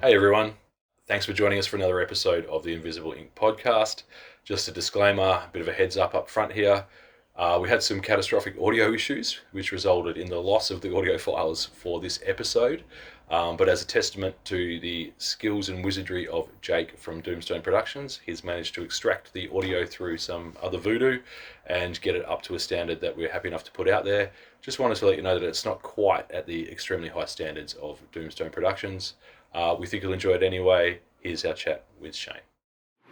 Hey everyone, thanks for joining us for another episode of the Invisible Ink podcast. Just a disclaimer, a bit of a heads up front here. We had some catastrophic audio issues which resulted in the loss of the audio files for this episode. But as a testament to the skills and wizardry of Jake from Doomstone Productions, he's managed to extract the audio through some other voodoo and get it up to a standard that we're happy enough to put out there. Just wanted to let you know that it's not quite at the extremely high standards of Doomstone Productions. We think you'll enjoy it anyway. Here's our chat with Shane.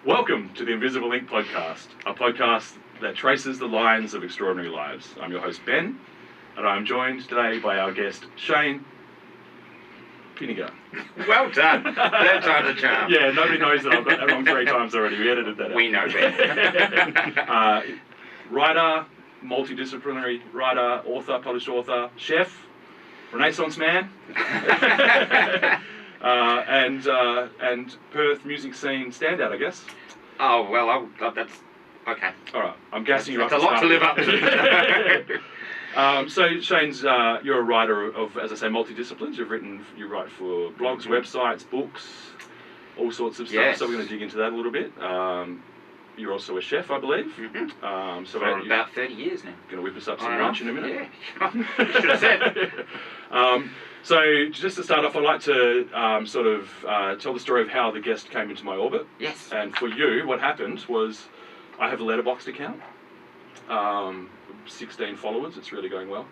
Welcome to the Invisible Ink podcast, a podcast that traces the lines of extraordinary lives. I'm your host, Ben, and I'm joined today by our guest, Shane Pinnegar. Well done. Third time's a charm. Yeah, nobody knows that I've got that wrong 3 times already. We edited that out. We know Ben. Writer, multidisciplinary writer, author, published author, chef, Renaissance man. And Perth music scene standout, I guess. Oh, well, that's... Okay. All right, I'm gassing you up. That's a lot to live up to. So, Shane's, you're a writer of, as I say, multidisciplines. You write for blogs, websites, books, all sorts of stuff. Yes. So we're going to dig into that a little bit. You're also a chef, I believe. Mm-hmm. So for about 30 years now. Going to whip us up some lunch in a minute. Yeah. Should have said. So just to start off, I'd like to tell the story of how the guest came into my orbit. Yes. And for you, what happened was I have a Letterboxd account, 16 followers, it's really going well.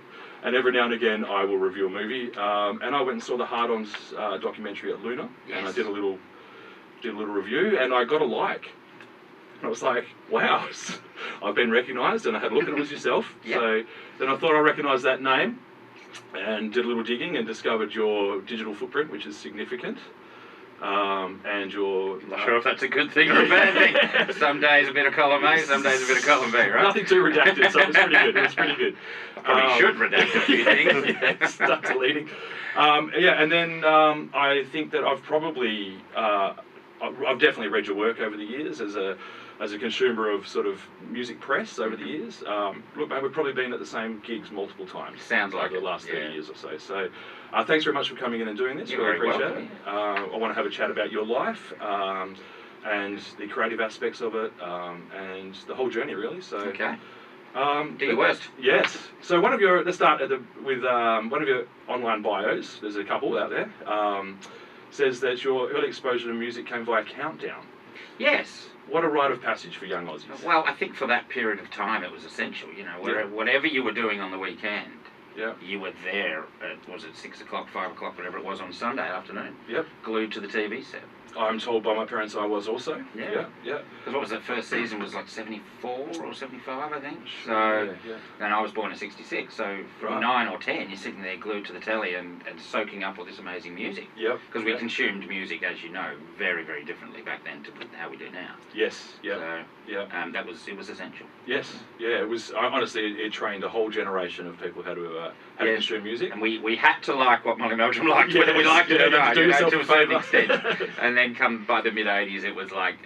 And every now and again I will review a movie. And I went and saw the Hard-Ons documentary at Luna. Yes. And I did a little review and I got a like. And I was like, wow, I've been recognised, and I had a look and it was yourself. Yep. So then I thought I recognised that name and did a little digging and discovered your digital footprint, which is significant. And your... I'm not sure if that's a good thing or a bad thing. Some days a bit of column A, some days a bit of column B, right? Nothing too redacted, so it was pretty good. I probably should redact a few things. Yeah, start deleting. And then I think that I've probably... I've definitely read your work over the years as a consumer of sort of music press over the years. Look, mate, we've probably been at the same gigs multiple times. Sounds like over the last 30 years or so. So thanks very much for coming in and doing this. You're really very appreciate it. I want to have a chat about your life and the creative aspects of it and the whole journey, really. So. Okay. Do your worst. Yes. So let's start with one of your online bios. There's a couple out there. Says that your early exposure to music came via Countdown. Yes. What a rite of passage for young Aussies. Well, I think for that period of time it was essential, whatever you were doing on the weekend, you wwere there at, was it 6 o'clock, 5 o'clock, whatever it was on Sunday afternoon, glued to the TV set. I'm told by my parents I was also. Yeah. Because what was that first season was like 74 or 75, I think. Sure, and I was born in 66, so from 9 or 10 you're sitting there glued to the telly and soaking up all this amazing music. Yep. Because we consumed music, as you know, very, very differently back then to how we do now. Yes, it was essential. Yes, it was, honestly, it trained a whole generation of people how to consume music. And we had to like what Molly Meldrum liked, whether we liked it or not, to a certain extent. And then come by the mid-80s, it was like,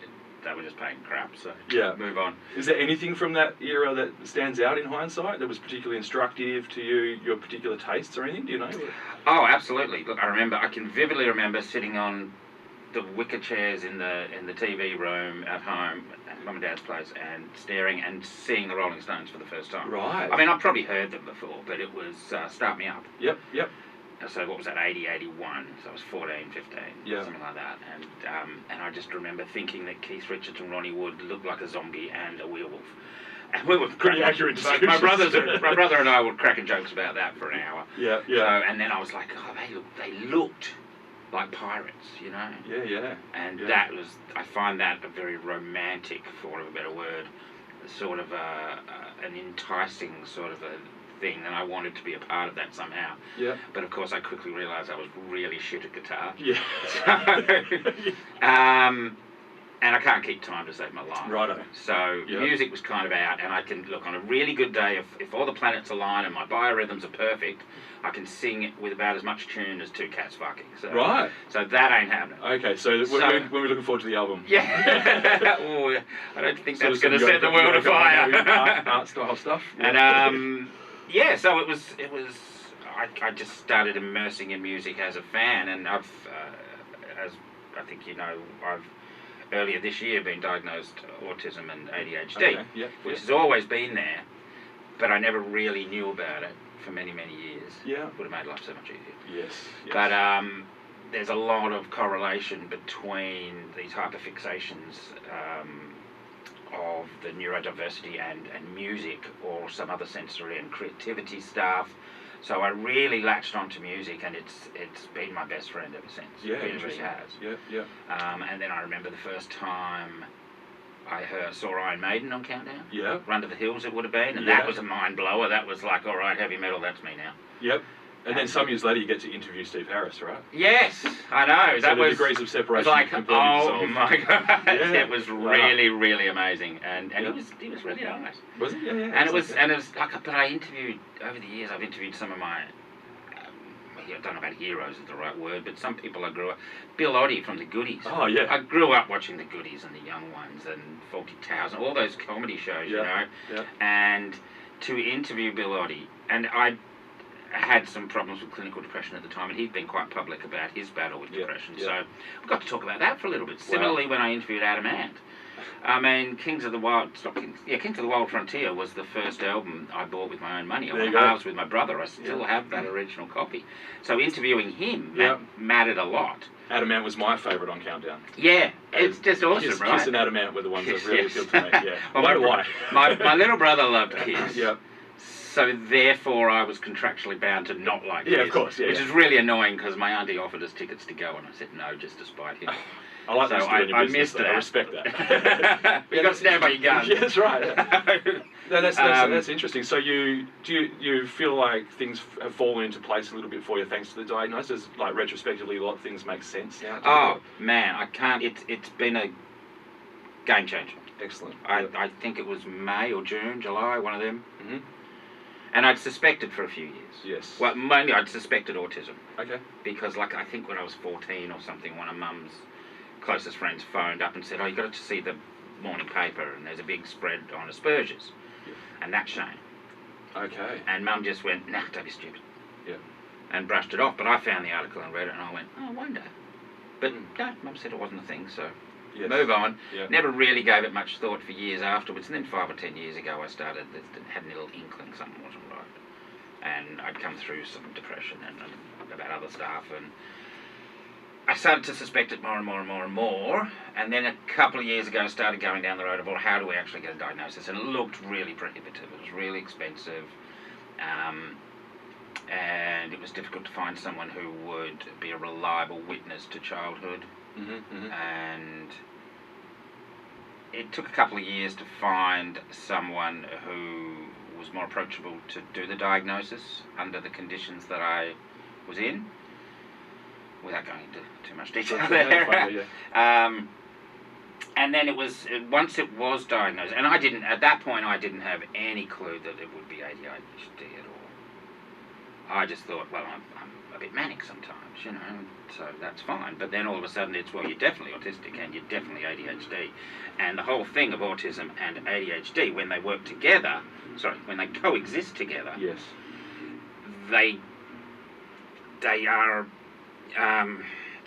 they were just paying crap, so move on. Is there anything from that era that stands out in hindsight that was particularly instructive to you, your particular tastes or anything, do you know? Oh, absolutely. Look, I can vividly remember sitting on the wicker chairs in the TV room at home at Mum and Dad's place and staring and seeing the Rolling Stones for the first time. Right. I mean, I'd probably heard them before, but it was Start Me Up. Yep. So what was that, 80, 81, so I was 14, 15, something like that. And I just remember thinking that Keith Richards and Ronnie Wood looked like a zombie and a werewolf. And we were pretty accurate. My brother and I were cracking jokes about that for an hour. Yeah. So, and then I was like, oh, they looked like pirates, Yeah. And that was, I find that a very romantic, for want of a better word, sort of an enticing sort of a thing, and I wanted to be a part of that somehow. Yeah. But of course I quickly realised I was really shit at guitar. Yeah. And I can't keep time to save my life. Righto. So music was kind of out, and I can, look, on a really good day, if all the planets align and my biorhythms are perfect, I can sing it with about as much tune as two cats fucking. So, right. So that ain't happening. Okay, so when we're looking forward to the album. Yeah. I don't think that's going to set the world afire. Art style stuff. And so it was. I just started immersing in music as a fan, and I've, as I think I've earlier this year been diagnosed autism and ADHD, Okay. Yeah. which has always been there, but I never really knew about it for many, many years. Yeah. Would have made life so much easier. Yes. But there's a lot of correlation between these hyperfixations of the neurodiversity and music, or some other sensory and creativity stuff. So I really latched onto music, and it's been my best friend ever since. Yeah, it really interesting. has. Yeah. And then I remember the first time I saw Iron Maiden on Countdown. Yeah. Run to the Hills it would have been, and Yeah. that was a mind blower. That was like, all right, heavy metal, that's me now. Yep. And then some years later, you get to interview Steve Harris, right? Yes, I know. So the degrees of separation was like, completely oh dissolved. my god, Yeah. it was really, really amazing, and Yeah. he was really nice. Was it? Yeah. And it was like, but I interviewed over the years. I've interviewed some of my, I don't know about heroes is the right word, but some people I grew up. Bill Oddie from the Goodies. Oh yeah. I grew up watching the Goodies and the Young Ones and Faulty Towers and all those comedy shows, Yeah. And to interview Bill Oddie, and I had some problems with clinical depression at the time, and he'd been quite public about his battle with depression. Yeah. So we got to talk about that for a little bit. Similarly, when I interviewed Adam Ant. I mean, Kings of the Wild Frontier was the first album I bought with my own money. I There you went go. halves with my brother. I still have that original copy. So interviewing him Yeah. mattered a lot. Adam Ant was my favourite on Countdown. Yeah, it's just awesome, right? Kiss and Adam Ant were the ones that really Yes. appealed to me. Yeah. Well, Wonder why. my little brother loved Kiss. Yeah. So therefore, I was contractually bound to not like Yeah, Kiss, of course, yeah, which yeah. is really annoying because my auntie offered us tickets to go, and I said no, just to spite him. I like So this doing your I business, missed though. that. I respect that. You got to stand by your gun. Yeah, that's right. No, that's interesting. So you feel like things have fallen into place a little bit for you thanks to the diagnosis? Like retrospectively, a lot of things make sense now. Oh man, I can't. It's been a game changer. Excellent. I think it was May or June, July, one of them. Mm-hmm. And I'd suspected for a few years. Yes. Well, mainly I'd suspected autism. Okay. Because, like, I think when I was 14 or something, one of Mum's closest friends phoned up and said, oh, you got to see the morning paper, and there's a big spread on Asperger's. Yeah. And that's Shane. Okay. And Mum just went, nah, don't be stupid. Yeah. And brushed it off. But I found the article and read it, and I went, oh, I wonder. But no, Mum said it wasn't a thing, so Yes. move on. Yeah. Never really gave it much thought for years afterwards. And then 5 or 10 years ago, I had a little inkling something wasn't right. And I'd come through some depression and about other stuff, and I started to suspect it more and more and more and more. And then a couple of years ago, I started going down the road of, well, how do we actually get a diagnosis? And it looked really prohibitive. It was really expensive. And it was difficult to find someone who would be a reliable witness to childhood. Mm-hmm, mm-hmm. And it took a couple of years to find someone who was more approachable to do the diagnosis under the conditions that I was in, without going into too much detail there. And then it was, once it was diagnosed, and at that point I didn't have any clue that it would be ADHD at all. I just thought, well, I'm a bit manic sometimes, so that's fine. But then all of a sudden it's, well, you're definitely autistic and you're definitely ADHD. And the whole thing of autism and ADHD, when they work together, when they coexist together, Yes. they are,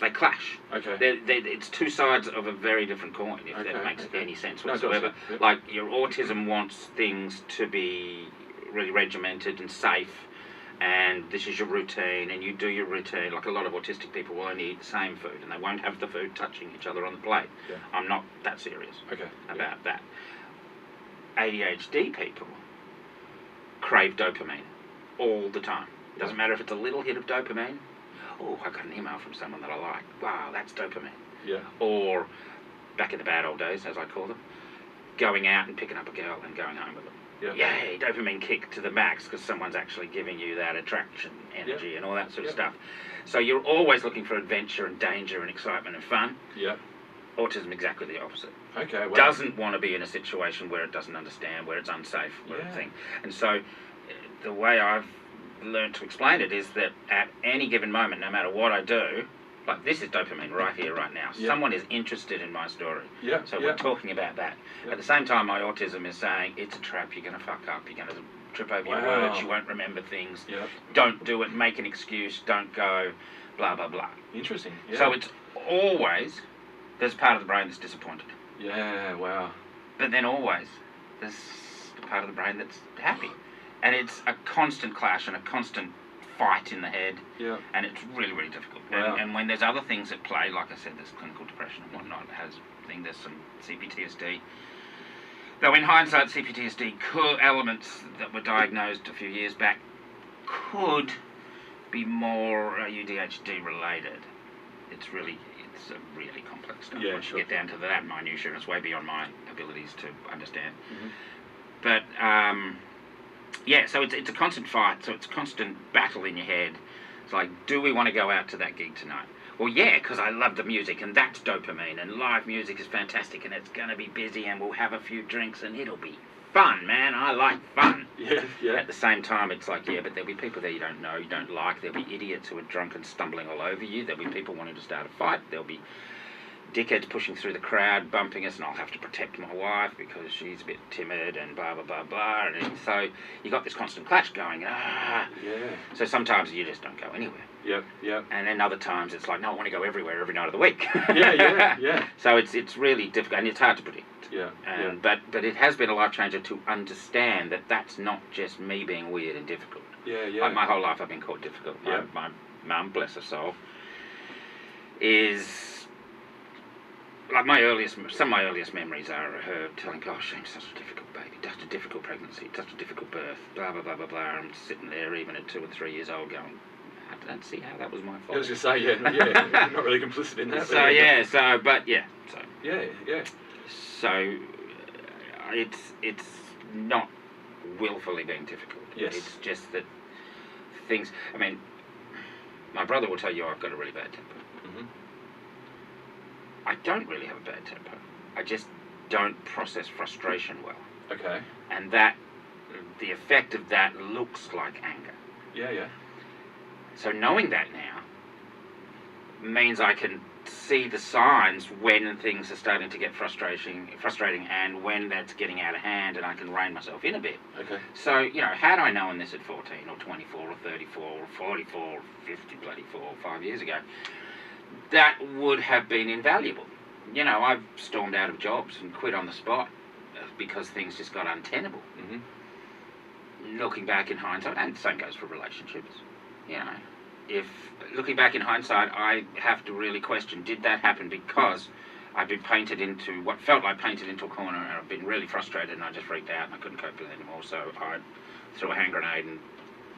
they clash. Okay. It's two sides of a very different coin, if Okay, that makes okay. any sense No, it does, whatsoever. yeah. Like, your autism wants things to be really regimented and safe, and this is your routine, and you do your routine. Like, a lot of autistic people will only eat the same food, and they won't have the food touching each other on the plate. Yeah. I'm not that serious Okay. about that. ADHD people crave dopamine all the time. Doesn't matter if it's a little hit of dopamine. Oh, I got an email from someone that I like. Wow, that's dopamine. Yeah. Or, back in the bad old days, as I call them, going out and picking up a girl and going home with them. Yeah. Yay, dopamine kick to the max because someone's actually giving you that attraction, energy, and all that sort of stuff. So you're always looking for adventure and danger and excitement and fun. Yeah. Autism exactly the opposite. Okay. Well. Doesn't want to be in a situation where it doesn't understand, where it's unsafe, where Yeah. thing. And so the way I've learned to explain it is that at any given moment, no matter what I do, like, this is dopamine right here, right now. Yeah. Someone is interested in my story. Yeah. So yeah. we're talking about that. Yeah. At the same time, my autism is saying, it's a trap, you're going to fuck up, you're going to trip over your Wow. words, you won't remember things, Yeah. don't do it, make an excuse, don't go, blah, blah, blah. Interesting. Yeah. So always there's part of the brain that's disappointed. Yeah, wow. But then always there's a part of the brain that's happy. And it's a constant clash and a constant fight in the head. Yeah. And it's really, really difficult. Wow. And when there's other things at play, like I said, there's clinical depression and whatnot, there's some CPTSD. Though in hindsight, CPTSD elements that were diagnosed a few years back could be more UDHD related. It's a really complex stuff. Yeah, Once sure. you get down to that minutiae, and it's way beyond my abilities to understand. Mm-hmm. But so it's a constant fight. So it's a constant battle in your head. It's like, do we want to go out to that gig tonight? Well, yeah, because I love the music, and that's dopamine, and live music is fantastic, and it's going to be busy, and we'll have a few drinks, and it'll be fun, man. I like fun. Yeah, yeah. At the same time, it's like, yeah, but there'll be people there you don't know, you don't like. There'll be idiots who are drunk and stumbling all over you. There'll be people wanting to start a fight. There'll be dickheads pushing through the crowd, bumping us, and I'll have to protect my wife because she's a bit timid and blah, blah, blah, blah. And so you got this constant clash going. Yeah. So sometimes you just don't go anywhere. Yep, yep. And then other times it's like, no, I want to go everywhere every night of the week. Yeah. So it's really difficult, and it's hard to predict. Yeah, But it has been a life changer to understand that that's not just me being weird and difficult. Yeah. Like my whole life I've been called difficult. My mum, bless her soul, is... Like some of my earliest memories are her telling, "Gosh, Shane's such a difficult baby, such a difficult pregnancy, such a difficult birth, blah blah blah blah blah." I'm sitting there, even at 2 or 3 years old, going, "I don't see how that was my fault." I was just say, yeah, I'm not really complicit in that. So it's not willfully being difficult. Yes. It's just that things. I mean, my brother will tell you I've got a really bad temper. Mm-hmm. I don't really have a bad temper. I just don't process frustration well. Okay. And that, the effect of that looks like anger. Yeah. So knowing that now means I can see the signs when things are starting to get frustrating and when that's getting out of hand, and I can rein myself in a bit. Okay. So, had I known this at 14 or 24 or 34 or 44 or 50 bloody 4 or 5 years ago, that would have been invaluable. I've stormed out of jobs and quit on the spot because things just got untenable. Mm-hmm. Looking back in hindsight, and the same goes for relationships, if looking back in hindsight, I have to really question, did that happen because I'd been painted into what felt like painted into a corner, and I've been really frustrated and I just freaked out and I couldn't cope with it anymore, so I threw a hand grenade and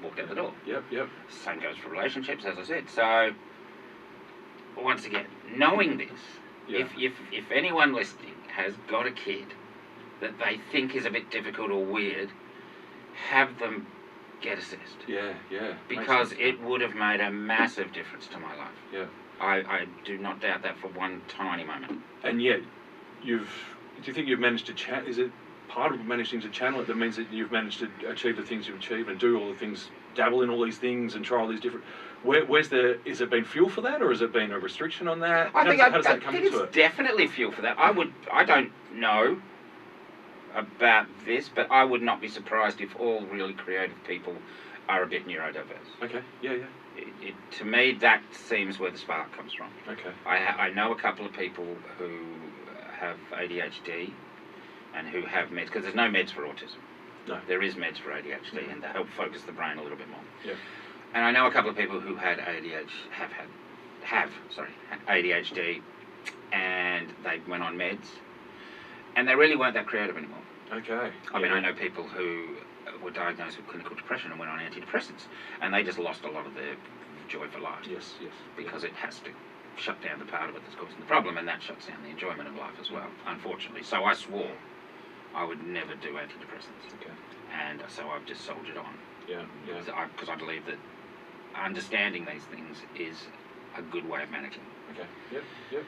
walked out the door. Yep. Same goes for relationships, as I said. So once again, knowing this, if anyone listening has got a kid that they think is a bit difficult or weird, have them get assessed. Yeah. Because it would have made a massive difference to my life. Yeah. I do not doubt that for one tiny moment. And yet, do you think you've managed to is it part of managing to channel it that means that you've managed to achieve the things you've achieved and do all the things, dabble in all these things and try all these different... Is it been fuel for that, or has it been a restriction on that? I think into it's definitely fuel for that. I don't know about this, but I would not be surprised if all really creative people are a bit neurodiverse. Okay, yeah. To me, that seems where the spark comes from. Okay. I know a couple of people who have ADHD and who have meds, because there's no meds for autism. No. There is meds for ADHD, and they help focus the brain a little bit more. Yeah. And I know a couple of people who had have ADHD, and they went on meds, and they really weren't that creative anymore. Okay. I mean, I know people who were diagnosed with clinical depression and went on antidepressants, and they just lost a lot of their joy for life. Yes. Because it has to shut down the part of it that's causing the problem, and that shuts down the enjoyment of life as well, unfortunately. So I swore I would never do antidepressants. Okay. And so I've just soldiered on. Yeah. Because I believe that understanding these things is a good way of managing. Okay. Yep.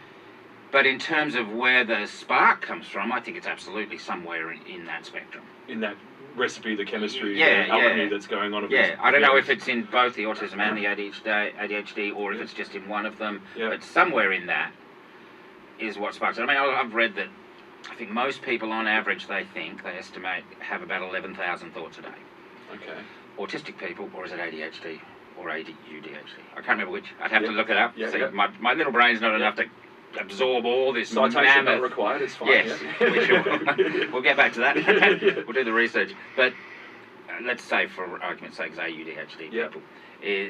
But in terms of where the spark comes from, I think it's absolutely somewhere in that spectrum. In that recipe, the chemistry, the Yeah. alchemy that's going on. I don't know if it's in both the autism and the ADHD or if it's just in one of them, but somewhere in that is what sparks it. I mean, I've read that I think most people on average, they estimate, have about 11,000 thoughts a day. Okay. Autistic people, or is it ADHD? or ADHD. I can't remember which. I'd have to look it up. Yeah, See, yeah. My little brain's not enough to absorb all this Citation mammoth. not required, it's fine. Yes, Yeah. we shall. We'll get back to that. We'll do the research. But let's say, for argument's sake, ADHD Yeah. people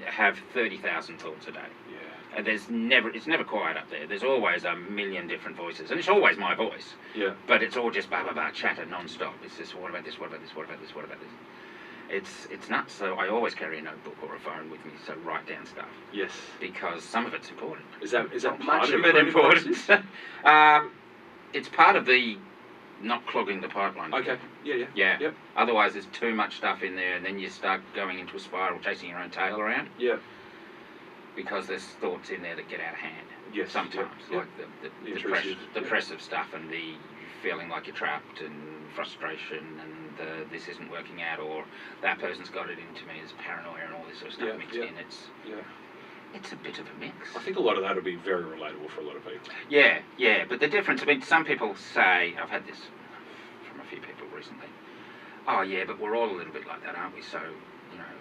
have 30,000 thoughts a day. Yeah. And it's never quiet up there. There's always a million different voices, and it's always my voice. Yeah. But it's all just chatter non-stop. It's just, what about this, what about this, what about this, what about this? It's nuts. So I always carry a notebook or a phone with me, so write down stuff. Yes. Because some of it's important. Is that Not part much of of it your important. process? It's part of the not clogging the pipeline. Okay. Yeah. Yeah. Yep. Otherwise, there's too much stuff in there, and then you start going into a spiral, chasing your own tail around. Yeah. Because there's thoughts in there that get out of hand. Yes. Sometimes, Yep. like the Intrusive, depressive stuff, and the feeling like you're trapped, and frustration, and this isn't working out, or that person's got it into me. There's paranoia and all this sort of stuff mixed in. It's a bit of a mix. I think a lot of that will be very relatable for a lot of people. Yeah. But the difference, I mean, some people say, I've had this from a few people recently. Oh yeah, but we're all a little bit like that, aren't we? So,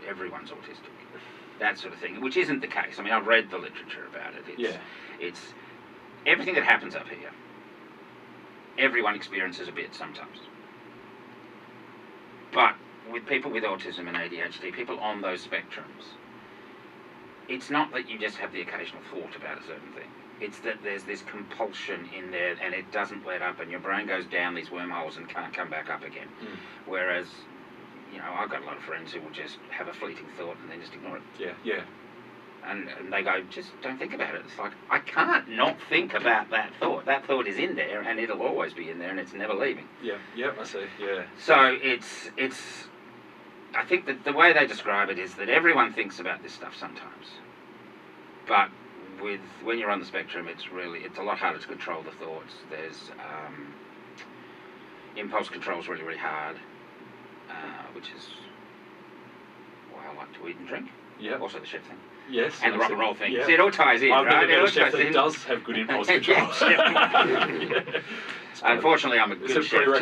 everyone's autistic. That sort of thing, which isn't the case. I mean, I've read the literature about it. It's everything that happens up here. Everyone experiences a bit sometimes. But with people with autism and ADHD, people on those spectrums, it's not that you just have the occasional thought about a certain thing. It's that there's this compulsion in there, and it doesn't let up, and your brain goes down these wormholes and can't come back up again. Whereas, I've got a lot of friends who will just have a fleeting thought and then just ignore it. Yeah. And they go, just don't think about it. It's like, I can't not think about that thought. That thought is in there, and it'll always be in there, and it's never leaving. Yeah, I see, yeah. So it's. I think that the way they describe it is that everyone thinks about this stuff sometimes. But when you're on the spectrum, it's a lot harder to control the thoughts. There's impulse control is really, really hard, which is why I like to eat and drink. Yeah. Also the chef thing. Yes. And the rock and roll thing. Yeah. See, it all ties in, I've right? never met a chef that does have good impulse control. Unfortunately, I'm a good chef too.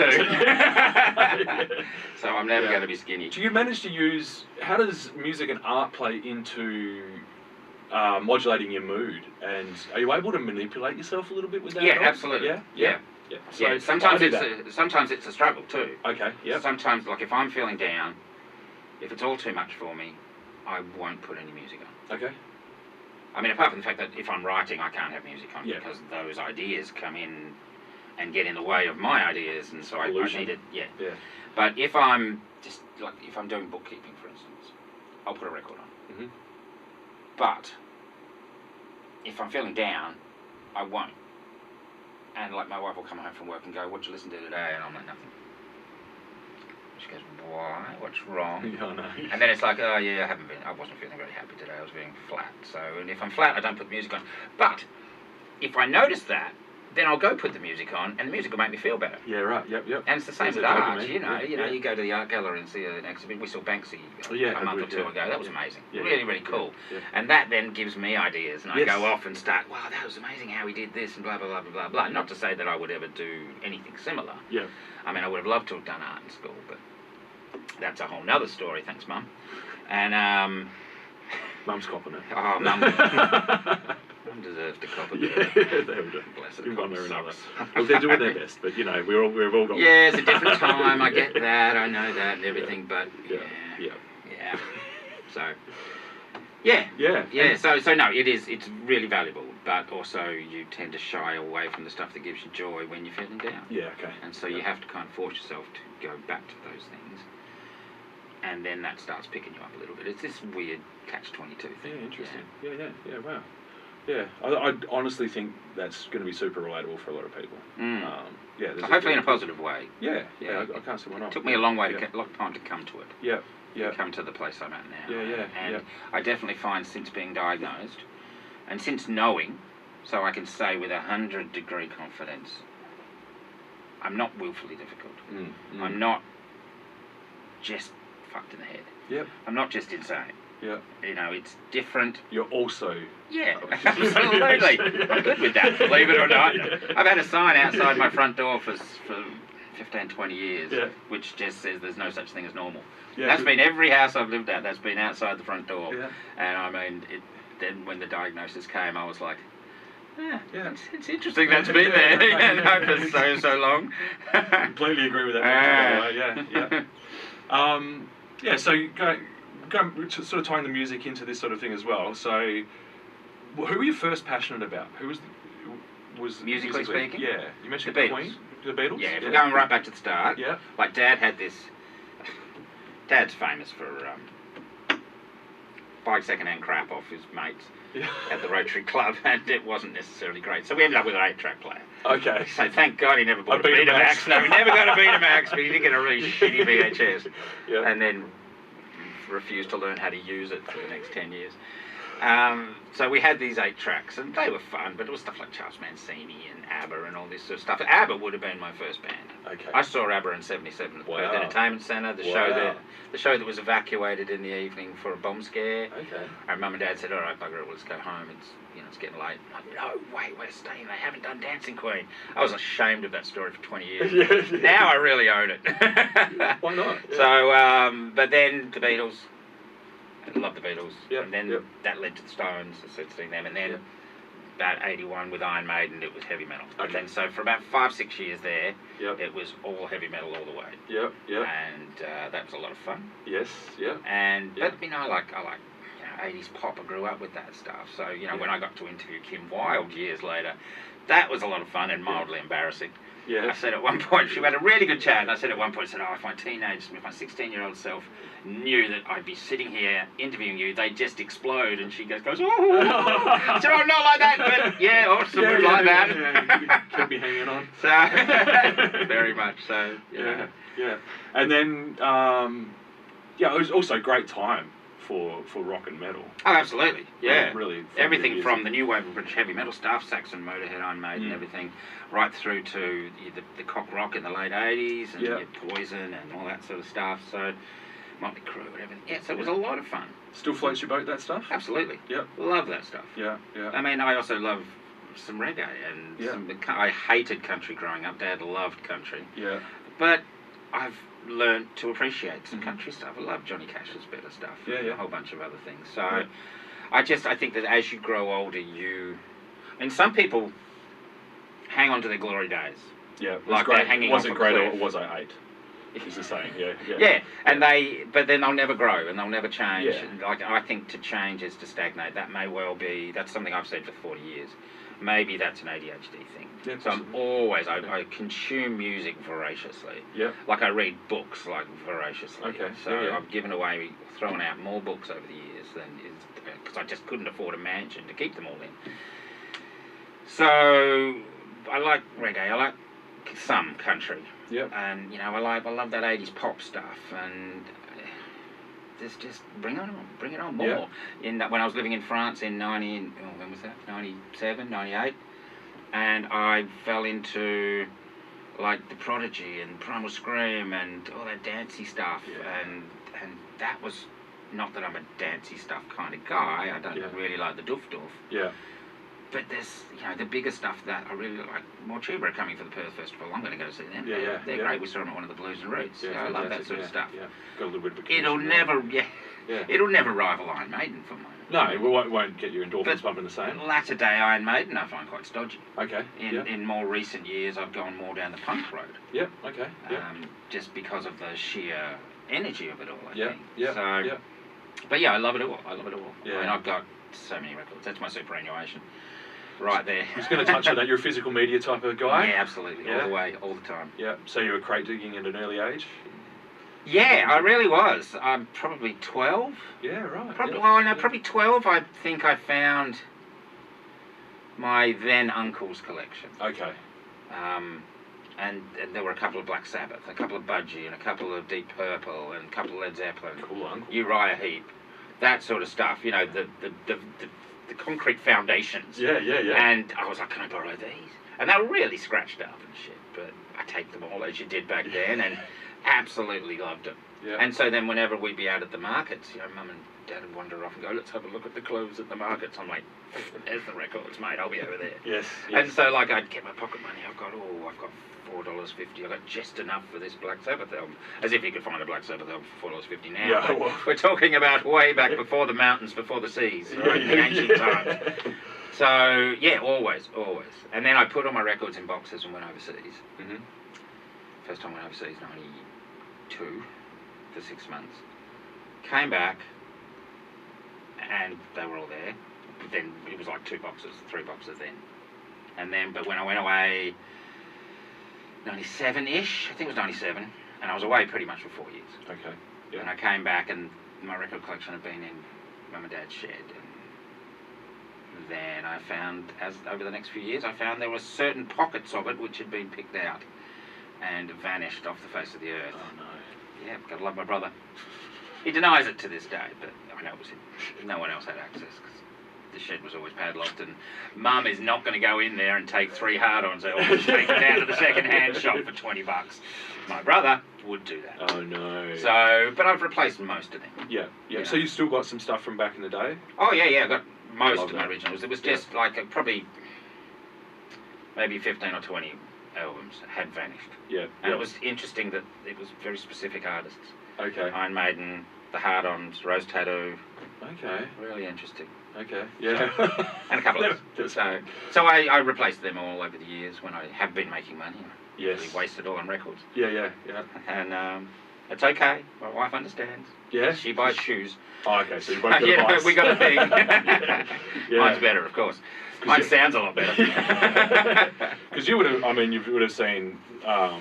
So I'm never going to be skinny. Do you manage to use, how does music and art play into modulating your mood? And are you able to manipulate yourself a little bit with that? Yeah, absolutely. Yeah. So sometimes it's a struggle too. Okay, yeah. Sometimes, like if I'm feeling down, if it's all too much for me, I won't put any music on. Okay. I mean, apart from the fact that if I'm writing, I can't have music on because those ideas come in and get in the way of my ideas, and so I need it. Yeah. But if I'm just like if I'm doing bookkeeping, for instance, I'll put a record on. Mm-hmm. But if I'm feeling down, I won't. And like my wife will come home from work and go, "What'd you listen to today?" And I'm like, "Nothing." She goes, "Why? What's wrong?" Yeah, I know. And then it's like, "Oh yeah, I wasn't feeling very happy today. I was feeling flat." So, and if I'm flat, I don't put music on. But if I notice that, then I'll go put the music on, and the music will make me feel better. Yeah, right. Yep. And it's the same with art. You go to the art gallery and see an exhibition. We saw Banksy a month or two ago. That was amazing. Really, really cool. Yeah. And that then gives me ideas, and I Yes. go off and start. Wow, that was amazing how he did this, and blah blah blah blah blah blah. Not to say that I would ever do anything similar. Yeah. I mean, I would have loved to have done art in school, but that's a whole nother story. Thanks, Mum. And Mum's copping it. oh, Mum. Mum deserves to cop a bit. There we go. Bless her. In one way or another. Sucks. Well, they're doing their best, but we've all got. Yeah, it's a different time. I get that. I know that and everything, but Yeah. So. Yeah. Yeah. So no, it's really valuable, but also you tend to shy away from the stuff that gives you joy when you're feeling down. Yeah. Okay. And so you have to kind of force yourself to go back to those things, and then that starts picking you up a little bit. It's this weird catch-22 thing. Yeah. Interesting. Yeah. Wow. Yeah, I honestly think that's going to be super relatable for a lot of people. Hopefully in a positive way. Yeah. I can't see why not. It took me a long time to come to it. Yeah. Come to the place I'm at now. Yeah. And I definitely find since being diagnosed, and since knowing, so I can say with 100-degree confidence, I'm not willfully difficult. I'm not just fucked in the head. Yep. I'm not just insane. Yeah. It's different. You're also. Yeah, absolutely. I'm good with that, believe it or not. I've had a sign outside my front door for 15, 20 years, Yeah. which just says there's no such thing as normal. Yeah, That's been every house I've lived at. That's been outside the front door. Yeah. And I mean, then when the diagnosis came, I was like, yeah. It's interesting Yeah. that's been there for so long. Completely agree with that. Yeah. So go sort of tying the music into this sort of thing as well. So, who were you first passionate about? Who was Musically speaking? Yeah, you mentioned The the Beatles. Queen, the Beatles. Yeah, if we're going right back to the start. Yeah. Like Dad had this. Dad's famous for buying second-hand crap off his mates Yeah. at the Rotary Club, and it wasn't necessarily great. So we ended up with an 8-track player. Okay. So thank God he never bought a Betamax. Betamax. No, he never got a Betamax, but he did get a really shitty VHS. Yeah. And then refused to learn how to use it for the next 10 years. So we had these 8 tracks, and they were fun, but it was stuff like Charles Mancini and ABBA and all this sort of stuff. ABBA would have been my first band. Okay. I saw ABBA in '77 at the Perth Entertainment Centre, the show that was evacuated in the evening for a bomb scare. Okay. And Mum and Dad said, "All right, bugger it, let's go home. It's getting late." I'm like, "No, wait, we're staying. They haven't done Dancing Queen." I was ashamed of that story for 20 years. Yeah. Now I really own it. Why not? Yeah. So, but then the Beatles. I love the Beatles. Yep, And then yep. that led to the Stones. I started seeing them. And then about 81 with Iron Maiden, it was heavy metal. Okay. And then so for about 5-6 years there, Yep. it was all heavy metal all the way. Yep. Yep. And that was a lot of fun. Yes. Yep. And Yeah. but I like 80s pop. I grew up with that stuff. So when I got to interview Kim Wilde years later, that was a lot of fun and mildly embarrassing. Yeah. I said at one point, she had a really good chat, and I said at one point, if my 16-year-old self knew that I'd be sitting here interviewing you, they'd just explode. And she goes, "Oh!" I said, "Oh, not like that, but yeah, awesome, like that." Yeah, kept me hanging on. So, very much so. Yeah. And then, it was also a great time for rock and metal. Oh, absolutely. Yeah. Really. Everything from the new wave of British heavy metal stuff, Saxon, Motorhead, Iron Maiden, everything, right through to the cock rock in the late 80s, and your Poison and all that sort of stuff. So, Motley Crue and everything. Yeah, so it was a lot of fun. Still floats your boat, that stuff? Absolutely. Yep. Love that stuff. Yeah. I mean, I also love some reggae and I hated country growing up. Dad loved country. Yeah. But I've learned to appreciate some country stuff. I love Johnny Cash's better stuff. Yeah. A whole bunch of other things. So I think that as you grow older, some people hang on to their glory days. Yeah. Like they're hanging off a wasn't great, cliff. or was I 8? Is the saying. Yeah. Yeah, and but then they'll never grow and they'll never change. Yeah. And I think to change is to stagnate. That may well be. That's something I've said for 40 years. Maybe that's an ADHD thing. Yeah, so I'm always, I consume music voraciously. Yeah. Like I read books like voraciously. Okay. So I've thrown out more books over the years because I just couldn't afford a mansion to keep them all in. So I like reggae. I like some country. Yeah. And I love that 80s pop stuff, and just bring it on more. Yeah. When I was living in France in 97, 98, and I fell into like The Prodigy and Primal Scream and all that dancey stuff, and that was not that I'm a dancey stuff kind of guy. I don't really like the doof. Yeah. But there's, the bigger stuff that I really like. Mortuba are coming for the Perth Festival. I'm going to go see them. Yeah. They're great. We saw them at one of the Blues and Roots. I love that sort of stuff. Yeah. Got a little bit of a It'll connection it'll never rival Iron Maiden for me. No, it won't get your endorphins pumping the same. Latter day Iron Maiden I find quite stodgy. Okay. In more recent years, I've gone more down the punk road. Yeah. Okay. Yeah. Just because of the sheer energy of it all, I think. Yeah. So, but I love it all. Yeah. I mean, I've got so many records. That's my superannuation. Right there. I was going to touch on that. You're a physical media type of guy? Yeah, absolutely. All the way, all the time. Yeah. So you were crate digging at an early age? Yeah, I really was. I'm probably 12. Yeah, right. Probably 12. I think I found my then uncle's collection. Okay. And there were a couple of Black Sabbath, a couple of Budgie, and a couple of Deep Purple, and a couple of Led Zeppelin. Cool uncle. Uriah Heep. That sort of stuff. The concrete foundations. Yeah. And I was like, can I borrow these? And they were really scratched up and shit, but I taped them all as you did back then, and absolutely loved it. Yeah. And so then whenever we'd be out at the markets, you know, Mum and Dad would wander off and go, let's have a look at the clothes at the markets. I'm like, there's the records, mate, I'll be over there. Yes. And so, like, I'd get my pocket money. I've got $4.50. I got just enough for this Black Sabbath album. As if you could find a Black Sabbath album for $4.50 now. Yeah, But well. we're talking about way back before the mountains, before the seas, right? In ancient times. So, yeah, always. And then I put all my records in boxes and went overseas. Mm-hmm. First time I went overseas, 92, for 6 months. Came back, and they were all there. But then it was like 3 boxes then. And then, but when I went away, 97-ish, I think it was 97, and I was away pretty much for 4 years. Okay. Yeah. And I came back, and my record collection had been in Mum and Dad's shed. And then I found, as over the next few years, I found there were certain pockets of it which had been picked out and vanished off the face of the earth. Oh no. Yeah, gotta love my brother. He denies it to this day, but I know it was him. No one else had access because the shed was always padlocked, and Mum is not going to go in there and take 3 hard-ons out and take them down to the second-hand shop for $20. My brother would do that. Oh no. So, but I've replaced most of them. Yeah. You So know. you still got some stuff from back in the day? Oh yeah, I got most Love of my that. originals. It was just like probably maybe 15 or 20 albums had vanished. Yeah. And it was interesting that it was very specific artists. Okay. Iron Maiden, the Hard-Ons, Rose Tattoo. Okay. Really interesting. Okay. Yeah. And a couple of others. So I replaced them all over the years when I have been making money. Yes. We wasted all on records. Yeah. And it's okay. My wife understands. Yeah. She buys shoes. Oh, okay. So you both got a You know, vice. we got a thing. Yeah. Mine's better, of course. Mine sounds a lot better. Because you would have, you would have seen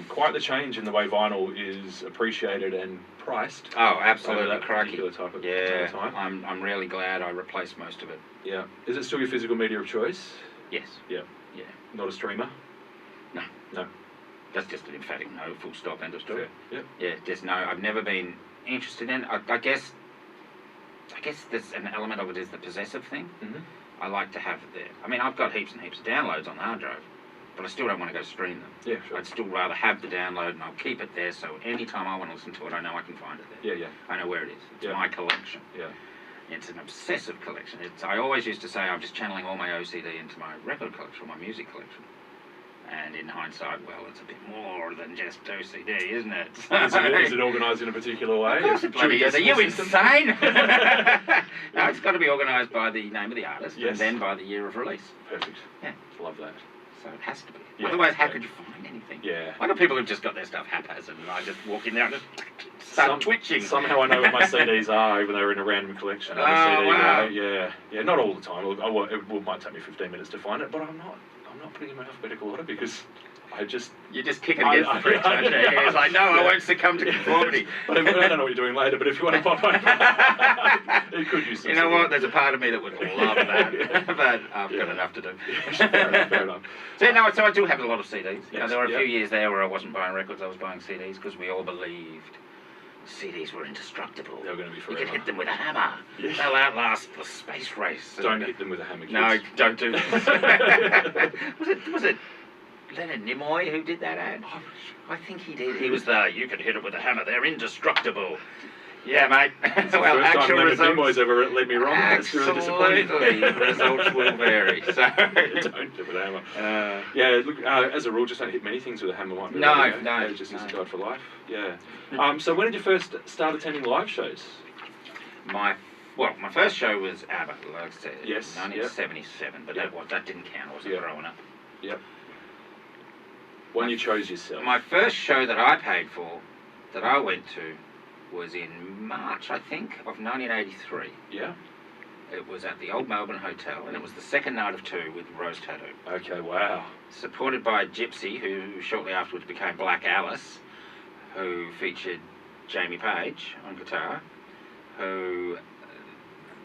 quite the change in the way vinyl is appreciated and priced. Oh, absolutely, Over that crikey. particular type of Yeah, time. I'm really glad I replaced most of it. Yeah. Is it still your physical media of choice? Yes. Yeah. Yeah. Not a streamer? No. No. That's just an emphatic no, full stop, end of story. Yeah. Yeah, just no. I've never been interested in. I guess there's an element of it is the possessive thing. Mm-hmm. I like to have it there. I mean, I've got heaps and heaps of downloads on the hard drive, but I still don't want to go stream them. Yeah, sure. I'd still rather have the download, and I'll keep it there, so anytime I want to listen to it, I know I can find it there. Yeah. I know where it is. It's Yeah. my collection. Yeah. It's an obsessive collection. I always used to say I'm just channeling all my OCD into my record collection, my music collection. And in hindsight, well, it's a bit more than just OCD, isn't it? Is it organised in a particular way? Of course it bloody is. Are you insane? No, it's got to be organised by the name of the artist Yes. and then by the year of release. Perfect. Yeah. Love that. So it has to be. Yeah. Otherwise, how Yeah. could you find anything? Yeah. I got people who've just got their stuff haphazard, and I just walk in there and just start twitching. Somehow I know what my CDs are, even though they're in a random collection. On a Oh, CD, wow. Yeah. Not all the time. It might take me 15 minutes to find it, but I'm not putting in my alphabetical order because I just. You just kick it against the fridge, don't you? yeah, It's like, no, I yeah. won't succumb to conformity. But I don't know what you're doing later. But if you want to pop over, it could use some. You know sort what? There's a part of me that would love that, but I've got enough to do. Fair enough. So I do have a lot of CDs. You know, there were a Yes, few years there where I wasn't buying records, I was buying CDs because we all believed CDs were indestructible. They were going to be You forever. could hit them with a hammer. Yeah. They'll outlast the space race. Don't hit them with a hammer, kids. No, don't do that. was it Leonard Nimoy who did that ad? I think he did. He was you can hit it with a hammer, they're indestructible. Yeah, mate. It's the Well, first time actual Leonard results... Nimoy's ever led me wrong. That's really disappointing. Absolutely. Results will vary. So... Don't hit it with a hammer. Yeah, look, as a rule, just don't hit many things with a hammer. Might be No, right, no, It just is a no. guide for life. Yeah. So when did you first start attending live shows? My first show was ABBA, like I said, Yes, 1977, but yep. that didn't count. I wasn't Yep. growing up. Yep. When you chose yourself. My first show that I paid for, that I went to, was in March, I think, of 1983. Yeah. It was at the Old Melbourne Hotel, and it was the second night of 2 with Rose Tattoo. Okay. Wow. Supported by Gypsy, who shortly afterwards became Black Alice, who featured Jamie Page on guitar, who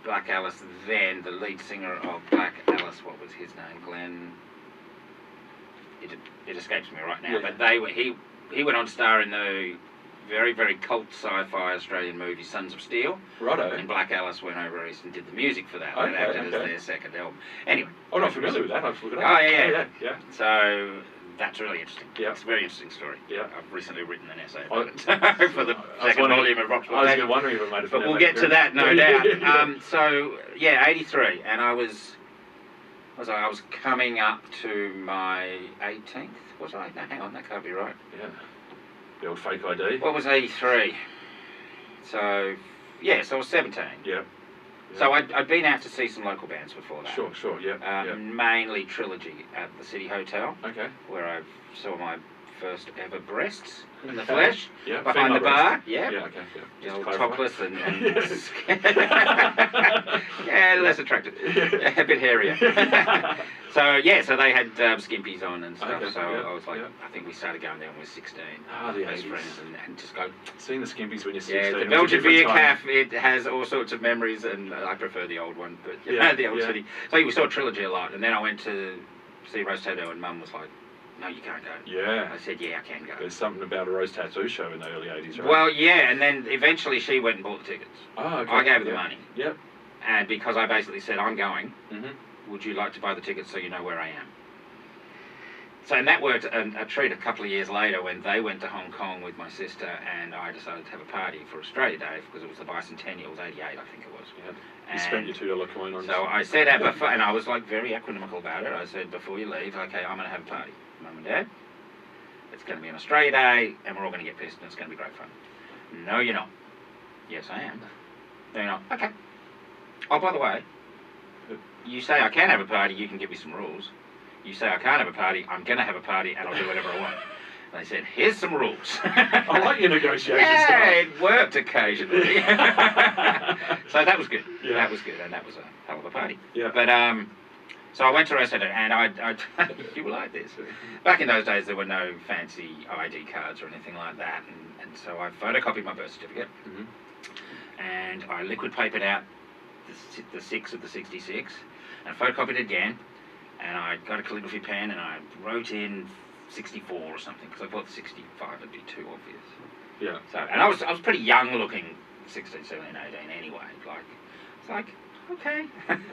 Black Alice then, the lead singer of Black Alice, what was his name? Glenn... It escapes me right now, Yeah. but he went on to star in the very, very cult sci-fi Australian movie Sons of Steel. Righto. And Black Alice went over east and did the music for that. Okay, That acted as okay. their second album. Anyway. I'm not familiar with that. I've looked it Oh, up. yeah. Yeah. So That's really interesting. Yeah. It's a very interesting story. Yeah. I've recently written an essay about it for the second volume of Rock's. I was wondering if it might have been. But we'll get to that, no doubt. So yeah, 83, and I was coming up to my 18th. Was I? No, hang on, that can't be right. Yeah. The old fake ID. What was 83? So yeah, so I was 17. Yeah. So I'd been out to see some local bands before that. Sure, yeah. Mainly Trilogy at the City Hotel. Okay. Where I saw my first ever breasts in the flesh. Yeah. Behind the bar. Breast. Yeah. Yeah, okay. Yeah. The old topless and yeah, less attractive. A bit hairier. So they had skimpies on and stuff. Okay, so yeah, I was like, yeah. I think we started going down when we were 16. The best 80s. friends and just go. Seeing the skimpies when you're 16. Yeah, the was a Belgian different beer time. cafe. It has all sorts of memories, and I prefer the old one, but the old city. So we saw Trilogy a lot, and then I went to see Rose Tattoo, and Mum was like, "No, you can't go." Yeah. I said, "Yeah, I can go." There's something about a Rose Tattoo show in the early 80s, right? Well, yeah, and then eventually she went and bought the tickets. Oh, okay. I gave her the money. Yep. And because I basically said, "I'm going. Mm-hmm. Would you like to buy the tickets so you know where I am?" So, and that worked a treat a couple of years later when they went to Hong Kong with my sister, and I decided to have a party for Australia Day because it was the bicentennial. It was 88, I think it was. Yeah. You spent your $2 coin on. So I said that before, and I was like very economical about it. I said, before you leave, okay, I'm going to have a party, Mum and Dad. It's going to be an Australia Day, and we're all going to get pissed, and it's going to be great fun. No, you're not. Yes, I am. No, you're not. Okay. Oh, by the way, you say I can have a party, you can give me some rules. You say I can't have a party, I'm going to have a party, and I'll do whatever I want. And they said, here's some rules. I like your negotiation yeah, style. it worked occasionally. So that was good. Yeah. That was good, and that was a hell of a party. Yeah. But, so I went to Rose Tattoo, and I you will like this. Back in those days, there were no fancy ID cards or anything like that, and so I photocopied my birth certificate, and I liquid papered out the 6 of the 66, and photocopied it again, and I got a calligraphy pen, and I wrote in 64 or something, because I thought 65 would be too obvious. Yeah. So, and I was pretty young looking, 16, 17, 18 anyway. It's like, okay.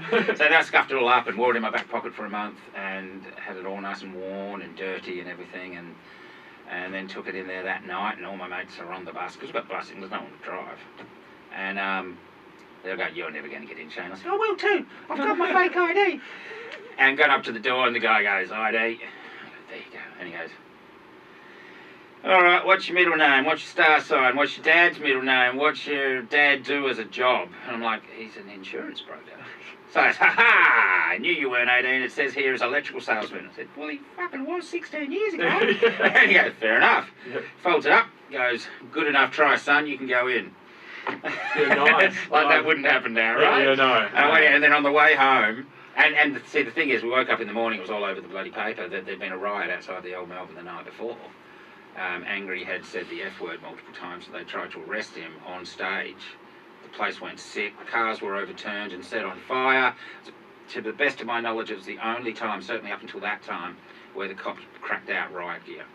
So then I scuffed it all up and wore it in my back pocket for a month, and had it all nice and worn and dirty and everything, and then took it in there that night, and all my mates are on the bus, because we've got busing, there's no one to drive. And they'll go, "You're never going to get in, Shane." I said, "I will too. I've got my fake ID." And got up to the door, and the guy goes, "ID." I go, "There you go." And he goes, "All right, what's your middle name? What's your star sign? What's your dad's middle name? What's your dad do as a job?" And I'm like, "He's an insurance broker." So I said, "Ha-ha! I knew you weren't 18. It says here as electrical salesman." I said, "Well, he fucking was 16 years ago." And he goes, "Fair enough." Yep. Folds it up, goes, "Good enough try, son. You can go in." Yeah, nice. Like that wouldn't happen now, right? Yeah, no. And I went in, and then on the way home, and see, the thing is, we woke up in the morning, it was all over the bloody paper that there'd been a riot outside the old Melbourne the night before. Angry had said the F word multiple times, so they tried to arrest him on stage. The place went sick, cars were overturned and set on fire. To the best of my knowledge, it was the only time, certainly up until that time, where the cops cracked out riot gear.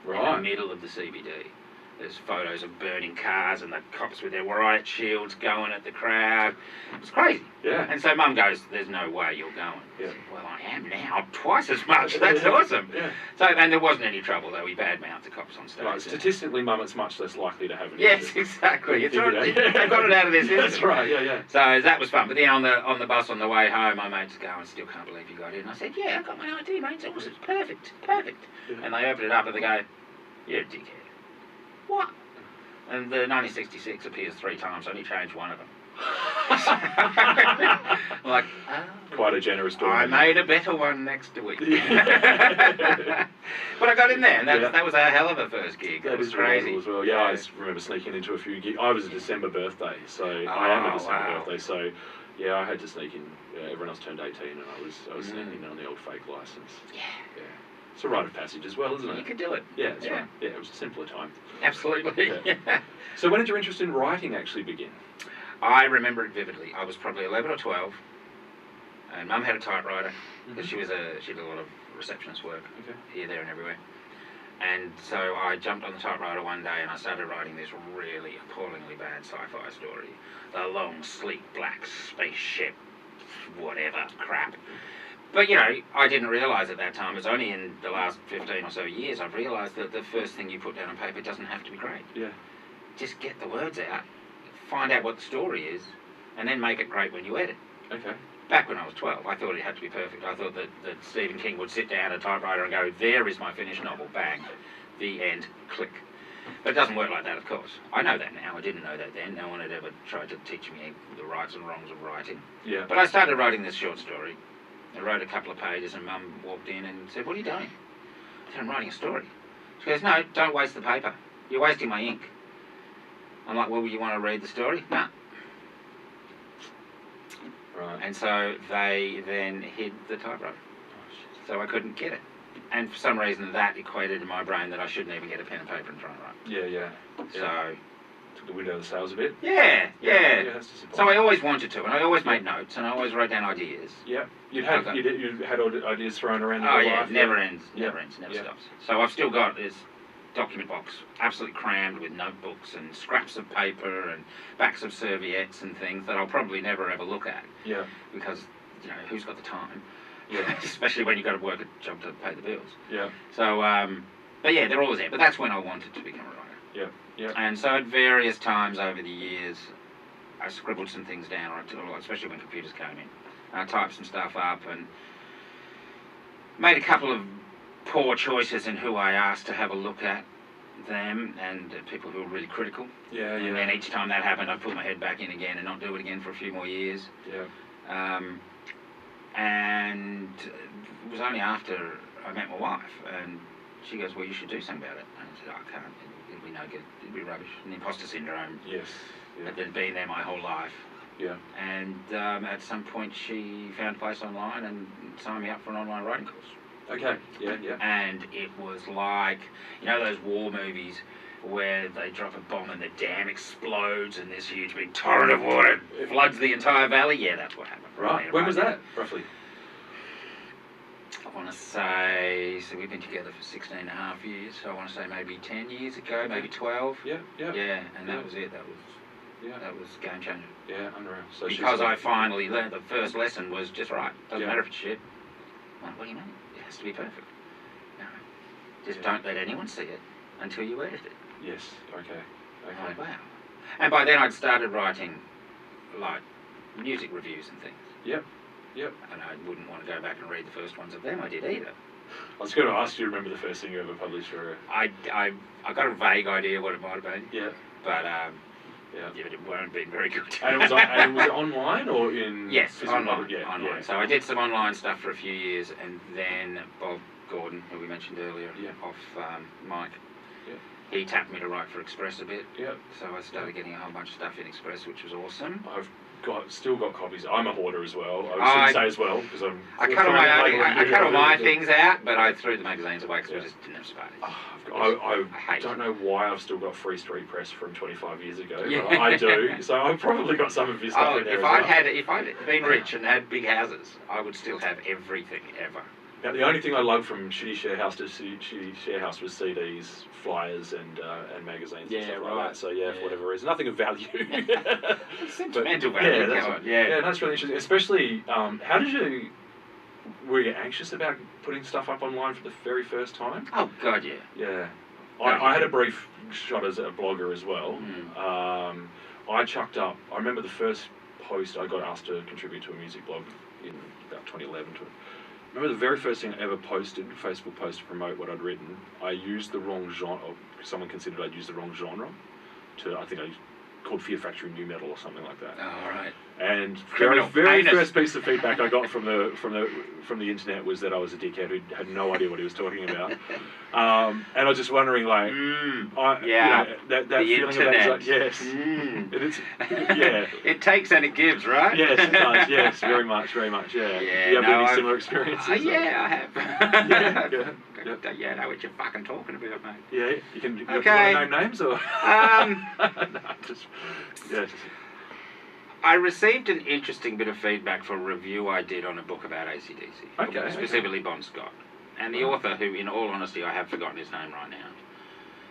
Right. In the middle of the CBD. There's photos of burning cars and the cops with their riot shields going at the crowd. It was crazy. Yeah. And so Mum goes, "There's no way you're going." Yeah. I said, "Well, I am now, twice as much. That's awesome." Yeah. So, and there wasn't any trouble, though. We badmouthed the cops on stage. Right, statistically, Mum, it's much less likely to have an Yes, incident. exactly. It's Yeah. all, they've got it out of this. That's right, yeah. So that was fun. But then on the bus on the way home, my mates go, "I still can't believe you got in." I said, "Yeah, I got my ID, mate. It's awesome. It's perfect. Perfect." Yeah. And they open it up and they go, "You're a dickhead." "What?" And the 1966 appears 3 times. I only changed one of them. I'm like, oh. Quite a generous story. I made a better one next week. But I got in there, and that was a hell of a first gig. That It was is crazy. as well. Yeah, I just remember sneaking into a few gigs. I was a December birthday, so I am a December birthday, so yeah, I had to sneak in. Everyone else turned 18, and I was sneaking in on the old fake license. Yeah. It's a rite of passage as well, isn't it? You can do it. Yeah, that's right. Yeah, it was a simpler time. Absolutely. Yeah. So when did your interest in writing actually begin? I remember it vividly. I was probably 11 or 12, and Mum had a typewriter because she did a lot of receptionist work here, there, and everywhere. And so I jumped on the typewriter one day and I started writing this really appallingly bad sci-fi story. The long, sleek, black spaceship, whatever crap. But, you know, I didn't realise at that time, it's only in the last 15 or so years I've realised that the first thing you put down on paper doesn't have to be great. Yeah. Just get the words out, find out what the story is, and then make it great when you edit. Okay. Back when I was 12, I thought it had to be perfect. I thought that Stephen King would sit down at a typewriter and go, there is my finished novel, bang, the end, click. But it doesn't work like that, of course. I know that now. I didn't know that then. No one had ever tried to teach me the rights and wrongs of writing. Yeah. But I started writing this short story. I wrote a couple of pages and Mum walked in and said, what are you doing? I said, I'm writing a story. She goes, no, don't waste the paper. You're wasting my ink. I'm like, well, you want to read the story? No. Right. And so they then hid the typewriter. So I couldn't get it. And for some reason that equated in my brain that I shouldn't even get a pen and paper and try and write. Yeah. So... took the wind out of the sails a bit. Yeah. That's disappointing. So I always wanted to, and I always made notes, and I always wrote down ideas. Yeah. You'd had ideas thrown around in Oh your yeah, life. never ends, never Yeah. stops. So I've still got this document box absolutely crammed with notebooks and scraps of paper and backs of serviettes and things that I'll probably never ever look at. Yeah. Because, you know, who's got the time? Yeah. Especially when you've got to work a job to pay the bills. Yeah. So, but yeah, they're always there. But that's when I wanted to become a writer. Yeah. And so at various times over the years, I scribbled some things down, especially when computers came in. I typed some stuff up and made a couple of poor choices in who I asked to have a look at them and people who were really critical. Yeah. And then each time that happened, I'd put my head back in again and not do it again for a few more years. Yeah. And it was only after I met my wife, and she goes, well, you should do something about it. And I said, I can't, it'll be no good, it'll be rubbish. And imposter syndrome Yes. Yeah. had been there my whole life. Yeah. And at some point she found a place online and signed me up for an online writing course. Okay. Yeah. And it was like, you know those war movies where they drop a bomb and the dam explodes and this huge big torrent of water floods the entire valley? Yeah, that's what happened. Right. When was that, roughly? I want to say, so we've been together for 16 and a half years, so I want to say maybe 10 years ago, maybe 12. Yeah. Yeah, and that was it. That was game changer. Yeah, unreal. So because I finally learned the first lesson was just right. Doesn't Yeah. matter if it's shit. Well, what do you mean? It has to be perfect. No. Just don't let anyone see it until you edit it. Yes. Okay. Like, wow. And by then I'd started writing, like, music reviews and things. Yep. And I wouldn't want to go back and read the first ones of them I did either. I was going to ask you, remember the first thing you ever published? Or... I got a vague idea what it might have been. Yeah. But Yeah. it won't be very good. And was it online or in? Yes, online. Online. Yeah. So I did some online stuff for a few years, and then Bob Gordon, who we mentioned earlier, off Mike, he tapped me to write for Express a bit. Yeah. So I started getting a whole bunch of stuff in Express, which was awesome. I've still got copies. I'm a hoarder as well. I should say as well because I cut all my things out, but I threw the magazines away because we just didn't have space. I don't know why I've still got Free Street Press from 25 years ago, but I do. So I've probably got some of his stuff in there if I'd been rich and had big houses, I would still have everything ever. Now, the only thing I lugged from Shitty Share House to Shitty Share House was CDs, flyers, and magazines and stuff like that. So for whatever reason, nothing of value. Sentimental value. Yeah, that's really interesting. Especially, were you anxious about putting stuff up online for the very first time? Oh God, yeah. Yeah. I had a brief shot as a blogger as well. I chucked up. I remember the first post I got asked to contribute to a music blog in about 2011. I remember the very first thing I ever posted, a Facebook post to promote what I'd written. I used the wrong genre. Someone considered I'd used the wrong genre. I think I called Fear Factory new metal or something like that. Oh, right. And Criminal. very first piece of feedback I got from the internet was that I was a dickhead who had no idea what he was talking about. And I was just wondering, like, that the feeling internet. about yes, It takes and it gives, right? Yes, it does. Yes, very much. Yeah. Do you have any similar experiences? Yeah, I have. Yeah, I know what you're fucking talking about, mate. Yeah, you can. You want to name names or? I received an interesting bit of feedback for a review I did on a book about AC/DC. Specifically Bon Scott. And the author, who in all honesty I have forgotten his name right now,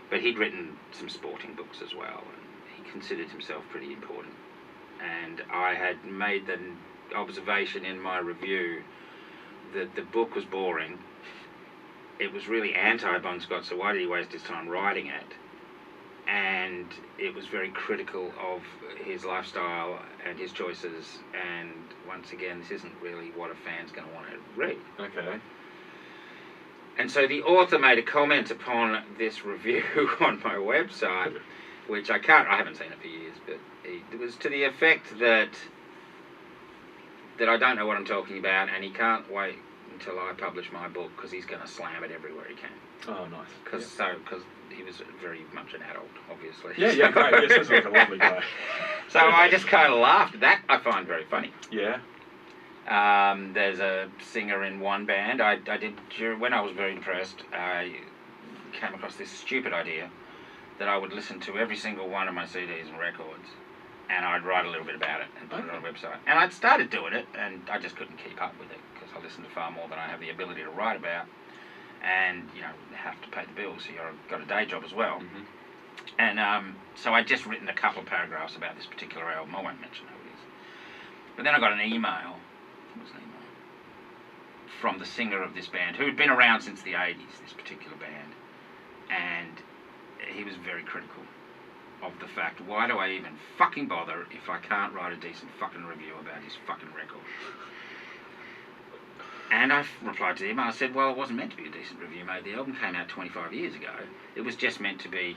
but he'd written some sporting books as well, and he considered himself pretty important. And I had made the observation in my review the book was boring. It was really anti-Bon Scott, so why did he waste his time writing it? And it was very critical of his lifestyle and his choices, and once again, this isn't really what a fan's going to want to read. Okay. And so the author made a comment upon this review on my website, which I haven't seen it for years, but it was to the effect that I don't know what I'm talking about, and he can't wait until I publish my book because he's going to slam it everywhere he can. Oh, nice. Because he was very much an adult, obviously. Yeah, great. Yes, sounds like a lovely guy. So I just kind of laughed. That I find very funny. Yeah. There's a singer in one band. When I was very depressed, I came across this stupid idea that I would listen to every single one of my CDs and records, and I'd write a little bit about it and put it on a website. And I'd started doing it, and I just couldn't keep up with it because I listen to far more than I have the ability to write about, and have to pay the bills. So you've got a day job as well. Mm-hmm. And so I'd just written a couple of paragraphs about this particular album. I won't mention who it is. But then I got an email. What was an email? From the singer of this band, who had been around since the 80s, this particular band. And he was very critical of the fact, why do I even fucking bother if I can't write a decent fucking review about his fucking record? And I replied to him, I said, well, it wasn't meant to be a decent review, mate. The album came out 25 years ago. It was just meant to be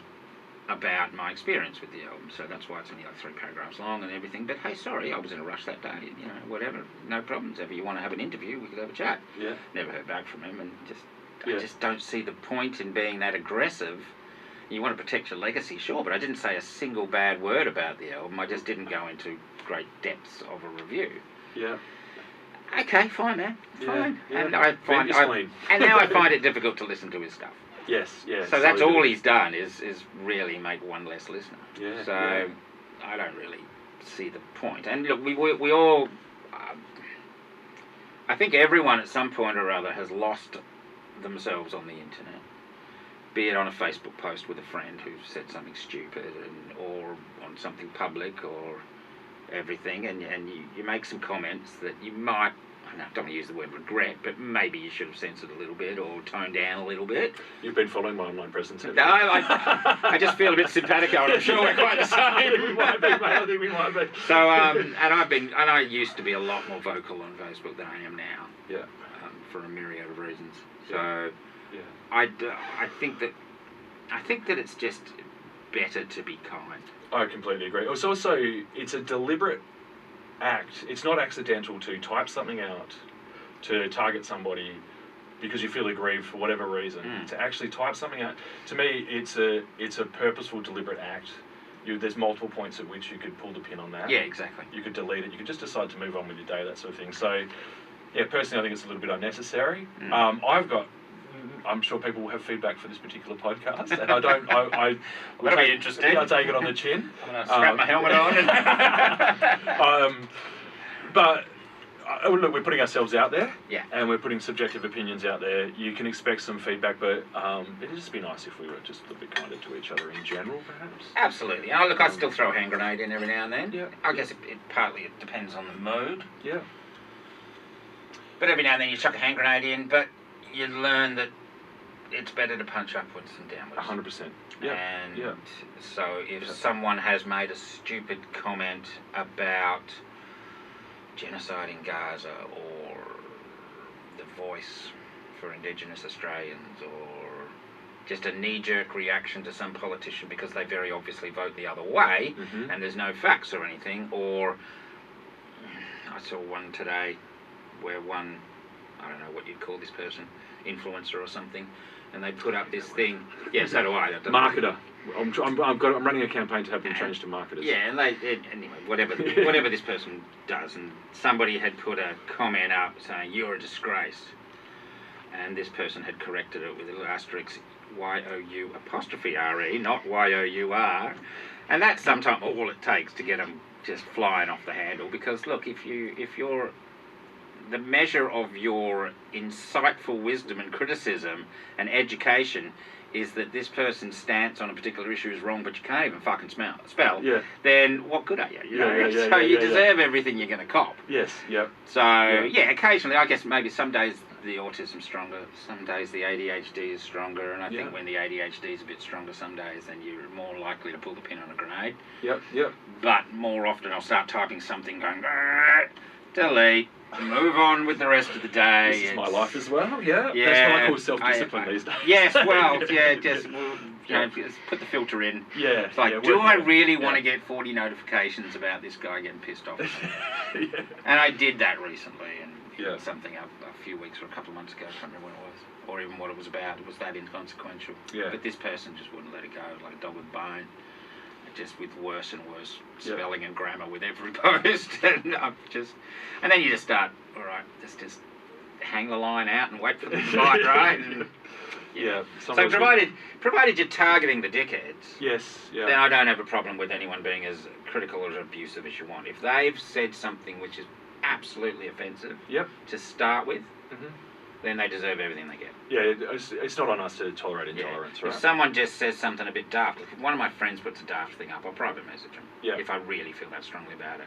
about my experience with the album, so that's why it's only like 3 paragraphs long and everything. But hey, sorry, I was in a rush that day, whatever, no problems. If you want to have an interview, we could have a chat. Yeah. Never heard back from him, and I just don't see the point in being that aggressive. You want to protect your legacy, sure, but I didn't say a single bad word about the album. I just didn't go into great depths of a review. Yeah. Okay, fine, man, fine. Yeah. And now I find it difficult to listen to his stuff. Yes, yeah. So that's all he's done is really make one less listener. Yeah. So yeah. I don't really see the point. And look, we all, I think everyone at some point or other has lost themselves on the internet. Be it on a Facebook post with a friend who said something stupid, or on something public, or everything, and you make some comments that you might, I don't want to use the word regret, but maybe you should have censored a little bit or toned down a little bit. You've been following my online presence. No, I just feel a bit simpatico, and I'm sure we're quite the same. We might be, mate. I think we might be. So, and I used to be a lot more vocal on Facebook than I am now. Yeah. For a myriad of reasons. So, yeah. I think that it's just better to be kind. I completely agree. It's also, it's a deliberate act. It's not accidental to type something out to target somebody because you feel aggrieved for whatever reason. To actually type something out, to me, it's a purposeful, deliberate act. There's multiple points at which you could pull the pin on that. Yeah, exactly. You could delete it. You could just decide to move on with your day, that sort of thing. So, yeah, personally, I think it's a little bit unnecessary. I'm sure people will have feedback for this particular podcast, and I don't. That'll be interesting. I'll take it on the chin. I'm gonna strap my helmet on. But look, we're putting ourselves out there, and we're putting subjective opinions out there. You can expect some feedback, but it'd just be nice if we were just a little bit kinder to each other in general, perhaps. Absolutely. Oh, look, I still throw a hand grenade in every now and then. Yeah. I guess it partly depends on the mood. Yeah. But every now and then you chuck a hand grenade in, but you learn that it's better to punch upwards than downwards. 100%. Yeah. And so if someone has made a stupid comment about genocide in Gaza, or the voice for Indigenous Australians, or just a knee-jerk reaction to some politician because they very obviously vote the other way, and there's no facts or anything, or I saw one today where one, I don't know what you'd call this person, influencer or something, and they put up this thing. Yeah, so do I. Marketer. I'm running a campaign to have them changed to marketers. Yeah, and anyway, whatever this person does, and somebody had put a comment up saying you're a disgrace, and this person had corrected it with a little asterisk, YOU''RE, not YOUR, and that's sometimes all it takes to get them just flying off the handle. Because look, if you're the measure of your insightful wisdom and criticism and education is that this person's stance on a particular issue is wrong, but you can't even fucking spell, Yeah. then what good are you? You know? Yeah, So you deserve everything you're going to cop. Yes. Yep. So, yeah, occasionally, I guess maybe some days the autism's stronger, some days the ADHD is stronger, and I think when the ADHD is a bit stronger some days, then you're more likely to pull the pin on a grenade. Yep. Yep. But more often I'll start typing something going, delete, move on with the rest of the day. This is my life as well, yeah. Yeah. That's what I call self-discipline these days. Yes, well, yeah, just put the filter in. Yeah. It's like, do I really want to get 40 notifications about this guy getting pissed off? Yeah. And I did that recently, and Yeah. something a few weeks or a couple of months ago, I can't remember when it was, or even what it was about. It was that inconsequential. Yeah. But this person just wouldn't let it go, like a dog with bone. Just with worse and worse spelling and grammar with every post, and then you just start, all right, just hang the line out and wait for them to bite, right? And, So provided you're targeting the dickheads, then I don't have a problem with anyone being as critical or abusive as you want. If they've said something which is absolutely offensive to start with, then they deserve everything they get. Yeah, it's not on us to tolerate intolerance, right? If someone just says something a bit daft, if one of my friends puts a daft thing up, I'll private message them. If I really feel that strongly about it.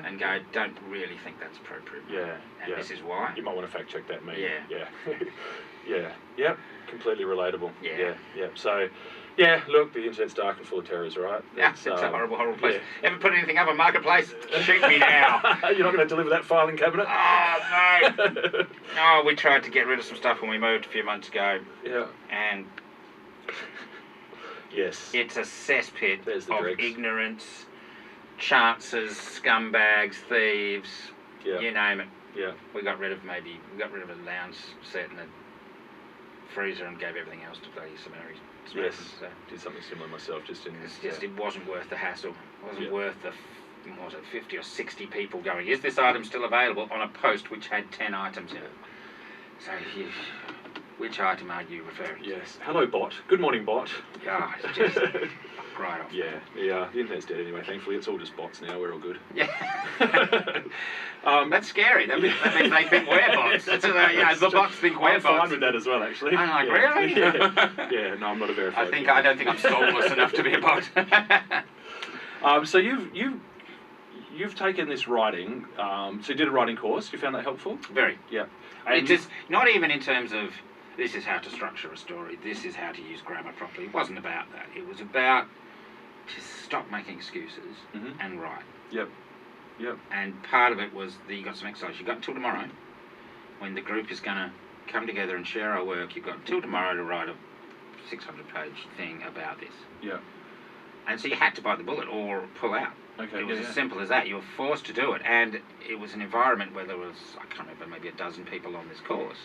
And go, don't really think that's appropriate. And this is why. You might want to fact check that, mate. Yeah. Yep. Completely relatable. Yeah. So, yeah, look, the internet's dark and full of terrors, right? It's a horrible, horrible place. Ever put anything up on Marketplace? Shoot me now. You're not going to deliver that filing cabinet? Oh, no. No, we tried to get rid of some stuff when we moved a few months ago. Yeah. And yes, it's a cesspit of dregs. ignorance, chances, scumbags, thieves, you name it. Yeah. We got rid of a lounge set in the freezer and gave everything else to bloody Samari's. Yes, so did something similar myself. It wasn't worth the hassle. It wasn't worth the 50 or 60 people going, is this item still available, on a post which had 10 items in it. So, which item are you referring to? Yes. Hello, bot. Good morning, bot. Yeah, it's just right off. Yeah. The internet's dead anyway, thankfully. It's all just bots now. We're all good. Yeah. That's scary. That means they think we're bots. The bots think we're bots. I'm fine with that as well, actually. I'm like, really? Yeah, no, I'm not a verified. I don't think I'm soulless enough to be a bot. So you've taken this writing. So you did a writing course. You found that helpful? Very. Yeah. And just not even in terms of this is how to structure a story. This is how to use grammar properly. It wasn't about that. It was about just stop making excuses and write. Yep. And part of it was that you got some exercise. You got until tomorrow, when the group is going to come together and share our work. You've got until tomorrow to write a 600-page thing about this. Yeah. And so you had to bite the bullet or pull out. Okay. It was as simple as that. You were forced to do it, and it was an environment where there was, I can't remember, maybe a dozen people on this course,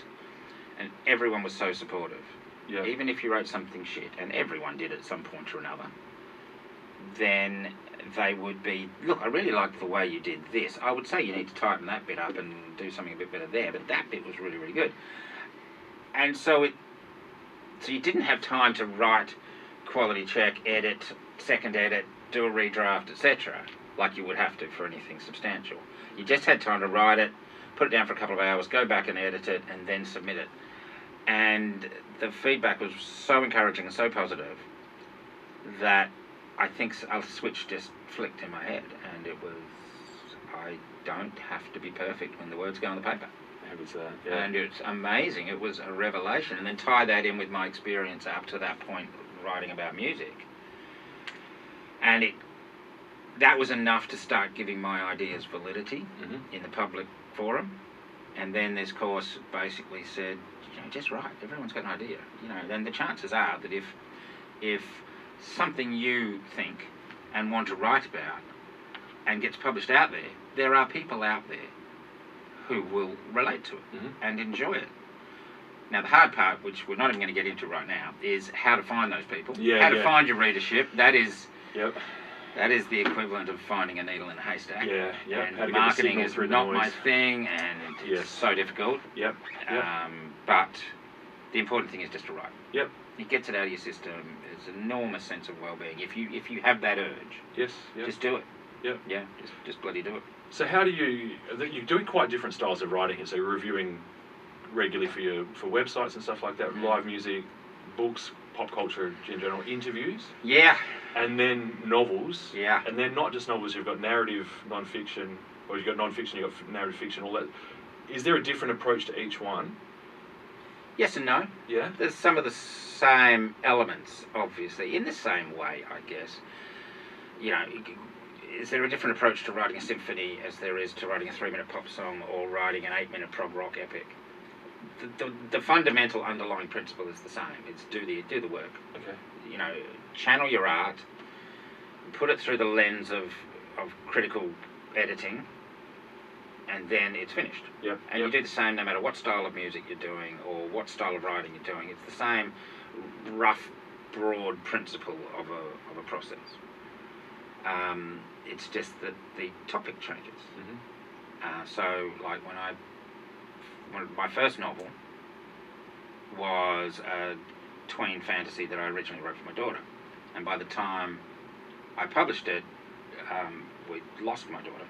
and everyone was so supportive. Yeah. Even if you wrote something shit, and everyone did at some point or another, then they would be, look, I really liked the way you did this. I would say you need to tighten that bit up and do something a bit better there, but that bit was really, really good. And so you didn't have time to write, quality check, edit, second edit, do a redraft, etc., like you would have to for anything substantial. You just had time to write it, put it down for a couple of hours, go back and edit it, and then submit it. And the feedback was so encouraging and so positive that I think a switch just flicked in my head, and it was, I don't have to be perfect when the words go on the paper. It was, and it's amazing. It was a revelation. And then tie that in with my experience up to that point writing about music. And that was enough to start giving my ideas validity in the public forum. And then this course basically said, just write. Everyone's got an idea. Then the chances are that if something you think and want to write about and gets published out there, there are people out there who will relate to it and enjoy it. Now, the hard part, which we're not even going to get into right now, is how to find those people. How to find your readership. That is the equivalent of finding a needle in a haystack. And marketing is not my thing, and it's so difficult. But the important thing is just to write. It gets it out of your system. It's an enormous sense of well-being. If you have that urge, just do it. Just bloody do it. So how do you're doing quite different styles of writing here. So you're reviewing regularly for websites and stuff like that, live music, books, pop culture in general, interviews, Yeah. and then novels, Yeah. and then not just novels. You've got narrative, non-fiction, or you've got non-fiction, you've got narrative fiction, all that. Is there a different approach to each one? Yes and no. Yeah. There's some of the same elements, obviously, in the same way, I guess. You know, is there a different approach to writing a symphony as there is to writing a 3-minute pop song or writing an 8-minute prog rock epic? The fundamental underlying principle is the same. It's do the work. Okay. You know, channel your art, put it through the lens of critical editing, and then it's finished. Yep. And you do the same no matter what style of music you're doing or what style of writing you're doing. It's the same rough, broad principle of a process. It's just that the topic changes. Mm-hmm. So, like when my first novel was a tween fantasy that I originally wrote for my daughter, and by the time I published it, we lost my daughter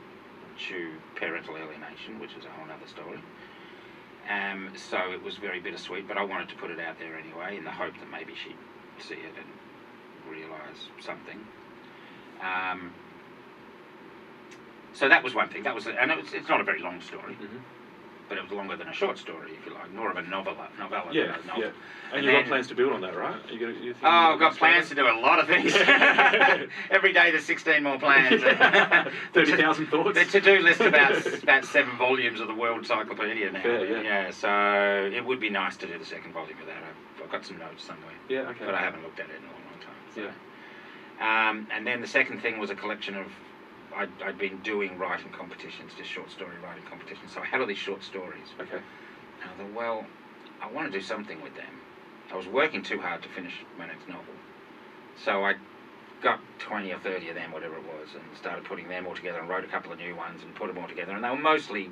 to parental alienation, which is a whole other story. So it was very bittersweet, but I wanted to put it out there anyway in the hope that maybe she'd see it and realise something. So that was one thing. And it's not a very long story, Mm-hmm. but it was longer than a short story, if you like, more of a novella. Yeah, than a novel. yeah. And you've got plans to build on that, right? I've got plans to do a lot of things. Every day there's 16 more plans. 30,000 thoughts. The to-do list about 7 volumes of the World Encyclopedia now. Fair, yeah. So it would be nice to do the second volume of that. I've got some notes somewhere. Yeah, okay. But I haven't looked at it in a long time. So. Yeah. And then the second thing was a collection of... I'd been doing writing competitions, just short story writing competitions. So I had all these short stories. Okay. And I thought, well, I want to do something with them. I was working too hard to finish my next novel. So I got 20 or 30 of them, whatever it was, and started putting them all together and wrote a couple of new ones and put them all together. And they were mostly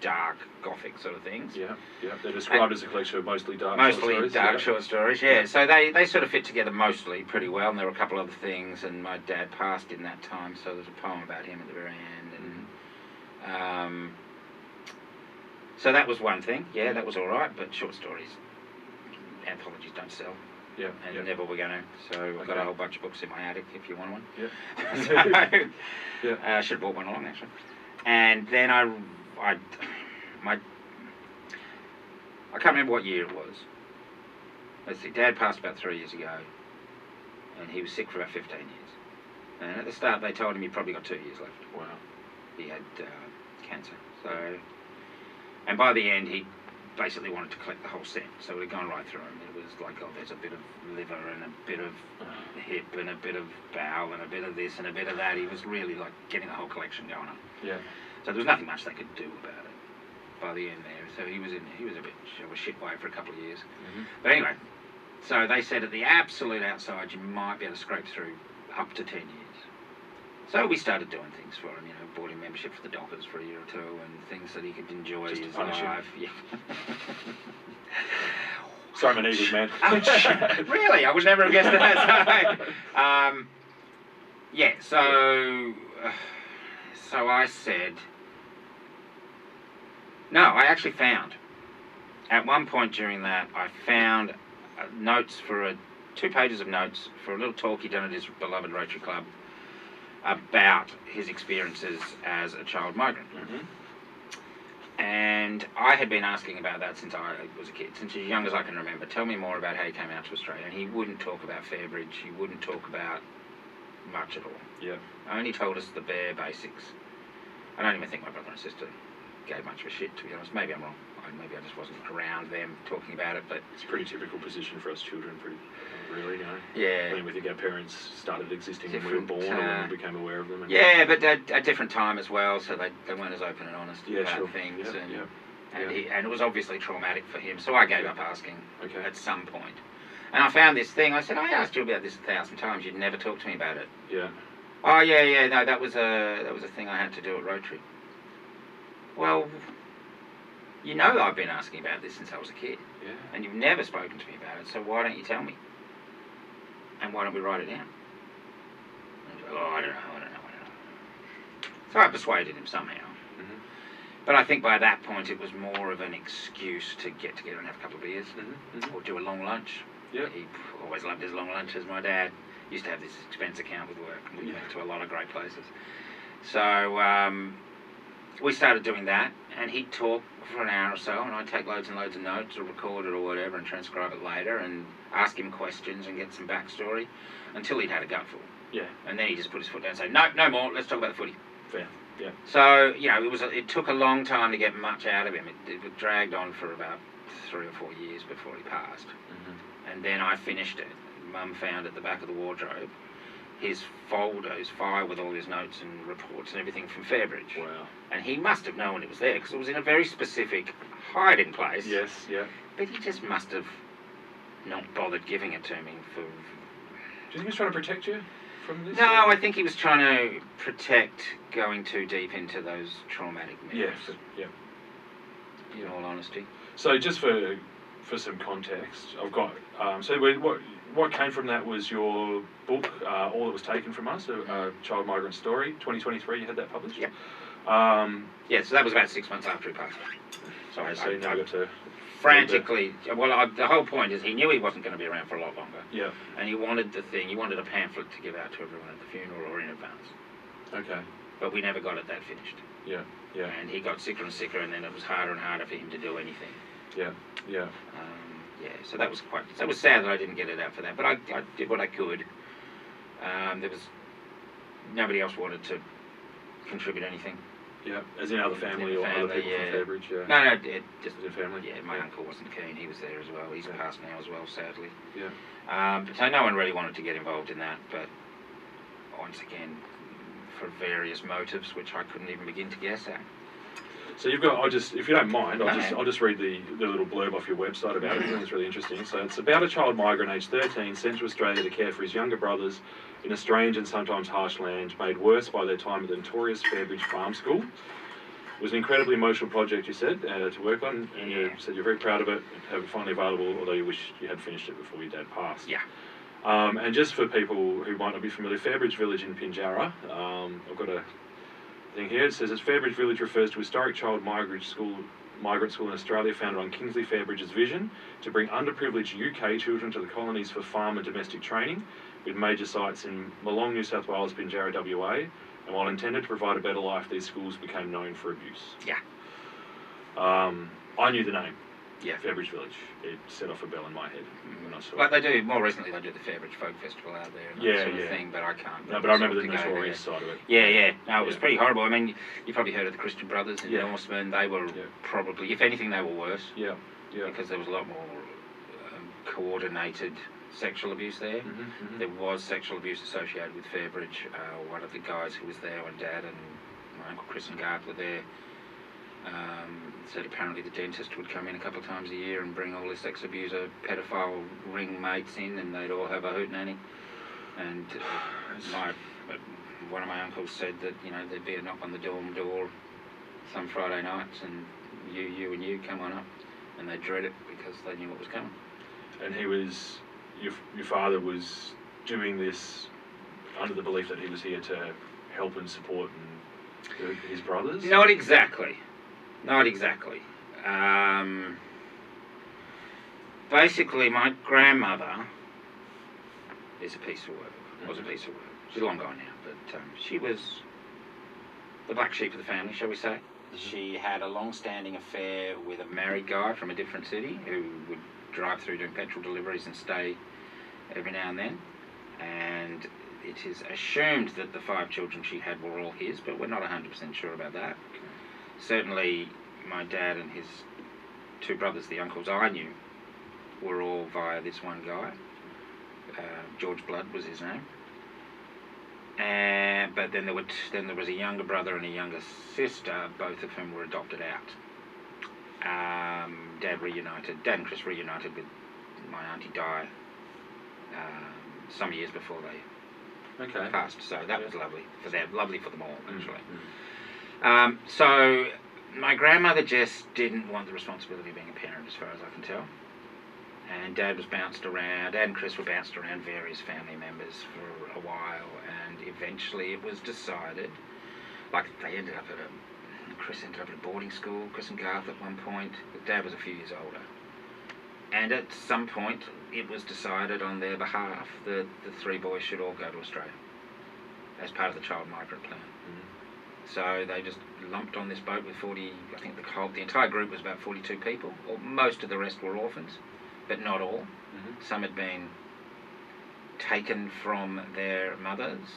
dark, gothic sort of things. Yeah, yeah. They're described as a collection of mostly dark short stories, yeah. So they sort of fit together mostly pretty well, and there were a couple other things, and my dad passed in that time, so there's a poem about him at the very end. And so that was one thing, yeah, that was all right, but short stories, anthologies don't sell. Yeah, and never were going to. So I've got a whole bunch of books in my attic if you want one. Yeah. So, I should have brought one along, actually. And then I can't remember what year it was. Let's see, Dad passed about 3 years ago, and he was sick for about 15 years. And at the start, they told him he probably got 2 years left. Wow. He had cancer. So, and by the end, he basically wanted to collect the whole set. So we'd gone right through him. It was like, oh, there's a bit of liver and a bit of hip and a bit of bowel and a bit of this and a bit of that. He was really like getting the whole collection going on. Yeah. So there was nothing much they could do about it by the end there. So he was a bit of a shit way for a couple of years. Mm-hmm. But anyway, so they said at the absolute outside you might be able to scrape through up to 10 years. So we started doing things for him, bought him membership for the Dockers for a year or two and things that he could enjoy Just to his punish him. life. Yeah. Sorry, my knees, man. Really? I would never have guessed that. Yeah, so I said... No, I actually found. At one point during that, I found notes for 2 pages of notes for a little talk he'd done at his beloved Rotary Club about his experiences as a child migrant. Mm-hmm. And I had been asking about that since I was a kid, since as young as I can remember. Tell me more about how you came out to Australia. And he wouldn't talk about Fairbridge. He wouldn't talk about much at all. Yeah. Only told us the bare basics. I don't even think my brother and sister gave much of a shit, to be honest. Maybe I'm wrong. Maybe I just wasn't around them talking about it, but... It's a pretty typical position for us children, really, Yeah. I mean, we think our parents started existing when we were born or when we became aware of them. And yeah, but at a different time as well, so they weren't as open and honest about things. And it was obviously traumatic for him, so I gave up asking at some point. And I found this thing. I said, I asked you about this 1,000 times. You'd never talk to me about it. Yeah. Oh, yeah, no, that was a thing I had to do at Rotary. Well... I've been asking about this since I was a kid. Yeah. And you've never spoken to me about it, so why don't you tell me? And why don't we write it down? And he's like, I don't know. So I persuaded him somehow. Mm-hmm. But I think by that point it was more of an excuse to get together and have a couple of beers. Mm-hmm. Or do a long lunch. Yeah. He always loved his long lunches. My dad used to have this expense account with work, and we went to a lot of great places. So we started doing that, and he'd talk for an hour or so, and I'd take loads and loads of notes or record it or whatever and transcribe it later and ask him questions and get some backstory until he'd had a gutful. Yeah. And then he just put his foot down and say, no, no more, let's talk about the footy. Fair. Yeah. So, you know, it took a long time to get much out of him. It dragged on for about 3 or 4 years before he passed. Mm-hmm. And then I finished it. Mum found at the back of the wardrobe his folder, his file with all his notes and reports and everything from Fairbridge. Wow. And he must have known it was there because it was in a very specific hiding place. Yes, yeah. But he just must have not bothered giving it to me for... Do you think he's trying to protect you from this? No, I think he was trying to protect going too deep into those traumatic memories. Yeah. In all honesty. So just for some context, I've got what came from that was your book, All That Was Taken From Us, a Child Migrant Story, 2023. You had that published. Yeah. Yeah. So that was about 6 months after he passed. So you now got to frantically. Well, the whole point is he knew he wasn't going to be around for a lot longer. Yeah. And he wanted he wanted a pamphlet to give out to everyone at the funeral or in advance. Okay. But we never got it that finished. Yeah. Yeah. And he got sicker and sicker, and then it was harder and harder for him to do anything. Yeah. Yeah. So that was sad that I didn't get it out for that, but I did what I could. There was nobody else wanted to contribute anything. Yeah, as in other family or other people from Fairbridge. Yeah. No, just in family. Yeah, my uncle wasn't keen. He was there as well. He's passed now as well, sadly. Yeah. So no one really wanted to get involved in that, but once again, for various motives which I couldn't even begin to guess at. So you've got, if you don't mind, I'll just read the little blurb off your website about it. I think it's really interesting. So it's about a child migrant aged 13 sent to Australia to care for his younger brothers in a strange and sometimes harsh land, made worse by their time at the notorious Fairbridge Farm School. It was an incredibly emotional project, you said, to work on, and you said you're very proud of it, have it finally available, although you wish you had finished it before your dad passed. Yeah. And just for people who might not be familiar, Fairbridge Village in Pinjarra, I've got a thing here. It says, as Fairbridge Village refers to a historic child migrant school in Australia founded on Kingsley Fairbridge's vision to bring underprivileged UK children to the colonies for farm and domestic training, with major sites in Molong, New South Wales, Pinjarra, WA, and while intended to provide a better life, these schools became known for abuse. Yeah. I knew the name. Yeah. Fairbridge Village. It set off a bell in my head when I saw Like it. they do, more recently they do the Fairbridge Folk Festival out there and that sort of thing, but I can't. No, but I remember the notorious side of it. Yeah. No, it was pretty horrible. I mean, you probably heard of the Christian Brothers in Yeah. Norseman. They were probably, if anything, they were worse. Yeah. Because there was a lot more coordinated sexual abuse there. Mm-hmm. There was sexual abuse associated with Fairbridge. One of the guys who was there when Dad and my uncle Chris and Garth were there said apparently the dentist would come in a couple of times a year and bring all this ex-abuser pedophile ring mates in, and they'd all have a hootenanny. And one of my uncles said that, you know, there'd be a knock on the dorm door some Friday nights, and you come on up, and they'd dread it because they knew what was coming. And he was, your father was doing this under the belief that he was here to help and support his brothers? Not exactly. Basically, my grandmother is a piece of work. Was a piece of work. She's long gone now, but she was the black sheep of the family, shall we say. She had a long-standing affair with a married guy from a different city who would drive through doing petrol deliveries and stay every now and then. And it is assumed that the 5 children she had were all his, but we're not 100% sure about that. Certainly, my dad and his 2 brothers, the uncles I knew, were all via this one guy. George Blood was his name. But then there was a younger brother and a younger sister, both of whom were adopted out. Dad and Chris reunited with my auntie Di some years before they passed. So that was lovely for them, lovely for them all, actually. Mm-hmm. So my grandmother just didn't want the responsibility of being a parent, as far as I can tell. And Dad and Chris were bounced around various family members for a while, and eventually it was decided, like Chris ended up at a boarding school, Chris and Garth at one point. Dad was a few years older. And at some point, it was decided on their behalf that the 3 boys should all go to Australia as part of the child migrant plan. So they just lumped on this boat with 40, I think the entire group was about 42 people, or most of the rest were orphans, but not all. Some had been taken from their mothers,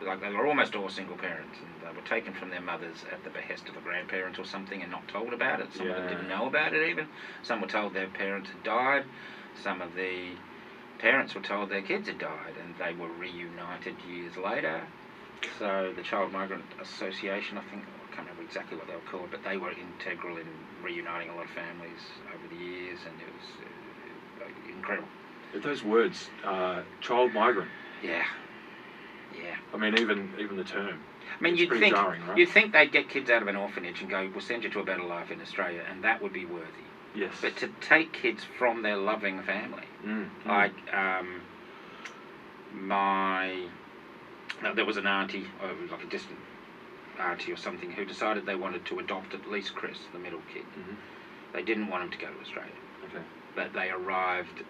like they were almost all single parents, and they were taken from their mothers at the behest of a grandparent or something and not told about it. Some of them didn't know about it even. Some were told their parents had died. Some of the parents were told their kids had died, and they were reunited years later. So the Child Migrant Association, I can't remember exactly what they were called, but they were integral in reuniting a lot of families over the years, and it was incredible. Those words, child migrant. Yeah. I mean, even the term. I mean, you'd think jarring, right? You'd think they'd get kids out of an orphanage and go, "We'll send you to a better life in Australia," and that would be worthy. Yes. But to take kids from their loving family, like there was an auntie, or like a distant auntie or something, who decided they wanted to adopt at least Chris, the middle kid. They didn't want him to go to Australia. Okay. But they arrived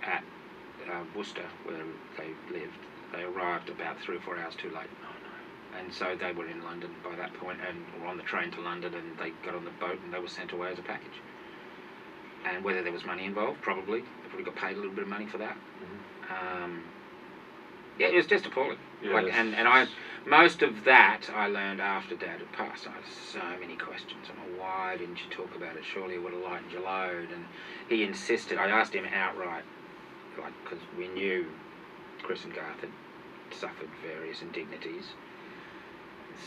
at Worcester, where they lived. They arrived about 3 or 4 hours too late. And so they were in London by that point, and were on the train to London, and they got on the boat and they were sent away as a package. And whether there was money involved, probably. They probably got paid a little bit of money for that. It was just appalling. Yes. And most of that I learned after Dad had passed. I had so many questions. Why didn't you talk about it? Surely it would have lightened your load. And he insisted. I asked him outright, because we knew Chris and Garth had suffered various indignities.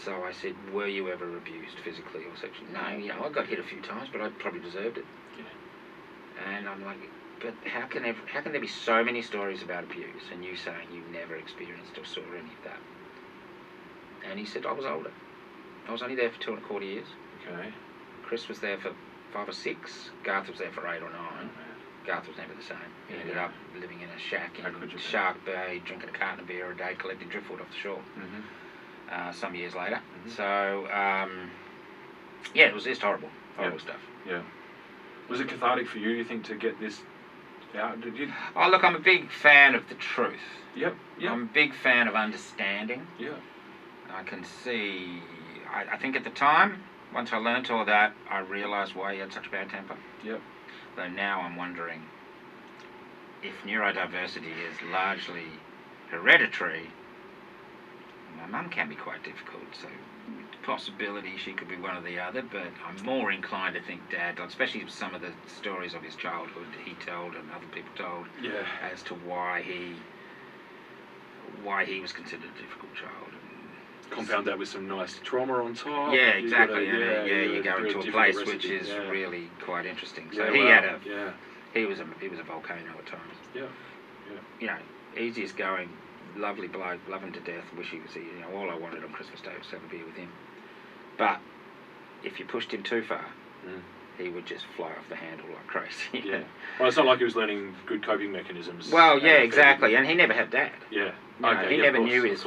So I said, "Were you ever abused physically or sexually?" "No, I got hit a few times, but I probably deserved it." And I'm like, "But how can there be so many stories about abuse and you saying you never experienced or saw any of that?" And he said, "I was older. I was only there for 2.25 years. Okay. Chris was there for 5 or 6. Garth was there for 8 or 9. Garth was never the same. He ended up living in a shack in Shark Bay, drinking a carton of beer a day, collecting driftwood off the shore. Some years later. So, it was just horrible stuff. Yeah. Was it cathartic for you think, to get this out? Did you? Oh, look, I'm a big fan of the truth. Yep. I'm a big fan of understanding. Yeah. I can see. I think at the time, once I learnt all that, I realised why he had such a bad temper. Yep. Though now I'm wondering if neurodiversity is largely hereditary. My mum can be quite difficult, so possibility she could be one or the other, but I'm more inclined to think Dad, especially some of the stories of his childhood he told and other people told, as to why he was considered a difficult child. Compound that with some nice trauma on top. Yeah, exactly. You go into a place which is really quite interesting. So he was a volcano at times. Yeah. Easiest going, lovely bloke, love him to death, wish he was here. All I wanted on Christmas Day was to have a beer with him. But if you pushed him too far, he would just fly off the handle like crazy. Yeah. Well, it's not like he was learning good coping mechanisms. Well, yeah, exactly. And he never had Dad. Yeah. He never knew his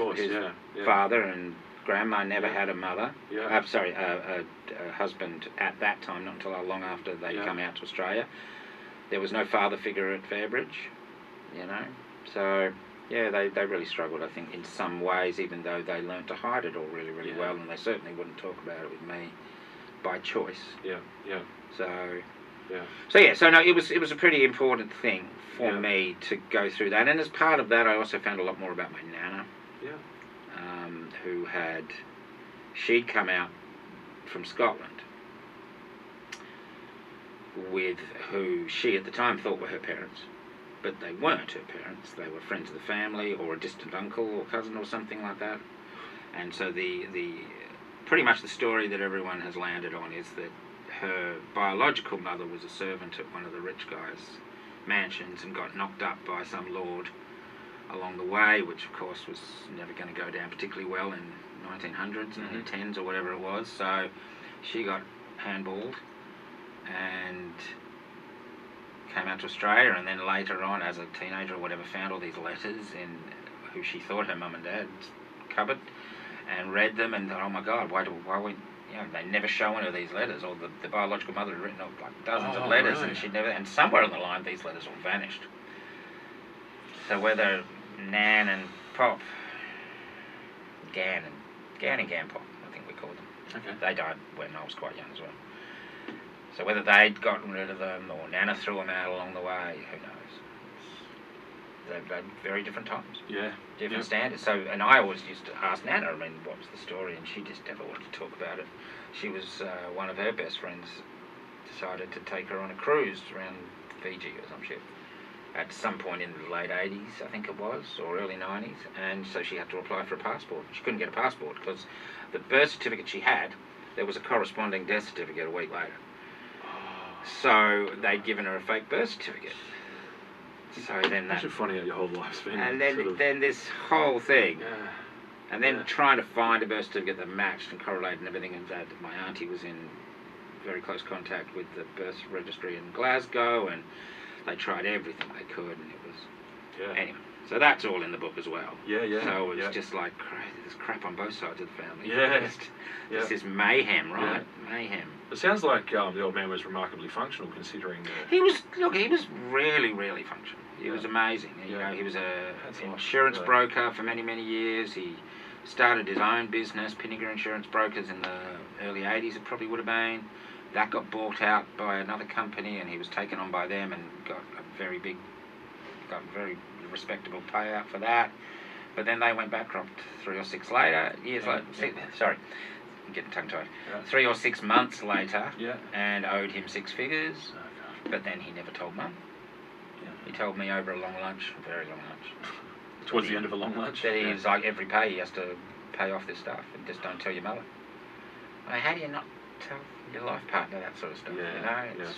father, and Grandma never had a mother. Yeah. A husband at that time, not until long after they'd come out to Australia. There was no father figure at Fairbridge, So, yeah, they really struggled, I think, in some ways, even though they learnt to hide it all really, really well, and they certainly wouldn't talk about it with me by choice. So no, it was a pretty important thing for me to go through that, and as part of that, I also found a lot more about my nana, she'd come out from Scotland with who she at the time thought were her parents, but they weren't her parents. They were friends of the family or a distant uncle or cousin or something like that. And so the pretty much the story that everyone has landed on is that her biological mother was a servant at one of the rich guys' mansions and got knocked up by some lord along the way, which of course was never going to go down particularly well in 1900s, 1910s or whatever it was. So she got handballed and came out to Australia, and then later on as a teenager or whatever found all these letters in who she thought her mum and dad's cupboard and read them and thought, oh my God, why we they never show any of these letters, or the biological mother had written off like dozens of Oh, letters, really? and she never. And somewhere on the line, these letters all vanished. So whether Nan and Pop, Gan and Gan Pop, I think we called them. Okay. They died when I was quite young as well. So whether they'd gotten rid of them or Nana threw them out along the way, who knows? They're very different times. Yeah. Different standards. So, and I always used to ask Nana, I mean, what was the story? And she just never wanted to talk about it. She was, one of her best friends decided to take her on a cruise around Fiji or some shit at some point in the late 80s, I think it was, or early 90s. And so she had to apply for a passport. She couldn't get a passport because the birth certificate she had, there was a corresponding death certificate a week later. So they'd given her a fake birth certificate. So then that... You're finding out your whole life's been... And then, sort of... then this whole thing. Yeah. And then trying to find a birth certificate that matched and correlated and everything. And that my auntie was in very close contact with the birth registry in Glasgow, and they tried everything they could, and it was... Yeah. Anyway, so that's all in the book as well. Yeah, yeah. So it's just like, there's crap on both sides of the family. Yeah. Just this mayhem, right? Yeah. Mayhem. It sounds like the old man was remarkably functional, considering... He was really, really functional. He was amazing. You know, he was an insurance broker for many, many years. He started his own business, Pinnegar Insurance Brokers, in the early 80s, it probably would have been. That got bought out by another company, and he was taken on by them and got a very respectable payout for that. But then they went bankrupt 3 or 6 later, years later. Sorry, I'm getting tongue-tied. 3 or 6 months later, and owed him 6 figures. But then he never told Mum. He told me over a long lunch, a very long lunch. Towards the end of a long lunch? That he's like, every pay he has to pay off this stuff, and just don't tell your mother. Well, how do you not tell your life partner that sort of stuff? Yeah, you know,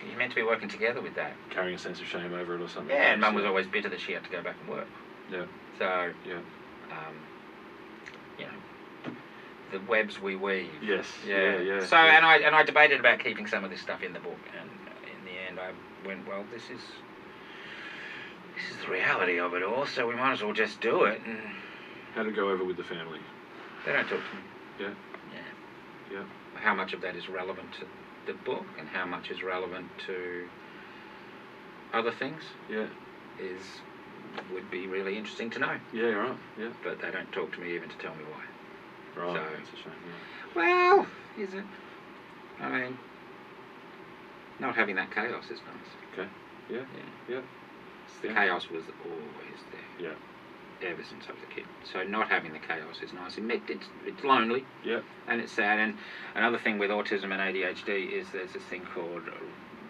you're meant to be working together with that. Carrying a sense of shame over it or something. Yeah, and Mum was always bitter that she had to go back and work. Yeah. So, you know, the webs we weave. Yes. Yeah. So, and I debated about keeping some of this stuff in the book, and in the end I went, well, this is the reality of it all, so we might as well just do it. And how to go over with the family? They don't talk to me. Yeah. How much of that is relevant to the book and how much is relevant to other things? Would be really interesting to know. Yeah, right. Yeah. But they don't talk to me even to tell me why. Right. So, that's a shame. Well, is it? I mean, not having that chaos is nice. Okay. Yeah. The chaos was always there. Yeah. Ever since I was a kid. So not having the chaos is nice. It's lonely. Yeah. And it's sad. And another thing with autism and ADHD is there's this thing called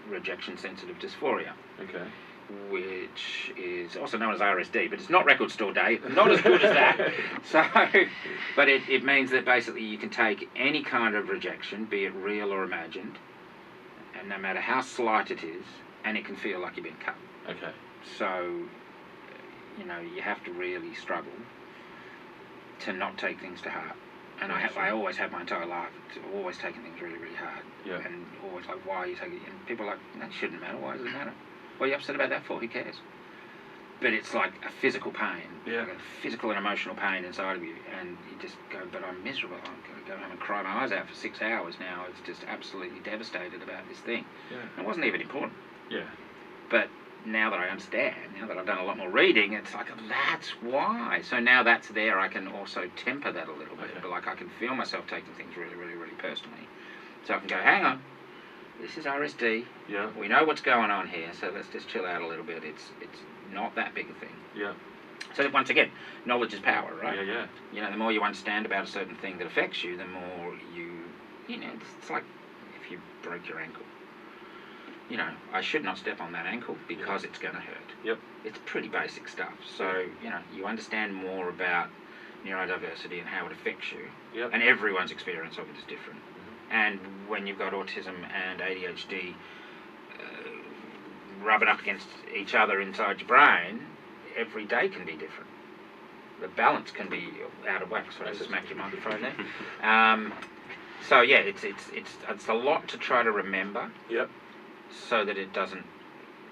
rejection sensitive dysphoria. Okay. Which is also known as RSD, but it's not record store day. Not as good as that. So, but it means that basically you can take any kind of rejection, be it real or imagined, and no matter how slight it is, and it can feel like you're being cut. Okay. So, you know, you have to really struggle to not take things to heart. And I always have my entire life always taking things really, really hard. Yeah. And always like, why are you taking it? And people are like, that shouldn't matter. Why does it matter? What are you upset about that for? Who cares? But it's like a physical pain. Yeah. Like a physical and emotional pain inside of you. And you just go, but I'm miserable. I'm going to go home and cry my eyes out for 6 hours now. It's just absolutely devastated about this thing. Yeah. And it wasn't even important. Yeah. But now that I understand, now that I've done a lot more reading, it's like, that's why. So now that's there, I can also temper that a little bit. Okay. But like I can feel myself taking things really, really, really personally. So I can go, hang on, this is RSD. Yeah. We know what's going on here, so let's just chill out a little bit. It's not that big a thing. Yeah. So once again, knowledge is power, right? Yeah. Yeah. You know, the more you understand about a certain thing that affects you, the more you know, it's like if you broke your ankle. You know, I should not step on that ankle because it's going to hurt. Yep. It's pretty basic stuff. So, you know, you understand more about neurodiversity and how it affects you. Yep. And everyone's experience of it is different. Mm-hmm. And when you've got autism and ADHD rubbing up against each other inside your brain, every day can be different. The balance can be out of whack. So I just smacked your microphone there. So yeah, it's a lot to try to remember. Yep. So that it doesn't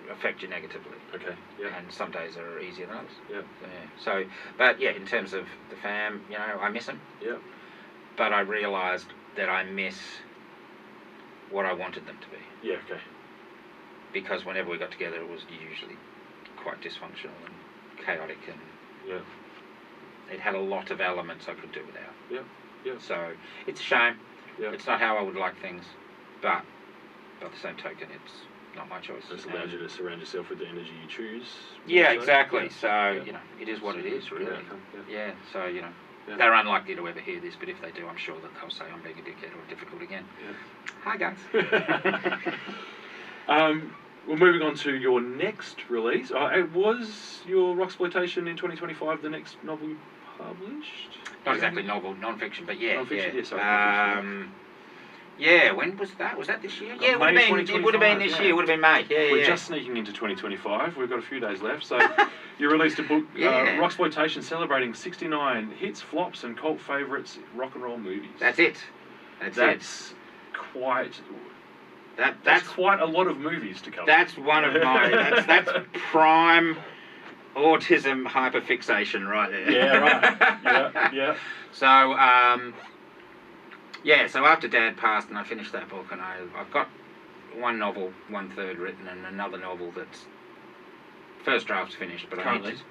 affect you negatively. Okay. Yeah. And some days are easier than others. Yeah. So, but yeah, in terms of the fam, you know, I miss them. Yeah. But I realised that I miss what I wanted them to be. Yeah. Okay. Because whenever we got together, it was usually quite dysfunctional and chaotic, and Yeah. it had a lot of elements I could do without. Yeah. Yeah. So it's a shame. Yeah. It's not how I would like things, but by the same token, it's not my choice. It's allowed you to surround yourself with the energy you choose. Yeah, So, exactly. yeah. So, Yeah. you know, it is what it is, really. Yeah. Yeah, so, you know, Yeah. they're unlikely to ever hear this, but if they do, I'm sure that they'll say I'm being a dickhead or difficult again. Yeah. Hi, guys. Well, moving on to your next release. Was your Rocksploitation in 2025 the next novel you published? Not exactly novel, non-fiction, but yeah. Non-fiction, yeah. yeah, sorry, non-fiction, yeah, when was that? Was that this year? Yeah, it would May have been. It would have been this 2025, year. It would have been May. Yeah, We're yeah. just sneaking into 2025. We've got a few days left. So you released a book, Yeah. Rocksploitation, celebrating 69 hits, flops, and cult favourites rock and roll movies. That's it. That's quite. That's That's quite a lot of movies to cover. That's one of my. That's prime autism hyperfixation right there. Yeah, right. Yeah, yeah. So, yeah, so after Dad passed and I finished that book, and I've got one novel, 1/3 written, and another novel that's first draft's finished, but Currently? I need to,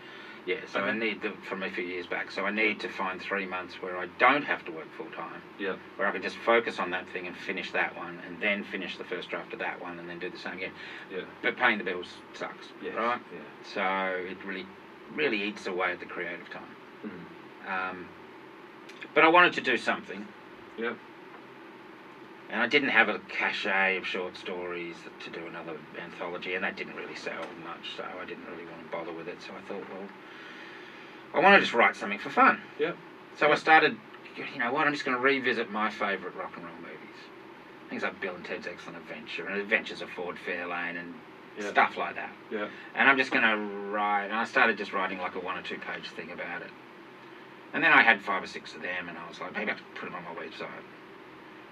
yeah, so Okay. I need from a few years back, so I need to find 3 months where I don't have to work full time, Yeah. where I can just focus on that thing and finish that one, and then finish the first draft of that one, and then do the same again. Yeah. But paying the bills sucks, Yes. right? Yeah. So it really eats away at the creative time. Mm. But I wanted to do something. Yeah. And I didn't have a cachet of short stories to do another anthology, and that didn't really sell much, so I didn't really want to bother with it. So I thought, well, I want to just write something for fun. Yeah. So I started, you know what, I'm just going to revisit my favourite rock and roll movies. Things like Bill and Ted's Excellent Adventure, and Adventures of Ford Fairlane, and Yeah. stuff like that. Yeah. And I'm just going to write, and I started just writing like a 1 or 2 page thing about it. And then I had 5 or 6 of them, and I was like, maybe I could put them on my website.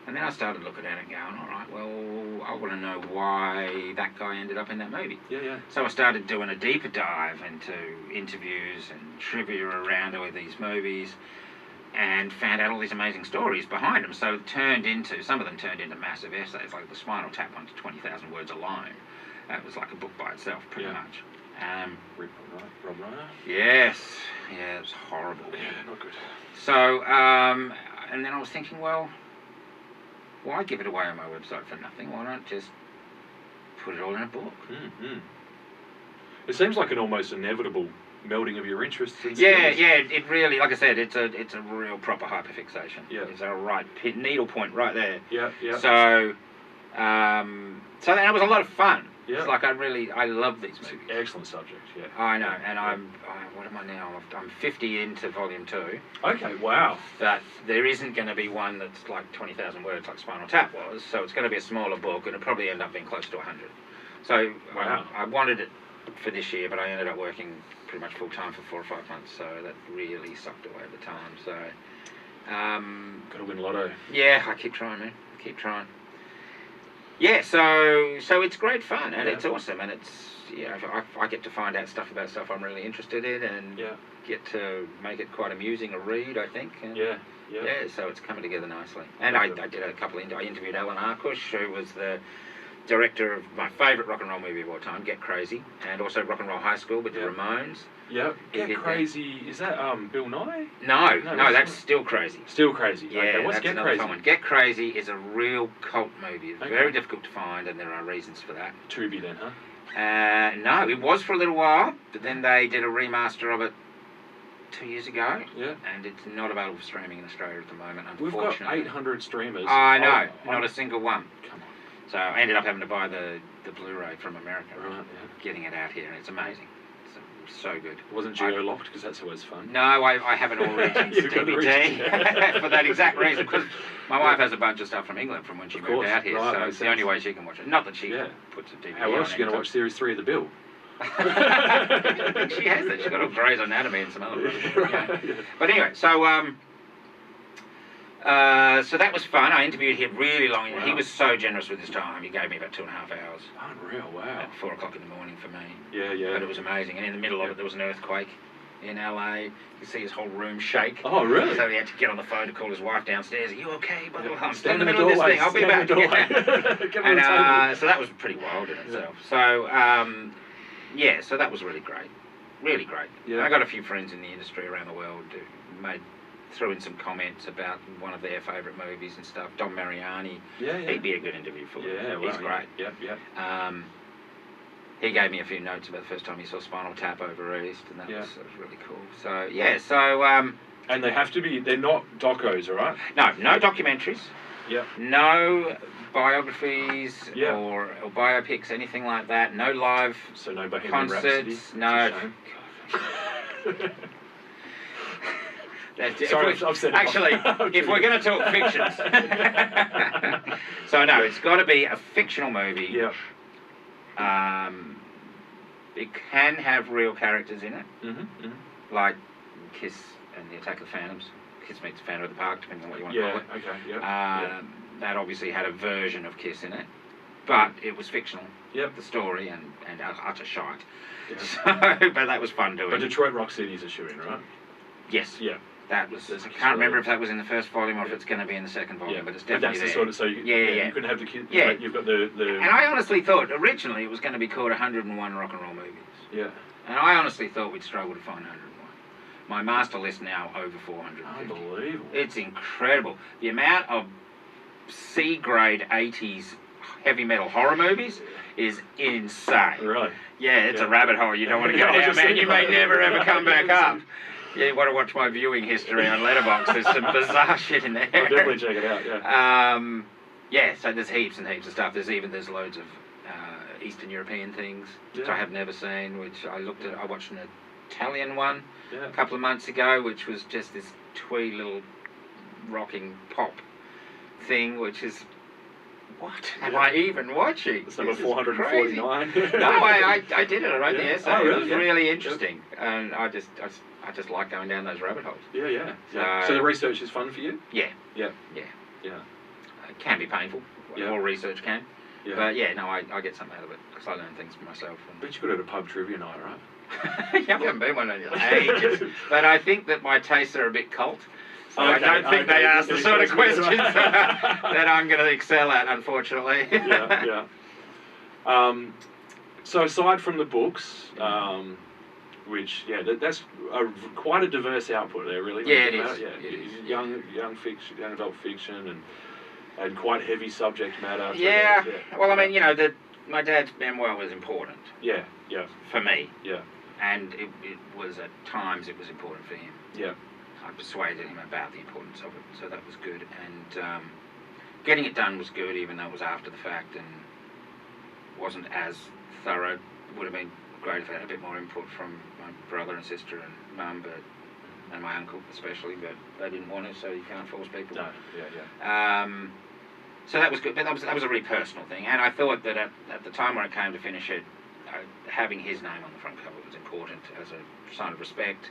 And then I started looking at it and going, all right, well, I want to know why that guy ended up in that movie. Yeah. Yeah. So I started doing a deeper dive into interviews and trivia around all these movies, and found out all these amazing stories behind them. So it turned into, some of them turned into massive essays, like the Spinal Tap one to 20,000 words alone. That was like a book by itself, pretty Yeah. much. Rob Reiner. Yes, yeah, it was horrible. Yeah, not good. So, and then I was thinking, well, why give it away on my website for nothing? Why not just put it all in a book? Mm-hmm. It seems like an almost inevitable melding of your interests and Yeah, skills. yeah, it really, like I said, it's a real proper hyperfixation. Yeah. It's a right needle point right there. Yeah, yeah. So, so that was a lot of fun. Yeah. It's like I love these It's an movies. excellent subject, yeah. I know, and what am I now? I'm 50 into volume 2, Okay, wow. but there isn't going to be one that's like 20,000 words like Spinal Tap was, so it's going to be a smaller book, and it'll probably end up being close to 100. So Wow. I wanted it for this year, but I ended up working pretty much full time for 4 or 5 months, so that really sucked away the time. So, Got to win lotto. yeah, I keep trying, man. I keep trying. Yeah, so it's great fun, and Yeah. it's awesome, and it's, I get to find out stuff about stuff I'm really interested in, and Yeah, get to make it quite amusing a read, I think. And yeah, yeah. yeah, so it's coming together nicely. And I did a couple I interviewed Alan Arkush, who was the director of my favourite rock and roll movie of all time, Get Crazy, and also Rock and Roll High School with Yeah. the Ramones. Yeah. He Get did that. Crazy. Is that Bill Nye? No, No, that's that's Still Crazy. Still Crazy. Yeah, Okay, what's that's Get another Crazy? fun one. Get Crazy is a real cult movie. It's Okay. very difficult to find, and there are reasons for that. Tubi then, huh? No, it was for a little while, but then they did a remaster of it 2 years ago, Yeah. and it's not available for streaming in Australia at the moment, We've got unfortunately. 800 streamers. I know, I'm- not a single one. Come on. So I ended up having to buy the Blu-ray from America, Right, yeah. getting it out here, and it's amazing. It's so good. It wasn't geo-locked because that's always fun. No, I have an All Regions You've got the DVD regions. for that exact reason, because my wife has a bunch of stuff from England from when she Of moved course, out here, right, so makes it's the only sense. way she can watch it. Not that she Yeah. puts a DVD How else are you going to on watch Series 3 of The Bill? I think she has that. She's got all Grey's Anatomy and some other rubbish. Right, yeah. But anyway, so that was fun. I interviewed him really long. Wow. He was so generous with his time. He gave me about 2.5 hours Unreal, wow. at 4 o'clock in the morning for me. Yeah, yeah. But it was amazing. And in the middle of it, there was an earthquake. in LA. You could see his whole room shake. Oh, really? So he had to get on the phone to call his wife downstairs. Are you okay? Blah, blah, blah. I'm Stand in in the the middle of this doorway. thing. I'll be Stand in the back. doorway. Come on the table. And so that was pretty wild in itself. So, yeah, so that was really great. Really great. Yeah. I got a few friends in the industry around the world who threw in some comments about one of their favourite movies and stuff. Dom Mariani. Yeah, yeah. He'd be a good interview for Yeah, him. well, He's great. Yep, yep. He gave me a few notes about the first time he saw Spinal Tap over East, and that Yeah. was really cool. So, yeah, so... And they have to be, they're not docos, all right? no documentaries. Yeah. No biographies Yeah. or biopics, anything like that. No live So no Bohemian concerts. Rhapsody. No. It's a shame. Sorry, I've said it. actually, if we're going to talk fictions, so no, it's got to be a fictional movie. Yeah. It can have real characters in it, like Kiss and the Attack of the Phantoms. Kiss meets Phantom of the Park, depending on what you want to call it. Okay. Yeah. That obviously had a version of Kiss in it, but it was fictional. Yep. The story and utter shite. Yeah. So, but that was fun doing. But Detroit Rock City is a shoe-in, right? Yes. Yeah. That was. That's I can't remember really- if that was in the first volume or if it's going to be in the second volume, but it's definitely that's there. the sort of, so you, Yeah. you can have the kids. Yeah. You've got the. And I honestly thought originally it was going to be called 101 Rock and Roll Movies. Yeah. And I honestly thought we'd struggle to find 101. My master list now over 450. Unbelievable. It's incredible. The amount of C-grade 80s heavy metal horror movies is insane. Really? Yeah, it's Yeah. a rabbit hole you don't want to go I was down, just man. thinking You may about never that. ever come back up. Yeah, you want to watch my viewing history on Letterboxd. There's some bizarre shit in there. I'll definitely check it out. Yeah. Yeah, so there's heaps and heaps of stuff. There's loads of Eastern European things which Yeah. I have never seen. Which I looked at. I watched an Italian one Yeah. a couple of months ago, which was just this twee little rocking pop thing, which is what am I even watching? It's number This is crazy. 449. No, I did it. I wrote the Yeah. essay. Oh, really? It was Yeah. really interesting, and I just like going down those rabbit holes. Yeah. So- So the research is fun for you? Yeah, Yeah. yeah. Yeah. It can be painful. Yeah. All research can. Yeah. But yeah, no, I get something out of it because I learn things for myself. Bet you could have a pub trivia night, right? Yeah, we haven't been one in ages. But I think that my tastes are a bit cult. So I don't think they ask the sort of questions that I'm going to excel at, unfortunately. Yeah. So aside from the books, which that's quite a diverse output there, really. Yeah, it Think is. about It is. Young fiction, young adult fiction, and quite heavy subject matter. Yeah. Well, I mean, my dad's memoir was important Yeah. for me, Yeah. and it was at times it was important for him. Yeah. I persuaded him about the importance of it, so that was good. And getting it done was good, even though it was after the fact and wasn't as thorough. Would have been great if I had a bit more input from my brother and sister and mum, and my uncle especially, but they didn't want it, so you can't force people. No. Yeah. So that was good, but that was a really personal thing, and I thought that at the time when it came to finish it, having his name on the front cover was important as a sign of respect,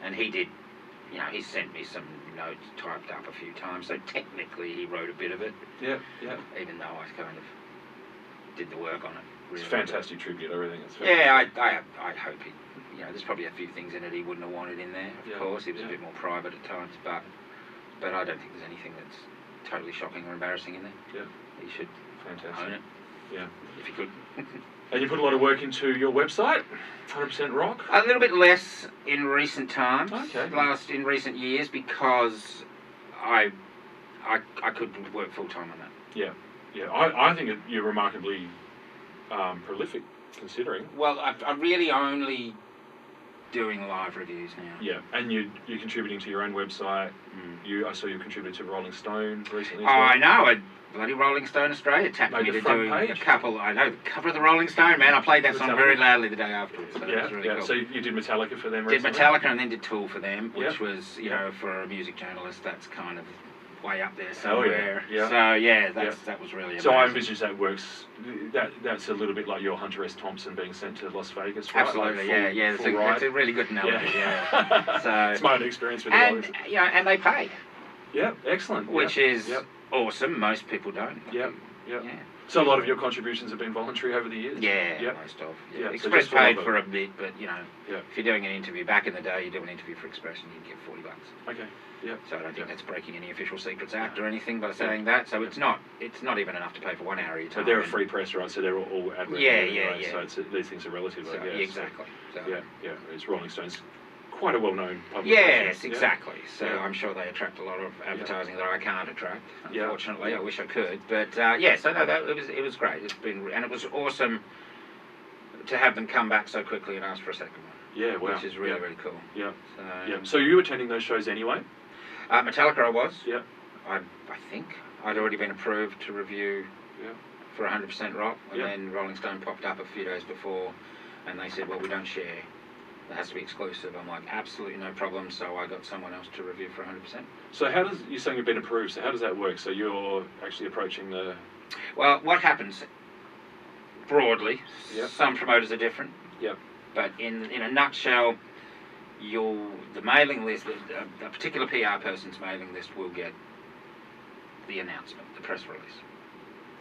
and he did. He sent me some notes typed up a few times, so technically he wrote a bit of it, Yeah. even though I kind of did the work on it. It's Really. a fantastic tribute. Everything. It's Yeah, I hope he. There's probably a few things in it he wouldn't have wanted in there. Of Yeah, course, he was yeah. a bit more private at times, but I don't think there's anything that's totally shocking or embarrassing in there. Yeah. He should Fantastic. own it Yeah. if he could. And you put a lot of work into your website, 100% Rock. A little bit less in recent times. Okay. In recent years, because I could work full time on that. Yeah. I think you're remarkably prolific, considering. Well, I'm really only doing live reviews now. Yeah, and you're contributing to your own website. I saw you contributed to Rolling Stone recently. Oh, I know. Bloody Rolling Stone Australia tapped Made me the to front do page. a couple. I know, the cover of the Rolling Stone, man. I played that song Metallica. very loudly the day afterwards. So that was really cool. So you did Metallica for them Did recently? Metallica and then did Tool for them, which Yeah. was, for a music journalist, that's kind of way up there Oh, yeah. somewhere. Yeah. So that was really amazing. So I envisage that works. That's a little bit like your Hunter S. Thompson being sent to Las Vegas, right? Absolutely, Like yeah. full That's ride. a really good analogy. Yeah. So It's my own experience with the and Rolling. and they pay, Yeah, excellent. which Yeah. is Yep. awesome. Most people don't. Yep. Yeah. Yeah. So a lot of your contributions have been voluntary over the years? Yeah, Yep. most of. Yeah, Yeah. so Express just paid for for a bit, but Yeah. if you're doing an interview back in the day, you do an interview for Express and you get $40. Okay. Yeah. So I don't think Yeah. that's breaking any official Secrets Act or anything by saying that. So it's not even enough to pay for 1 hour of your time. But they're a free press, right? So they're all ad revenue Yeah, anyway, yeah. So these things are relative, So, I guess. exactly. So, Yeah. It's Rolling Stones, quite a well-known publication. yes, Yeah. exactly. So Yeah. I'm sure they attract a lot of advertising that I can't attract. Yeah. Unfortunately, I wish I could. But so no, it was great. And it was awesome to have them come back so quickly and ask for a second one. Yeah, wow. Which is really really cool. Yeah. So, Yeah. So you were attending those shows anyway? Metallica, I was. Yeah. I think I'd already been approved to review Yeah. for 100% Rock, and Yeah. then Rolling Stone popped up a few days before, and they said, well, we don't share. It has to be exclusive. I'm like, absolutely no problem. So I got someone else to review for 100%. So how does, you're saying you've been approved, so how does that work? So you're actually approaching the... Well, what happens, broadly, Yep. some promoters are different. Yep. But in a nutshell, the mailing list, a particular PR person's mailing list will get the announcement, the press release.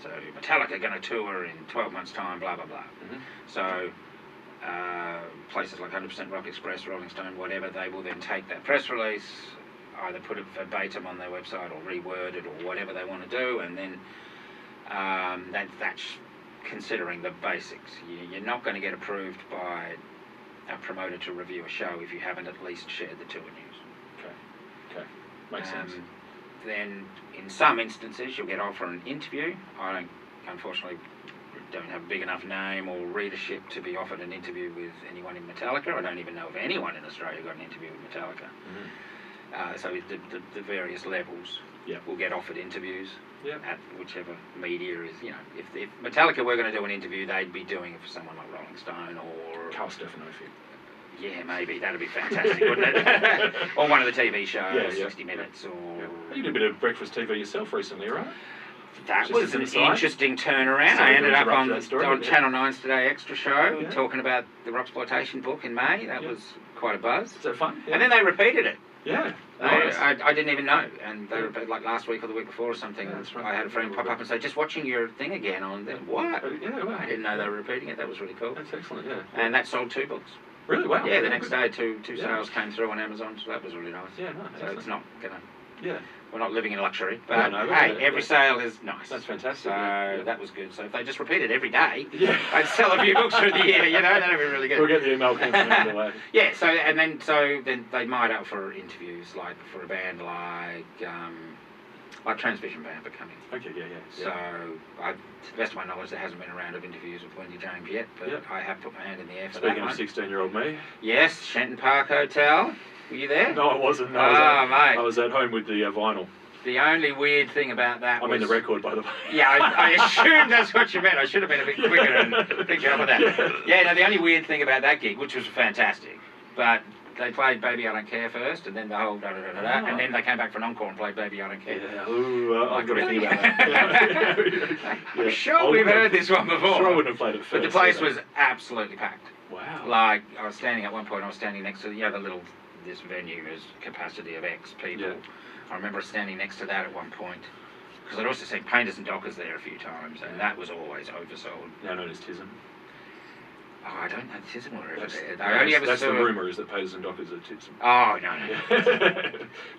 So Metallica are going to tour in 12 months' time, blah, blah, blah. Mhm. So places like 100% Rock Express, Rolling Stone, whatever, they will then take that press release, either put it verbatim on their website or reword it or whatever they want to do, and then that's considering the basics. You're not going to get approved by a promoter to review a show if you haven't at least shared the tour news. Okay. Makes sense. Then in some instances you'll get offered an interview. I unfortunately don't have a big enough name or readership to be offered an interview with anyone in Metallica. I don't even know if anyone in Australia got an interview with Metallica. So the various levels will get offered interviews at whichever media is, if Metallica were going to do an interview, they'd be doing it for someone like Rolling Stone or... Carl Stefanovic. Yeah, maybe. That'd be fantastic, wouldn't it? Or one of the TV shows, 60 Minutes, or... You did a bit of breakfast TV yourself recently, right? That Just was an an inside. interesting turnaround. Sorry I to ended up interrupt on that story, on but Channel 9's Today Extra show Yeah. talking about the Rocksploitation book in May. That was quite a buzz. Is that fun? And then they repeated it. Yeah. Nice. I didn't even know. And they repeated like last week or the week before or something. Yeah, that's right. I had a friend pop up and say, just watching your thing again on there. What? Yeah, wow. I didn't know they were repeating it. That was really cool. That's excellent, yeah. And that sold 2 books. Really? Wow. Yeah, the next day two Yeah. sales came through on Amazon, so that was really nice. Yeah, no, So excellent. it's not gonna... Yeah. We're not living in luxury, but Yeah, no, hey, yeah, every sale is nice. That's fantastic. So Yeah. that was good. So if they just repeated every day, Yeah. I'd sell a few books through the year. That'd be really good. We'll get the email came from the way. Yeah. So then they might out for interviews, like for a band like Transvision Band are coming. Okay, yeah. So to the best of my knowledge, there hasn't been a round of interviews with Wendy James yet, but Yeah. I have put my hand in the air for Speaking that of one. 16-year-old me. Yes, Shenton Park Hotel. Were you there? No, I wasn't. No, Mate. I was at home with the vinyl. The only weird thing about that I mean the was... record, by the way. Yeah, I assumed that's what you meant. I should have been a bit quicker and picked you up on that. Yeah, no, the only weird thing about that gig, which was fantastic, but they played Baby I Don't Care first, and then the whole da-da-da-da-da, and then they came back for an encore and played Baby I Don't Care. Yeah, I've got to Really? think about that. I'm sure we've heard this one before. Sure I wouldn't have played it first. But the place was absolutely packed. Wow. Like, I was standing at one point, next to this venue has capacity of X people. Yeah. I remember standing next to that at one point, because I'd also seen Painters and Dockers there a few times, and that was always oversold. Now known as TISM. Oh, I don't know the TISM were ever That's, there. I only ever that's saw... the rumour, is that Painters and Dockers are TISM. Oh, no.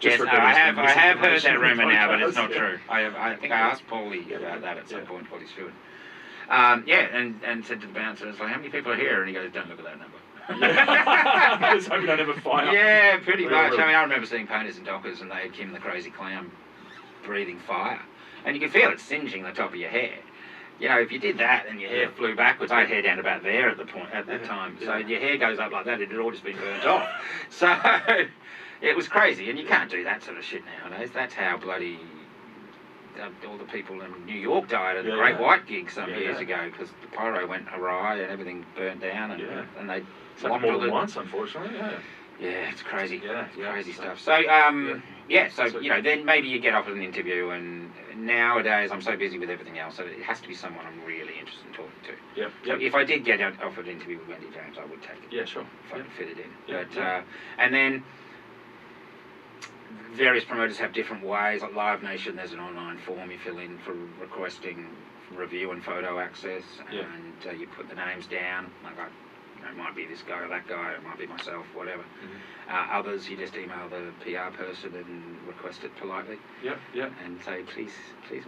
Yes, no, I have heard that rumour now, but it's not true. I think I asked Paulie about that at some point, Paulie Stewart. And said to the bouncer, it's like, how many people are here? And he goes, don't look at that number. Let's hope you don't ever fire. Yeah, pretty much. I mean, I remember seeing Painters and Dockers, and they had Kim the Crazy Clown breathing fire. And you could feel it singeing the top of your hair. If you did that and your hair flew backwards, I had hair down about there at that time. So your hair goes up like that, it had all just been burnt off. So it was crazy, and you can't do that sort of shit nowadays. That's how bloody all the people in New York died at the Great White gig some years ago, because the pyro went awry and everything burnt down, and they happened more than once, unfortunately. Yeah, it's crazy. Crazy stuff. So, So then maybe you get offered an interview, and nowadays I'm so busy with everything else, so it has to be someone I'm really interested in talking to. Yep. So if I did get offered an interview with Wendy James, I would take it. Yeah, sure. If I could fit it in. Yeah. And then various promoters have different ways. Like Live Nation, there's an online form you fill in for requesting review and photo access, Yeah. and you put the names down. Like, it might be this guy or that guy, it might be myself, whatever. Others, you just email the PR person and request it politely. Yep, yep. And say, please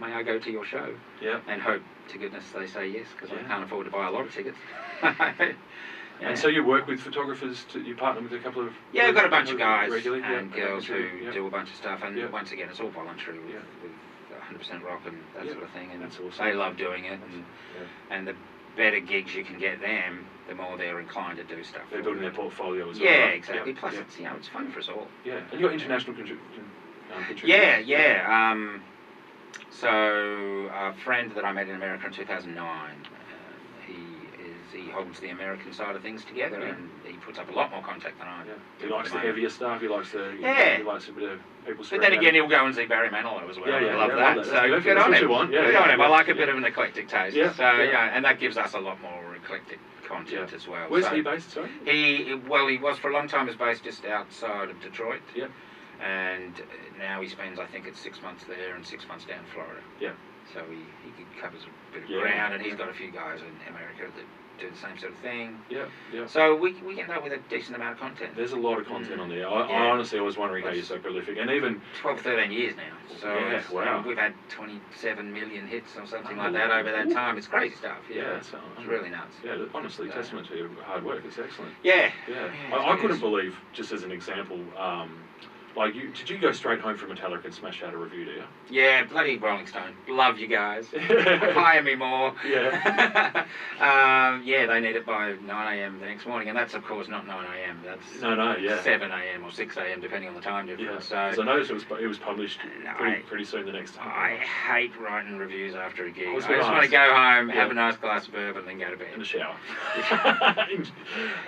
may I go to your show? Yep. And hope to goodness they say yes, because I can't afford to buy a lot of tickets. And so you work with photographers, you partner with a couple of... Yeah, I've got a bunch of guys regularly, and girls who yep. do a bunch of stuff, and Yep. once again, it's all voluntary with, Yep. with 100% rock and that Yep. sort of thing, and That's awesome. they love doing it, Yeah. and the better gigs you can get them, the more they're inclined to do stuff. They're building their portfolio as well. Yeah, right? exactly. Yep. Plus, Yep. it's it's fun for us all. Yeah, and you got international contributors. Yeah. So a friend that I met in America in 2009, he holds the American side of things together, Yeah. and he puts up a lot more contact than I do. He likes the heavier stuff. He likes the Yeah. He likes a bit of people. But then again, he'll go and see Barry Manilow as well. Yeah, I love that. That's So perfect. good That's on what him. you want. Yeah, Good yeah, on him. yeah. I like a bit of an eclectic taste. Yeah, So yeah. and that gives us a lot more eclectic content as well. Where's so he based? Sorry. He was for a long time based just outside of Detroit. Yep. And now he spends, I think it's 6 months there and 6 months down in Florida. Yeah. So he covers a bit of Yeah. ground, and he's got a few guys in America that do the same sort of thing. Yeah, yeah. So we end up with a decent amount of content. There's a lot of content on there. I Yeah. honestly was wondering how you're so prolific, and even 12, 13 years now. So Yeah, wow. we've had 27 million hits or something like that over that time. It's crazy stuff. yeah, It's it's really nuts. Yeah, honestly, testament to your hard work. It's excellent. Yeah. Yeah, Yeah, I it couldn't is. believe, just as an example, like did you go straight home from Metallica and smash out a review? Do you? Yeah, bloody Rolling Stone. Love you guys. Hire me more. Yeah. Yeah, they need it by 9 a.m. the next morning, and that's of course not 9 a.m. That's No, yeah. 7 a.m. or 6 a.m. depending on the time Yeah, difference. because So I noticed it was published I- pretty soon the next time. I hate writing reviews after a gig. I I was just gonna want to ask. go home, Yeah. have a nice glass of bourbon, then go to In the bed. shower.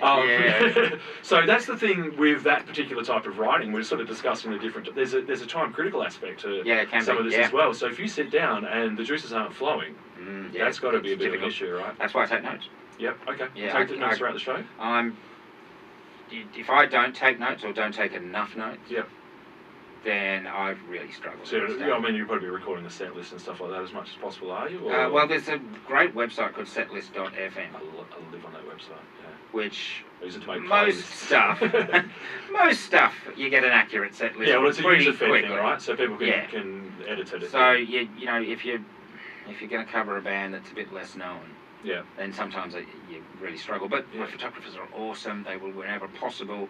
Yeah. So that's the thing with that particular type of writing. We're sort of discussing the different. There's a time critical aspect to Yeah, it can some be, of this yeah. as well. So if you sit down and the juices aren't flowing, Yeah, that's got to be a it's bit of an difficult. issue, right? That's why I take notes. Yep. Okay. Yeah, Take the notes I- throughout the show. If I don't take notes or don't take enough notes, Yep. then I really struggle. So with I mean, you're probably recording the set list and stuff like that as much as possible, are you? Or- well, there's a great website called setlist.fm, I live on that website. Yeah. which I use it to make most playlists. stuff you get an accurate set list. Yeah, well, it's a pretty user-friendly quickly. thing, right? So people can, Yeah. can edit it. So you know if you're going to cover a band that's a bit less known, Yeah. then sometimes you really struggle. But Yeah. my photographers are awesome. They will, whenever possible,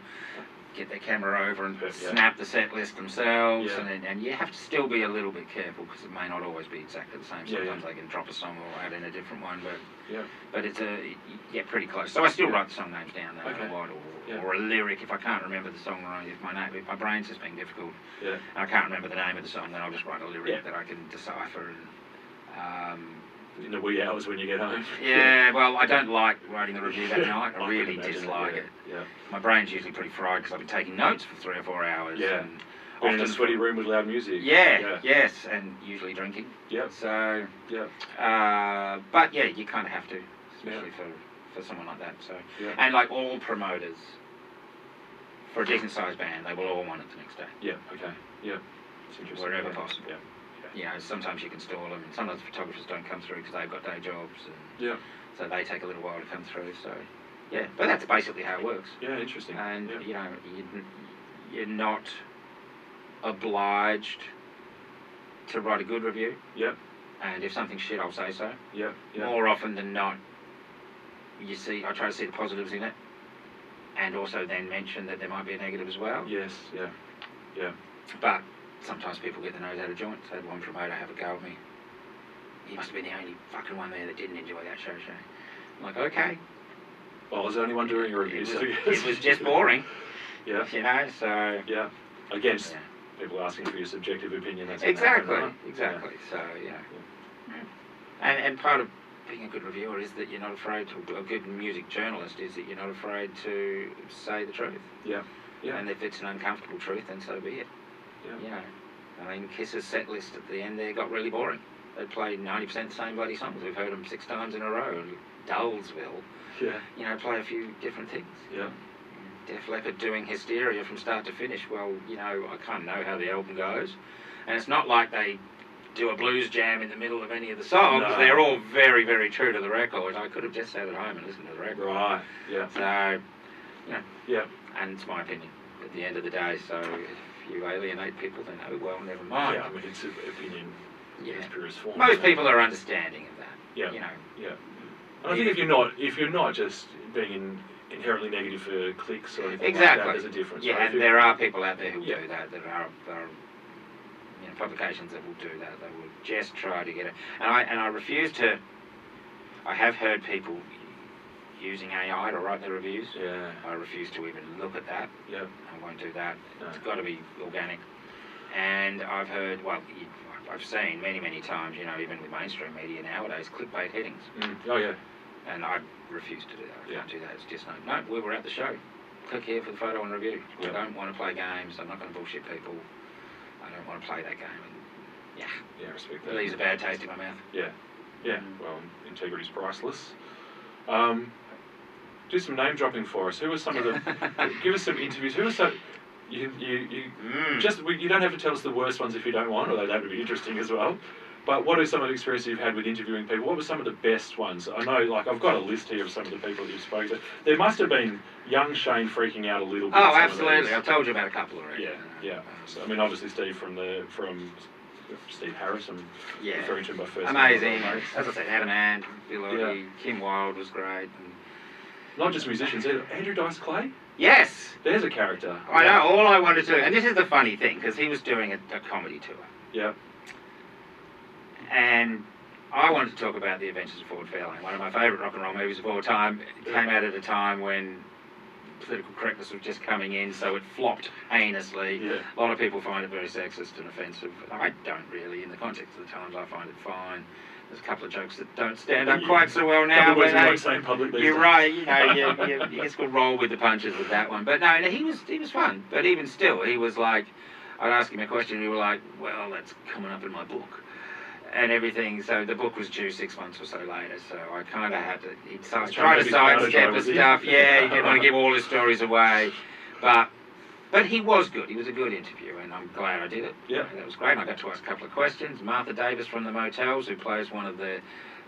get their camera over and Yeah. snap the set list themselves. Yeah. And you have to still be a little bit careful because it may not always be exactly the same. Yeah, Sometimes they can drop a song or add in a different one, Yeah. but it's pretty close. So I still write the song names down no matter Okay. what, Yeah. or a lyric if I can't remember the song right. If my brain's just being difficult, Yeah. and I can't remember the name of the song, then I'll just write a lyric Yeah. that I can decipher. In the wee hours when you get home. Yeah, well, I don't like writing the review that night. I can really imagine dislike it. Yeah. My brain's usually pretty fried because I've been taking notes for 3 or 4 hours. Yeah. And Been in a sweaty room with loud music. Yeah, yes, and usually drinking. Yeah. So, Yeah. but yeah, you kind of have to, especially for someone like that. So, Yeah. and like all promoters, for a decent sized band, they will all want it the next day. Yeah. Okay. Yeah. It's interesting. Wherever Yeah. possible. Yeah. You know, sometimes you can stall them, and sometimes photographers don't come through because they've got day jobs, and Yeah. so they take a little while to come through. So, yeah, but that's basically how it works. Yeah. Interesting. And yeah. you know, you're not obliged to write a good review. Yeah. And if something's shit, I'll say so. Yeah. Yeah. More often than not, I try to see the positives in it, and also then mention that there might be a negative as well. Yes. Yeah. Yeah. But sometimes people get the nose out of joint. So I had one promoter have a go at me. He must have been the only fucking one there that didn't enjoy that show. I'm like, okay. Well, I was the only one doing a review. It was just boring. Yeah. You know, so... Yeah. Against Yeah. people asking for your subjective opinion. That's Exactly, right? exactly. So, you know. And part of being a good reviewer is that you're not afraid to, a good music journalist is that you're not afraid to say the truth. Yeah. Yeah. And if it's an uncomfortable truth, then so be it. Yeah. You know, I mean, Kiss's set list at the end there got really boring. They played 90% the same bloody songs. We've heard them 6 times in a row. Dullsville, Yeah. you know, play a few different things. Yeah. Def Leppard doing Hysteria from start to finish. Well, you know, I kind of know how the album goes. And it's not like they do a blues jam in the middle of any of the songs. No. They're all very, very true to the record. I could have just sat at home and listened to the record. Right. Yeah. So, you know, Yeah. and it's my opinion at the end of the day. So if you alienate people, then oh well, never mind. Yeah. I mean, it's an opinion. Yeah. Its purest form. Most people are understanding of that. Yeah. You know. Yeah. And I think if you're not just being inherently negative for clicks or anything Exactly. like that, there's a difference. Yeah, right? and there are people out there who Yeah. do that. There are you know, publications that will do that. They will just try to get it. And I refuse to. I have heard people using AI to write their reviews. Yeah. I refuse to even look at that. Yeah. I won't do that. No. It's got to be organic. And I've heard, well, I've seen many times, you know, even with mainstream media nowadays, clickbait headings. Mm. Oh yeah. And I refuse to do that. I Yeah. can't do that. It's just no, we were at the show. Click here for the photo and review. Yeah. I don't want to play games. I'm not going to bullshit people. I don't want to play that game. And yeah, Yeah. I respect it that. leaves a bad taste in my mouth. Yeah. Yeah. Well, integrity's priceless. Do some name dropping for us. Who were some of the? Give us some interviews. Who were some? You you don't have to tell us the worst ones if you don't want, although that would be interesting as well. But what are some of the experiences you've had with interviewing people? What were some of the best ones? I know, like, I've got a list here of some of the people that you've spoken to. There must have been young Shane freaking out a little bit. Oh, at some of absolutely. these. I've told you about a couple already. Yeah. So I mean, obviously Steve from Steve Harris. I'm Yeah. referring to him by first Amazing. name. As I said, Adam and Bill Oddie, Kim Wilde was great. And Not just musicians either. Andrew Dice Clay. yes. There's a character. I know, all I wanted to, and this is the funny thing, because he was doing a comedy tour. Yeah. And I wanted to talk about The Adventures of Ford Fairlane, one of my favourite rock and roll movies of all time. It came out at a time when political correctness was just coming in, so it flopped heinously. Yeah. A lot of people find it very sexist and offensive. I don't really. In the context of the times, I find it fine. There's a couple of jokes that don't stand up quite so well now. Couple of words But we won't say in public these you're days. right. You know, you just could roll with the punches with that one. But no, he was fun. But even still, he was like, I'd ask him a question, and he was like, "Well, that's coming up in my book." And everything, so the book was due 6 months or so later, so I kind of had to, he'd try to sidestep the stuff, yeah, he didn't want to give all his stories away, but he was good, he was a good interview, and I'm glad I did it. Yeah. That was great, and I got to ask a couple of questions. Martha Davis from the Motels, who plays one of the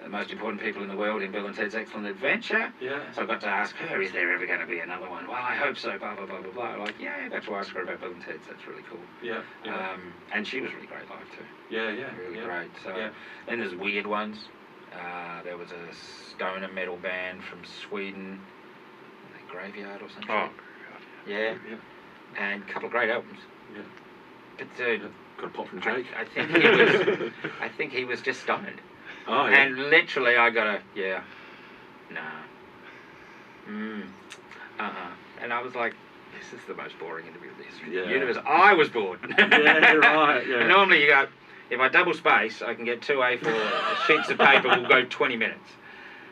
most important people in the world in Bill and Ted's Excellent Adventure. Yeah. So I got to ask her, is there ever going to be another one? Well, I hope so, blah, blah, blah, blah, blah. Like, yeah, I got to ask her about Bill and Ted's, that's really cool. Yeah. Yeah. And she was really great live too. Yeah. Really Yeah. great. So Yeah. then there's weird ones. There was a stoner metal band from Sweden, Graveyard or something. Oh. Yeah. Yeah. And a couple of great albums. Yeah. But Got a pop from Jake. I think he was just stoned. Oh yeah. And literally, I got and I was like, this is the most boring interview in the history of the universe. I was bored. Yeah, right. Yeah. And normally you go, if I double space, I can get 2 A4 sheets of paper. Will go 20 minutes.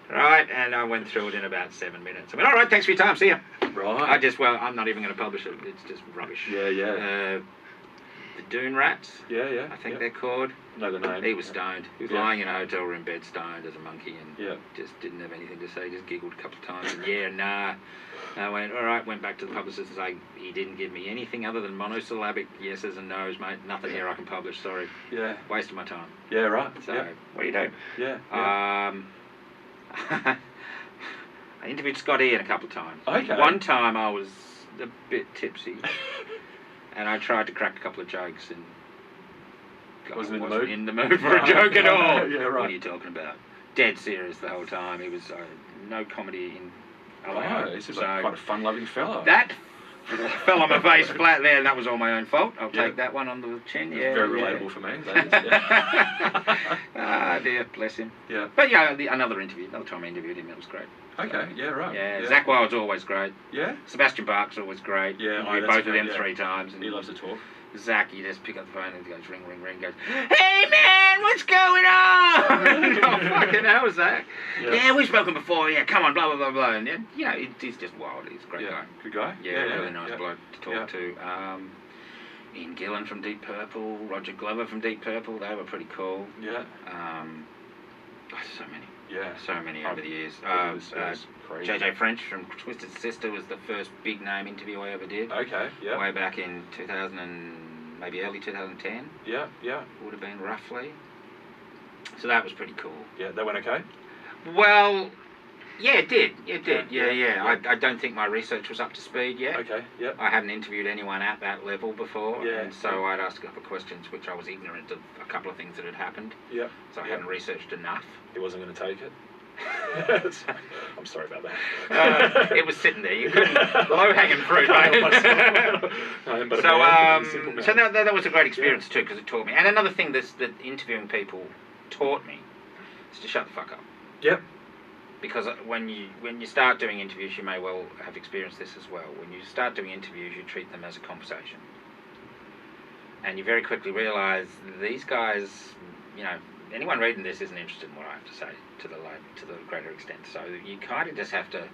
Right, and I went through it in about 7 minutes. I went, all right, thanks for your time. See ya. Right. I'm not even going to publish it. It's just rubbish. Yeah. The Dune Rats. Yeah. I think they're called. Know the name. He was stoned. He was lying in a hotel room bed stoned as a monkey and just didn't have anything to say. Just giggled a couple of times and nah. I went, all right, went back to the publicist and said, he didn't give me anything other than monosyllabic yeses and nos, mate. Nothing here I can publish, sorry. Yeah. Wasted my time. Yeah, right. So, what do you do? Yeah. I interviewed Scott Ian a couple of times. Okay. One time I was a bit tipsy and I tried to crack a couple of jokes and Wasn't in the mood for a joke at all. Yeah, right. What are you talking about? Dead serious the whole time. He was no comedy in He seems like quite a fun-loving fella. That fell on my face flat there, and that was all my own fault. I'll take that one on the chin. Yeah, very relatable for me. That is, Ah, dear, bless him. Yeah. But yeah, another time I interviewed him, it was great. Okay. Yeah. Right. Yeah. Zach Wilde's always great. Yeah. Sebastian Bach's always great. Yeah. We both of them 3 times. And he loves to talk. Zach, you just pick up the phone and he goes ring, ring, ring. Goes, hey man, what's going on? Oh fucking hell, Zach. Yeah, we've spoken before. Yeah, come on, blah blah blah blah. And you know, he's just wild. He's a great guy. Good guy. Yeah, really nice bloke to talk to. Ian Gillan from Deep Purple, Roger Glover from Deep Purple. They were pretty cool. Yeah. So many. Yeah. So many over the years. Crazy. JJ French from Twisted Sister was the first big name interview I ever did. Okay. Yeah. Way back in 2009 maybe early 2010. Yeah, yeah. Would have been roughly. So that was pretty cool. Yeah, that went okay? Well, yeah, it did. It did. Yeah, Yeah. I don't think my research was up to speed yet. Okay, yeah. I hadn't interviewed anyone at that level before, Yeah, and so I'd asked a couple of questions which I was ignorant of a couple of things that had happened. Yeah. So I hadn't researched enough. He wasn't going to take it? I'm sorry about that. It was sitting there. You couldn't. Low-hanging fruit, mate. So that was a great experience too, because it taught me. And another thing that interviewing people taught me is to shut the fuck up. Yep. Because when you start doing interviews, you may well have experienced this as well. When you start doing interviews, you treat them as a conversation, and you very quickly realise these guys, you know, anyone reading this isn't interested in what I have to say to the greater extent. So you kind of just have to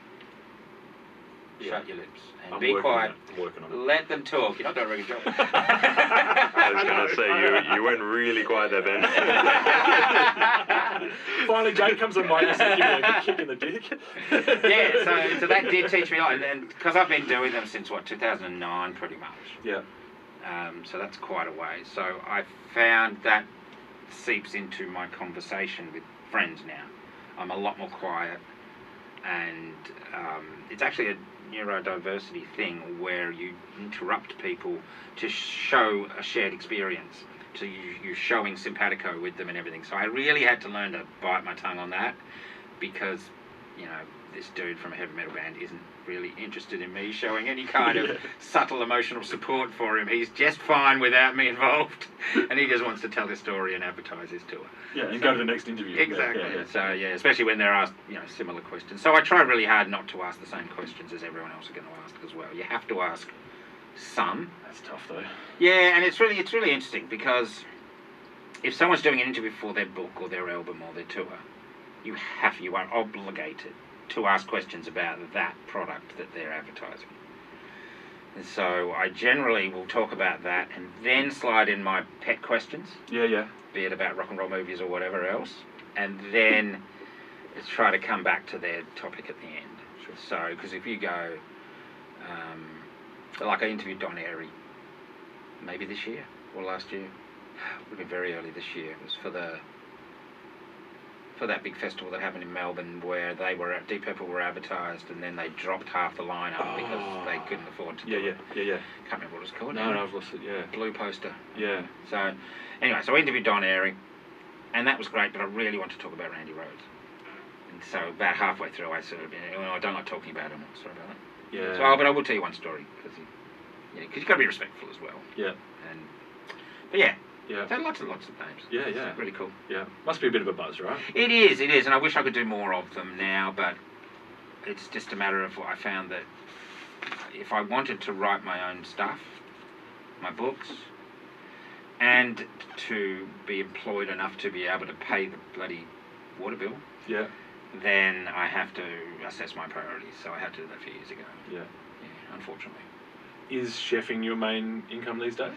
shut your lips and be quiet. I'm working on it. Let them talk. You're not doing a very good job. I was going to say, you went really quiet there, Ben. Finally, Jake comes on mic and says, give me a kick in the dick. Yeah, so that did teach me a lot. And because I've been doing them since, 2009 pretty much. Yeah. So that's quite a way. So I found that seeps into my conversation with friends now. I'm a lot more quiet, and it's actually a neurodiversity thing where you interrupt people to show a shared experience. So you're showing simpatico with them and everything. So I really had to learn to bite my tongue on that, because, you know, this dude from a heavy metal band isn't really interested in me showing any kind of subtle emotional support for him. He's just fine without me involved, and he just wants to tell his story and advertise his tour. Yeah, and go to the next interview. Exactly. Yeah. So especially when they're asked, similar questions. So I try really hard not to ask the same questions as everyone else are going to ask as well. You have to ask some. That's tough though. Yeah, and it's really interesting, because if someone's doing an interview for their book or their album or their tour, you are obligated to ask questions about that product that they're advertising. And so I generally will talk about that and then slide in my pet questions. Yeah. Be it about rock and roll movies or whatever else, and then try to come back to their topic at the end. Sure. So, because if you go, like I interviewed Don Airy, maybe this year or last year, it would have been very early this year. It was for that big festival that happened in Melbourne, where Deep Purple were advertised, and then they dropped half the lineup because they couldn't afford to do it. Yeah. Can't remember what it was called. No, I've lost it. Yeah. Blue poster. Yeah. So, anyway, so I interviewed Don Airy, and that was great, but I really want to talk about Randy Rhoads. And so about halfway through, I sort of, I don't like talking about him. Sorry about that. Yeah. So, but I will tell you one story, because you've got to be respectful as well. Yeah. But yeah. Yeah. So lots of names. Yeah. It's really cool. Yeah. Must be a bit of a buzz, right? It is, and I wish I could do more of them now, but it's just a matter of, I found that if I wanted to write my own stuff, my books, and to be employed enough to be able to pay the bloody water bill, then I have to assess my priorities. So I had to do that a few years ago. Yeah. Unfortunately. Is chefing your main income these days?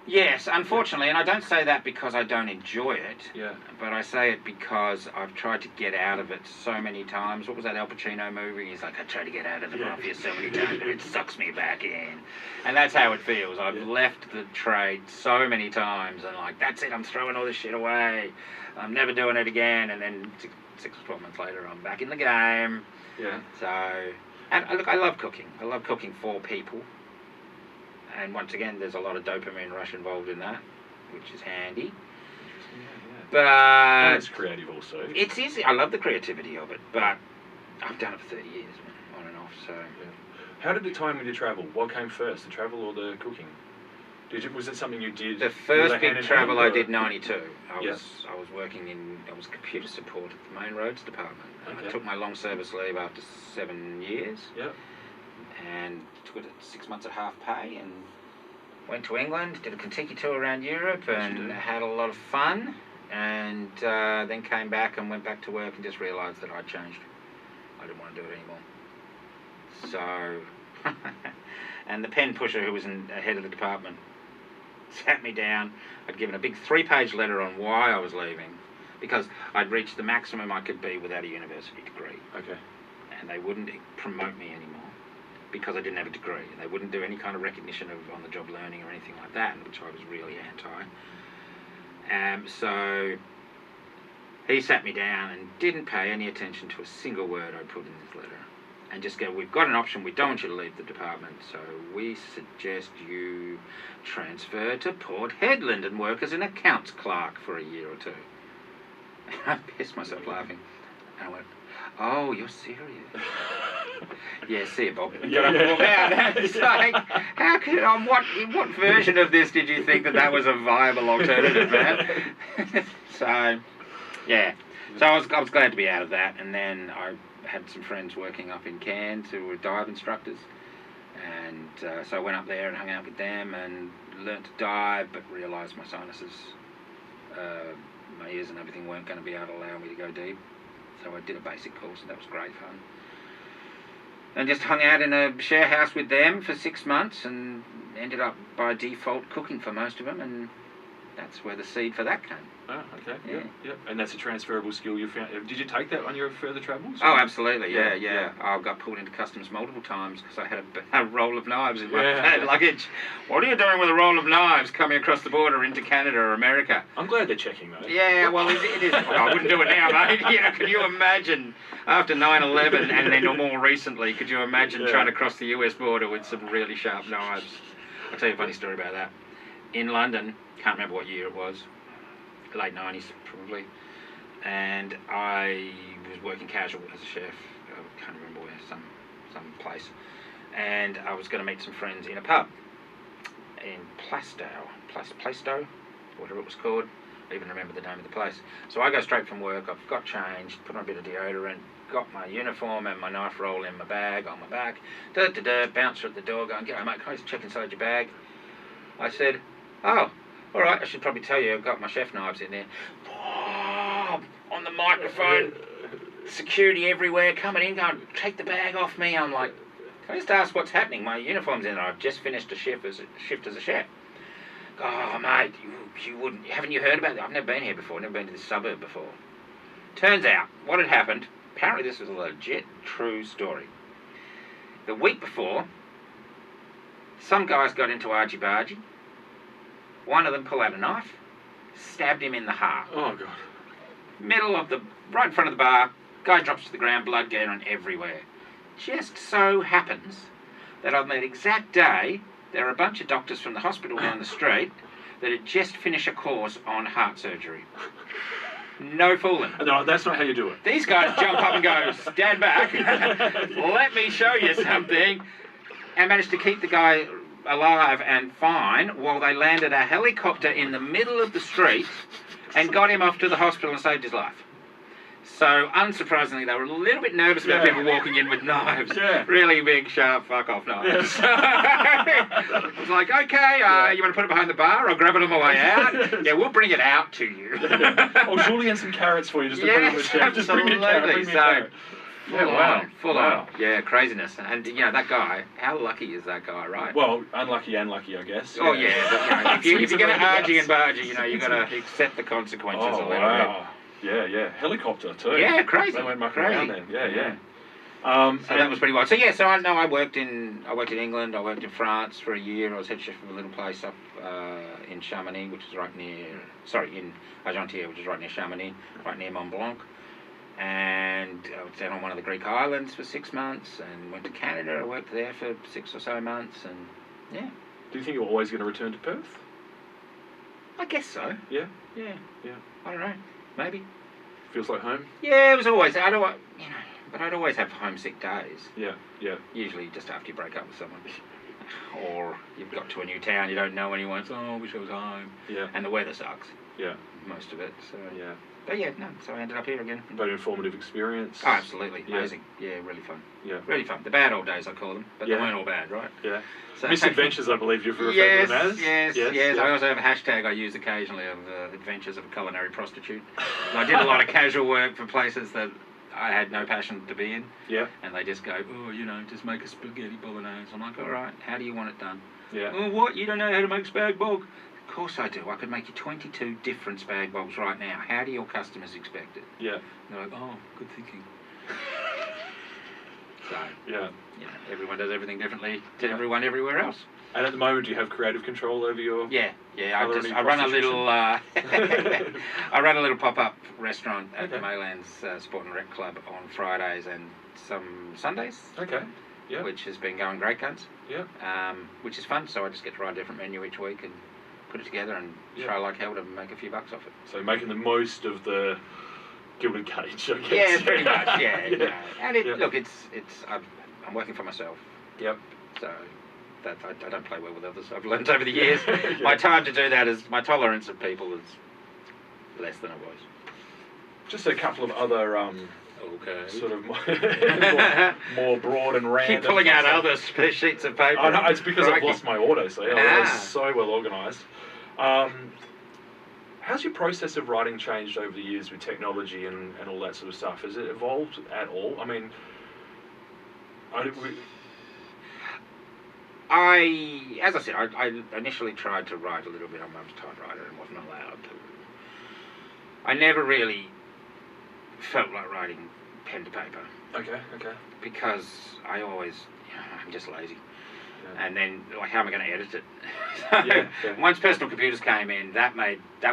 Yes, unfortunately, and I don't say that because I don't enjoy it, Yeah. but I say it because I've tried to get out of it so many times. What was that Al Pacino movie? He's like, I tried to get out of the mafia so many times, but it sucks me back in. And that's how it feels. I've left the trade so many times, and like, that's it, I'm throwing all this shit away. I'm never doing it again, and then 6 or 12 months later, I'm back in the game. Yeah. So, and look, I love cooking. I love cooking for people. And once again, there's a lot of dopamine rush involved in that, which is handy. But and it's creative also. It's easy. I love the creativity of it, but I've done it for 30 years, on and off. So. How did it time with your travel? What came first, the travel or the cooking? Was it something you did? The first big travel I did, 92. I was computer support at the main roads department. Okay. I took my long service leave after 7 years. Yep. And took it at 6 months at half pay, and went to England, did a Kentucky tour around Europe, and had a lot of fun, and then came back and went back to work and just realised that I'd changed. I didn't want to do it anymore. So, and the pen pusher who was head of the department sat me down. I'd given a big 3-page letter on why I was leaving, because I'd reached the maximum I could be without a university degree. Okay. And they wouldn't promote me anymore. because I didn't have a degree. They wouldn't do any kind of recognition of on-the-job learning or anything like that, which I was really anti. So he sat me down and didn't pay any attention to a single word I put in this letter, and just go, we've got an option, we don't want you to leave the department, so we suggest you transfer to Port Hedland and work as an accounts clerk for a year or two. And I pissed myself laughing. And I went, oh, you're serious? Yeah, see you, Bob. Got up and walked out. It's like, how could, in what version of this did you think that was a viable alternative, man? So, yeah. So I was glad to be out of that, and then I had some friends working up in Cairns who were dive instructors, and so I went up there and hung out with them and learnt to dive, but realised my sinuses, my ears and everything weren't going to be able to allow me to go deep. So I did a basic course, and that was great fun. And just hung out in a share house with them for 6 months, and ended up by default cooking for most of them, and that's where the seed for that came. Oh, okay. Yeah. Yeah. And that's a transferable skill you found. Did you take that on your further travels? Oh, absolutely. Yeah. Yeah. I got pulled into customs multiple times because I had a roll of knives in my Yeah. luggage. What are you doing with a roll of knives coming across the border into Canada or America? I'm glad they're checking though. Yeah, well, it is. Well, I wouldn't do it now, mate. You know, could you imagine after 9/11 and then more recently? Could you imagine trying to cross the US border with some really sharp knives? I'll tell you a funny story about that. In London, can't remember what year it was. Late 90s probably, and I was working casual as a chef. I can't remember where, some place, and I was going to meet some friends in a pub in Plaistow, whatever it was called. I even remember the name of the place. So I go straight from work. I've got changed, put on a bit of deodorant, got my uniform and my knife roll in my bag on my back. Bouncer at the door going, "G'day mate, can I just check inside your bag?" I said, "Oh, all right, I should probably tell you I've got my chef knives in there." Bob, on the microphone, security everywhere coming in, going, "Take the bag off me." I'm like, "Can I just ask what's happening? My uniform's in there. I've just finished a shift as a chef." "Oh, mate, you wouldn't. Haven't you heard about that? I've never been here before. Never been to this suburb before." Turns out, what had happened, apparently this was a legit, true story. The week before, some guys got into argy-bargy. One of them pulled out a knife, stabbed him in the heart. Oh god. Right in front of the bar, guy drops to the ground, blood going everywhere. Just so happens that on that exact day, there are a bunch of doctors from the hospital down the street that had just finished a course on heart surgery. No fooling. No, that's not how you do it. These guys jump up and go, "Stand back, let me show you something," and managed to keep the guy alive and fine while they landed a helicopter in the middle of the street and got him off to the hospital and saved his life. So, unsurprisingly, they were a little bit nervous about people walking in with knives. Yeah. Really big, sharp, fuck-off knives. I was like, "Okay, you want to put it behind the bar? I'll grab it on my way out." "Yeah, we'll bring it out to you." Or julienne some carrots for you just to put in the chef. Just bring me a carrot, bring me a carrot. Full on. Yeah, craziness. And, you know, that guy, how lucky is that guy, right? Well, unlucky and lucky, I guess. Oh, yeah. But, you know, if you're going to argy and bargy, you know, you've got to Swings accept the consequences Oh, a little wow. Yeah. Helicopter too. Yeah, crazy. They went mucking Crazy. around then. Yeah. So that was pretty wild. So yeah, so I worked in England. I worked in France for a year. I was head chef of a little place up in Chamonix, which is in Argentière, which is right near Chamonix, right near Mont Blanc. And I was down on one of the Greek islands for 6 months, and went to Canada. I worked there for 6 or so months, and yeah. Do you think you're always going to return to Perth? I guess so. Yeah. Yeah. Yeah. I don't know. Maybe. Feels like home. Yeah, it was always. But I'd always have homesick days. Yeah. Usually just after you break up with someone. Or you've got to a new town, you don't know anyone, so I wish I was home. Yeah. And the weather sucks. Yeah. Most of it. So Yeah. But yeah, no, so I ended up here again. Very informative experience. Oh, absolutely. Yeah. Amazing. Yeah, really fun. Yeah. Really fun. The bad old days, I call them. But Yeah. they weren't all bad, right? Yeah. So, Misadventures, I believe you've referred yes, to them as. yes. Yeah. I also have a hashtag I use occasionally of adventures of a culinary prostitute. And I did a lot of casual work for places that I had no passion to be in. Yeah. And they just go, just make a spaghetti bolognese. I'm like, all right, how do you want it done? Yeah. Oh, what? You don't know how to make spag bol? Of course I do. I could make you 22 different spag bols right now. How do your customers expect it? Yeah. And they're like, oh, good thinking. So, Yeah. you know, everyone does everything differently to everyone everywhere else. And at the moment, do you have creative control over your? Yeah. Colouring I run a prostitution? little. I run a little pop-up restaurant at Okay. the Maylands Sport and Rec Club on Fridays and some Sundays. Okay. Yeah. Which has been going great guns. Yeah. Which is fun. So I just get to write a different menu each week and put it together and try like hell to make a few bucks off it. So making the most of the gilded cage, I guess. Yeah, pretty much. Yeah. You know. And look, I'm working for myself. Yep. So that I don't play well with others. I've learned over the years. My time to do that is my tolerance of people is less than it was. Just a couple of other Okay. sort of more broad and random. Keep pulling out other sheets of paper. I know, it's because I've lost my auto, so yeah, Ah. it's so well organised. How's your process of writing changed over the years with technology and all that sort of stuff? Has it evolved at all? I mean, as I said, I initially tried to write a little bit on Mum's typewriter and wasn't allowed to. I never really felt like writing pen to paper okay. because I always, I'm just lazy. Yeah. And then, like, how am I going to edit it? Yeah. Once personal computers came in, that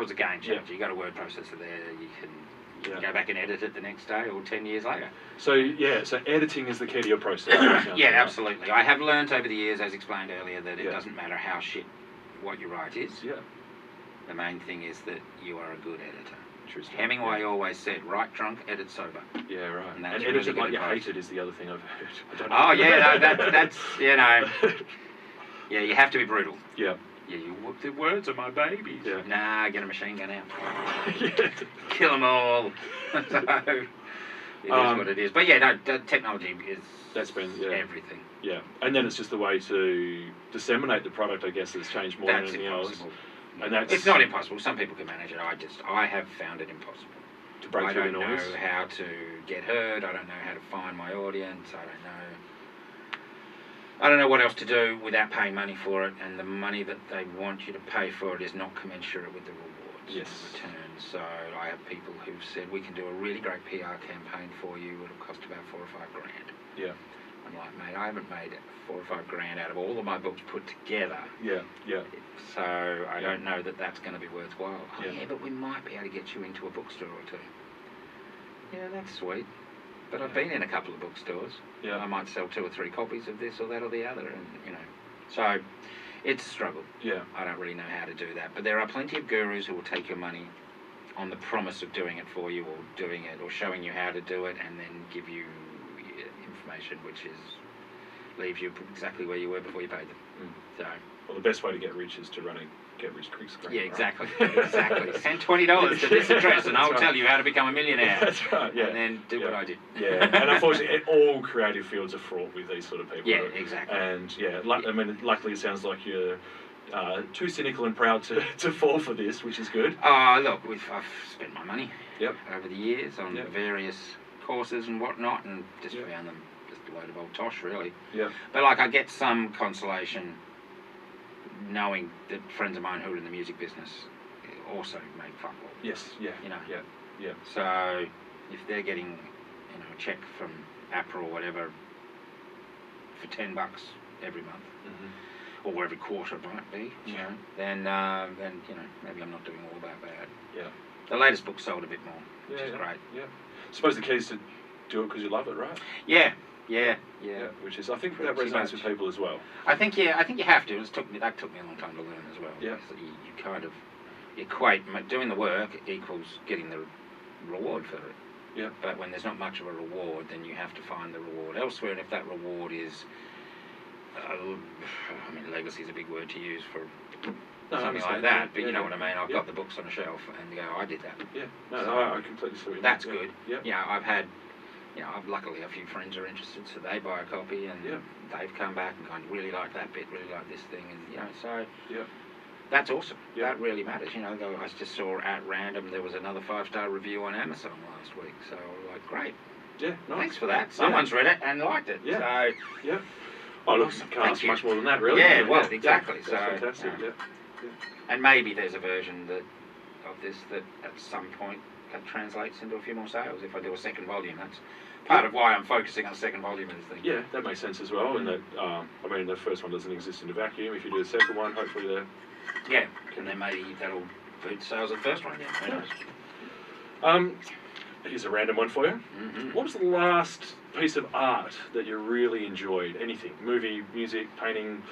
was a game changer. Yeah. You got a word processor there, you can Yeah. go back and edit it the next day or 10 years later. So editing is the key to your process. Yeah, absolutely. I have learnt over the years, as explained earlier, that it Yeah. doesn't matter how shit what you write is. Yeah. The main thing is that you are a good editor. True story. Hemingway always said, write drunk, edit sober. Yeah, right. And And that's edit really it like good you advice. hate it is the other thing I've heard. I don't know. Oh, yeah, no, that's, you know, yeah, you have to be brutal. Yeah. Yeah, the words are my babies. Yeah. Nah, get a machine gun out. Yeah. Kill them all. So, it is what it is. But yeah, no, technology is That's been everything. Yeah, and then it's just the way to disseminate the product, I guess, has changed more That's than anything else. impossible. And that's It's not impossible. Some people can manage it. I have found it impossible. to break I through don't the noise. know how to get heard. I don't know how to find my audience. I don't know what else to do without paying money for it, and the money that they want you to pay for it is not commensurate with the rewards Yes. and returns. So I have people who've said, we can do a really great PR campaign for you. It'll cost about $4 or $5 grand. Yeah, I'm like, mate, I haven't made $4 or $5 grand out of all of my books put together. yeah. So I don't know that that's going to be worthwhile. Oh, Yeah. yeah, but we might be able to get you into a bookstore or two. Yeah, that's sweet. But I've been in a couple of bookstores. Yeah. I might sell 2 or 3 copies of this or that or the other, and so it's a struggle. Yeah. I don't really know how to do that. But there are plenty of gurus who will take your money on the promise of doing it for you, or doing it, or showing you how to do it, and then give you information which leaves you exactly where you were before you paid them. So. Well, the best way to get rich is to run a get rich quick scheme. Yeah, right? exactly. Exactly. Send $20 to this address and I'll That's tell right. you how to become a millionaire. That's right. Yeah. And then do what I did. Yeah, and unfortunately, all creative fields are fraught with these sort of people. Yeah, exactly. And yeah, I mean, luckily it sounds like you're too cynical and proud to fall for this, which is good. Look, I've spent my money over the years on various courses and whatnot, and just found them just a load of old tosh, really. Yeah. But like, I get some consolation knowing that friends of mine who are in the music business also make fuck all. Yes. Yeah. You know. Yeah. So if they're getting, a check from APRA or whatever for $10 every month, or every quarter it might be, then maybe I'm not doing all that bad. Yeah. The latest book sold a bit more, which is great. Yeah. I suppose the key is to do it because you love it, right? Yeah. Which is, I think that Pretty resonates much. with people as well. I think you have to. That took me a long time to learn as well. Yeah. So you kind of equate doing the work equals getting the reward for it. Yeah. But when there's not much of a reward, then you have to find the reward elsewhere. And if that reward is, legacy is a big word to use for something like that. But you know what I mean. I've got the books on a shelf, and you go, I did that. Yeah. No, So I completely see what you mean. that's good. Yeah. I've had. I've luckily a few friends are interested, so they buy a copy, and they've come back and kind of really like that bit, really like this thing, and so that's awesome. Yeah. That really matters. I just saw at random there was another 5-star review on Amazon last week, so like, great, Yeah. Nice. thanks for that. Someone's read it and liked it. Yeah. So Yeah. Oh, look, Awesome. can't ask Thank you. much more than that, really. Yeah, well, exactly. That's So, fantastic. yeah. Yeah. and maybe there's a version of this that at some point that translates into a few more sales if I do a second volume. That's part of why I'm focusing on second volume of this thing. Yeah, that makes sense as well. And that, I mean, the first one doesn't exist in a vacuum. If you do the second one, hopefully the Yeah, and then maybe that'll boost sales of the first one. Yeah, who knows? Here's a random one for you. Mm-hmm. What was the last piece of art that you really enjoyed? Anything? Movie, music, painting,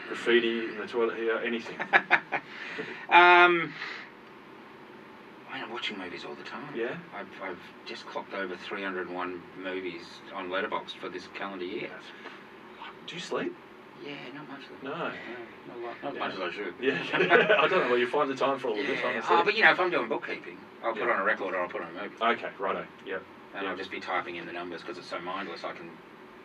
graffiti in the toilet here, anything? I'm watching movies all the time. Yeah? I've just clocked over 301 movies on Letterboxd for this calendar year. Do you sleep? Yeah, not much of No. Not as much as I should. Yeah. I don't know where you find the time for all of this. Oh, but you know, if I'm doing bookkeeping, I'll put on a record or I'll put on a movie. Okay, righto. Yeah. And I'll just be typing in the numbers because it's so mindless I can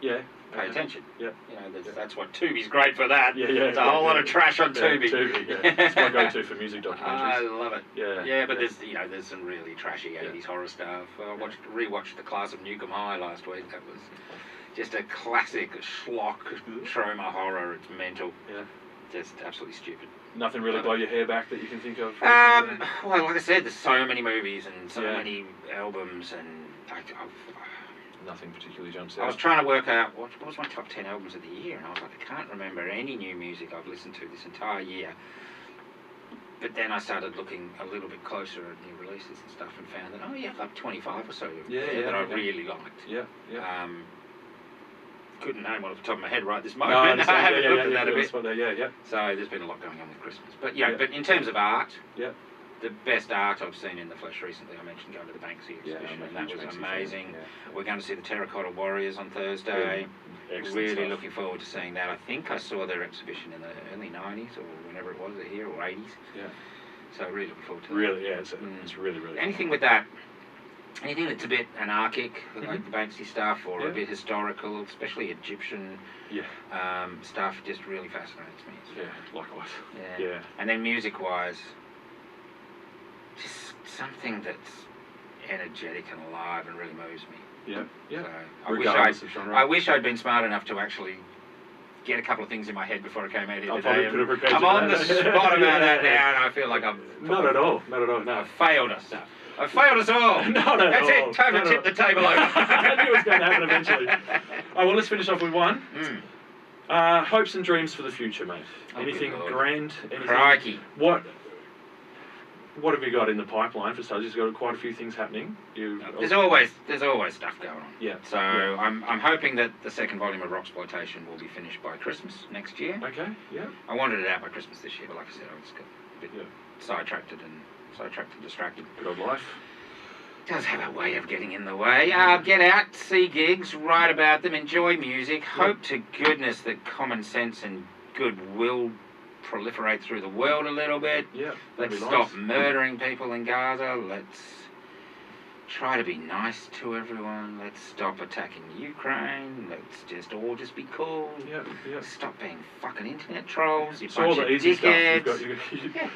Yeah. pay attention. Yeah. You know, that's what Tubi's great for that. Yeah, yeah. There's a whole lot of trash on Tubi. Tubi, yeah. It's my go-to for music documentaries. I love it. Yeah. Yeah, but there's some really trashy 80s horror stuff. I rewatched The Class of Newcomb High last week. That was just a classic schlock trauma horror. It's mental. Yeah. Just absolutely stupid. Nothing really blow your hair back that you can think of? Well, like I said, there's so many movies and so many albums, and Nothing particularly jumps I out. was trying to work out what was my top 10 albums of the year, and I was like, I can't remember any new music I've listened to this entire year. But then I started looking a little bit closer at new releases and stuff, and found that I've got 25 or so that I really liked. Yeah, yeah. Couldn't name one off the top of my head right this No, moment. I haven't looked at that a bit. Yeah. So there's been a lot going on with Christmas. But but in terms of art, Yeah. the best art I've seen in the flesh recently, I mentioned going to the Banksy exhibition, and that was amazing. Yeah. We're going to see the Terracotta Warriors on Thursday. Excellent Really stuff. looking forward to seeing that. I think I saw their exhibition in the early 90s or whenever it was here, or 80s. Yeah. So really looking forward to that. Really, yeah, it's really, really Anything with that, anything that's a bit anarchic, like the Banksy stuff, or Yeah. a bit historical, especially Egyptian stuff, just really fascinates me. So, Yeah, likewise. yeah. And then music-wise, just something that's energetic and alive and really moves me. Yeah, yeah. So Regardless of genre. I wish I'd been smart enough to actually get a couple of things in my head before I came out here I today. probably could have prepared I'm you on for the that. spot about that now, and I feel like I'm... Not at all. No. I've failed us. I've failed us all. Not at That's all. it. Time to tip the table over. I knew it was going to happen eventually. Well, let's finish off with one. Hopes and dreams for the future, mate. Oh, Anything good Lord. grand? Anything? Crikey. What have you got in the pipeline for starters? You've got quite a few things happening. There's always stuff going on. Yeah. So I'm hoping that the second volume of Rocksploitation will be finished by Christmas next year. Okay. Yeah. I wanted it out by Christmas this year, but like I said, I just got a bit sidetracked and distracted. Good old life. Does have a way of getting in the way. Get out, see gigs, write about them, enjoy music. Hope to goodness that common sense and goodwill proliferate through the world a little bit. Yeah. Let's stop murdering people in Gaza. Let's try to be nice to everyone. Let's stop attacking Ukraine. Let's just all be cool. Yeah. Stop being fucking internet trolls. You It's all bunch the of easy dickheads. stuff.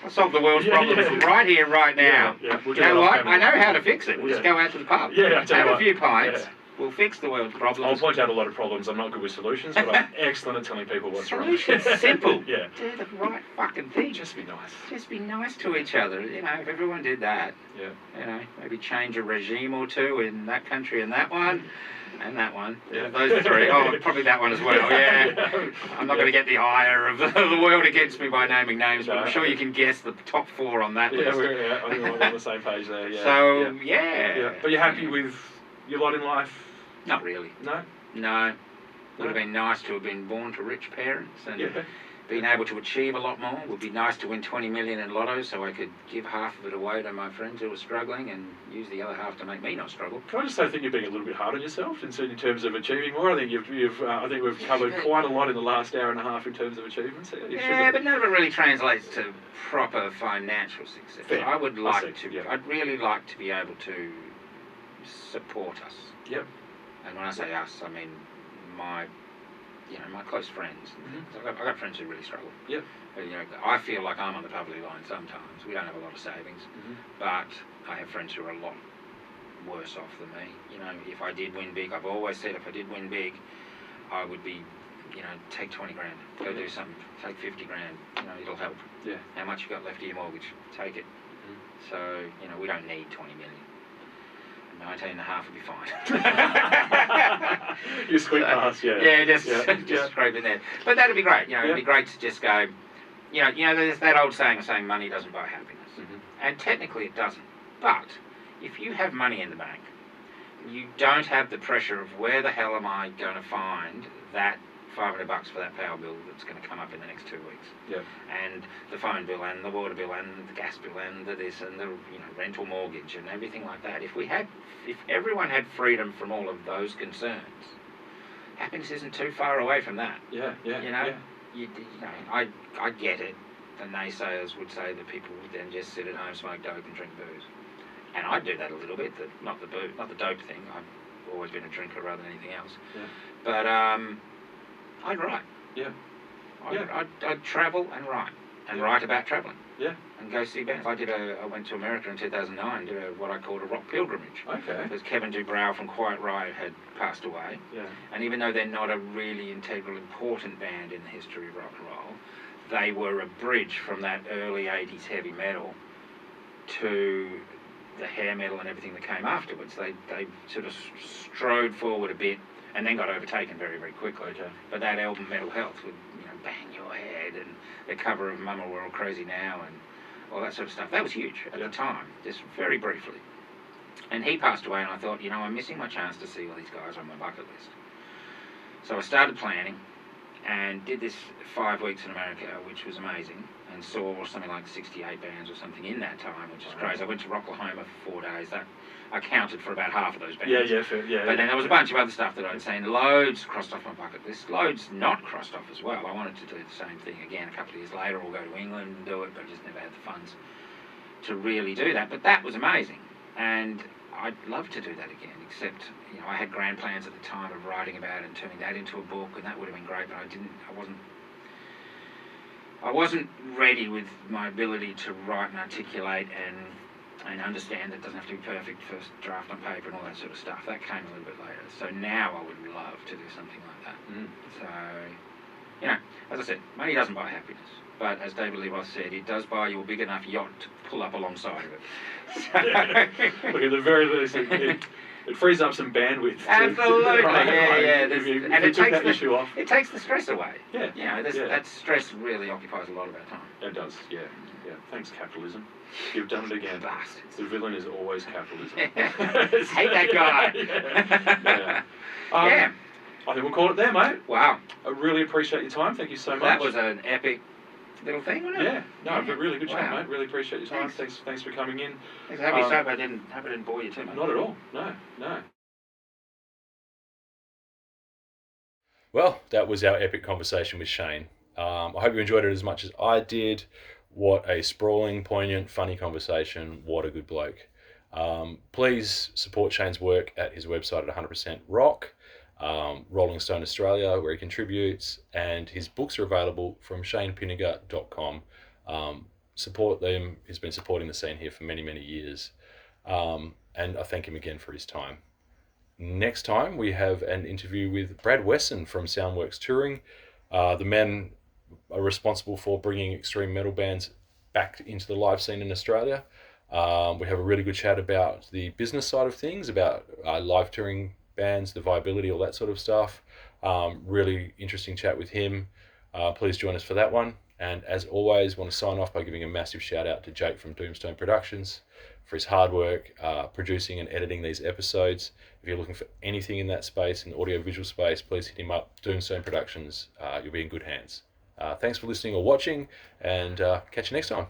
I'll solve the world's problems right here, right now. Yeah. We'll do You know that off what? camera. I know how to fix it. We'll just go out to the pub. Yeah, I tell you have a what. few pints. Yeah. We'll fix the world's I'll problems. point out a lot of problems. I'm not good with solutions, but I'm excellent at telling people what's wrong. Solution's simple. Yeah. Do the right fucking thing. Just be nice. Just be nice to each other. You know, if everyone did that, Yeah. you know, maybe change a regime or two in that country and that one. And that one. Yeah. Those three. Oh, probably that one as well. Yeah. I'm not going to get the ire of the world against me by naming names, but I'm sure you can guess the top four on that list. I think we're on the same page there. Yeah. So, Yeah. But you're happy with your lot in life? Not really. No? No. Would have been nice to have been born to rich parents and been able to achieve a lot more. Would be nice to win 20 million in lotto so I could give half of it away to my friends who were struggling and use the other half to make me not struggle. Can I just say, I think you're being a little bit hard on yourself in terms of achieving more. I think I think we've covered quite a lot in the last hour and a half in terms of achievements. Yeah, but none of it really translates to proper financial success. Fair. I would like I see. to. Yeah. I'd really like to be able to support us. Yep. And when I say us, I mean my close friends. I've got friends who really struggle. Yep. But, I feel like I'm on the poverty line sometimes. We don't have a lot of savings, but I have friends who are a lot worse off than me. If I did win big, I've always said if I did win big, I would be, take 20 grand, go do something, take 50 grand. It'll help. Yeah. How much you got left of your mortgage? Take it. So, we don't need 20 million. 19 and a half would be fine. You squeak past, yeah. Yeah, just scrape in there. But that'd be great. It'd be great to just go. There's that old saying of saying money doesn't buy happiness, and technically it doesn't. But if you have money in the bank, you don't have the pressure of where the hell am I going to find that $500 for that power bill that's going to come up in the next 2 weeks. Yeah. And the phone bill and the water bill and the gas bill and the this and the rental mortgage and everything like that. If everyone had freedom from all of those concerns, happiness isn't too far away from that. Yeah. I get it. The naysayers would say that people would then just sit at home, smoke dope and drink booze. And I'd do that a little bit, not the dope thing. I've always been a drinker rather than anything else. Yeah. But I'd write. Yeah. I'd travel and write. And write about travelling. Yeah. And go see bands. I went to America in 2009, did what I called a rock pilgrimage. Okay. Because Kevin Dubrow from Quiet Riot had passed away. Yeah. And even though they're not a really integral, important band in the history of rock and roll, they were a bridge from that early 80s heavy metal to the hair metal and everything that came afterwards. They sort of strode forward a bit and then got overtaken very, very quickly. Okay. But that album, Metal Health, would bang your head, and the cover of Mama We're All Crazy Now and all that sort of stuff. That was huge at the time, just very briefly. And he passed away, and I thought, I'm missing my chance to see all these guys on my bucket list. So I started planning and did this 5 weeks in America, which was amazing, and saw something like 68 bands or something in that time, which is crazy. I went to Rocklahoma for 4 days. That I counted for about half of those bands. Yeah. But then there was a bunch of other stuff that I'd seen. Loads crossed off my bucket list. Loads not crossed off as well. I wanted to do the same thing again a couple of years later, or go to England and do it, but just never had the funds to really do that. But that was amazing, and I'd love to do that again, except I had grand plans at the time of writing about it and turning that into a book, and that would have been great, but I wasn't ready with my ability to write and articulate and understand that it doesn't have to be perfect first draft on paper and all that sort of stuff. That came a little bit later. So now I would love to do something like that. So, as I said, money doesn't buy happiness. But as David Lee Roth said, it does buy you a big enough yacht to pull up alongside of it. Look, at the very least, it frees up some bandwidth. Absolutely, yeah. If you took that issue off. It takes the stress away. Yeah. That stress really occupies a lot of our time. It does, yeah. Thanks, capitalism. You've done it again. Bastards. The villain is always capitalism. Hate that guy. I think we'll call it there, mate. Wow. I really appreciate your time. Thank you so much. That was an epic little thing, wasn't it? But really good chat, mate. Really appreciate your time. Thanks for coming in. Thanks for having me. Sorry, I didn't bore you too much. Not at all. No. Well, that was our epic conversation with Shane. I hope you enjoyed it as much as I did. What a sprawling, poignant, funny conversation. What a good bloke. Please support Shane's work at his website at 100% Rock, Rolling Stone Australia, where he contributes, and his books are available from shanepinnegar.com. Support them. He's been supporting the scene here for many, many years. And I thank him again for his time. Next time, we have an interview with Brad Wesson from Soundworks Touring. The men are responsible for bringing extreme metal bands back into the live scene in Australia. We have a really good chat about the business side of things, about live touring bands, the viability, all that sort of stuff. Really interesting chat with him. Please join us for that one. And as always, want to sign off by giving a massive shout out to Jake from Doomstone Productions for his hard work producing and editing these episodes. If you're looking for anything in that space, in the audio-visual space, please hit him up, Doomstone Productions. You'll be in good hands. Thanks for listening or watching, and catch you next time.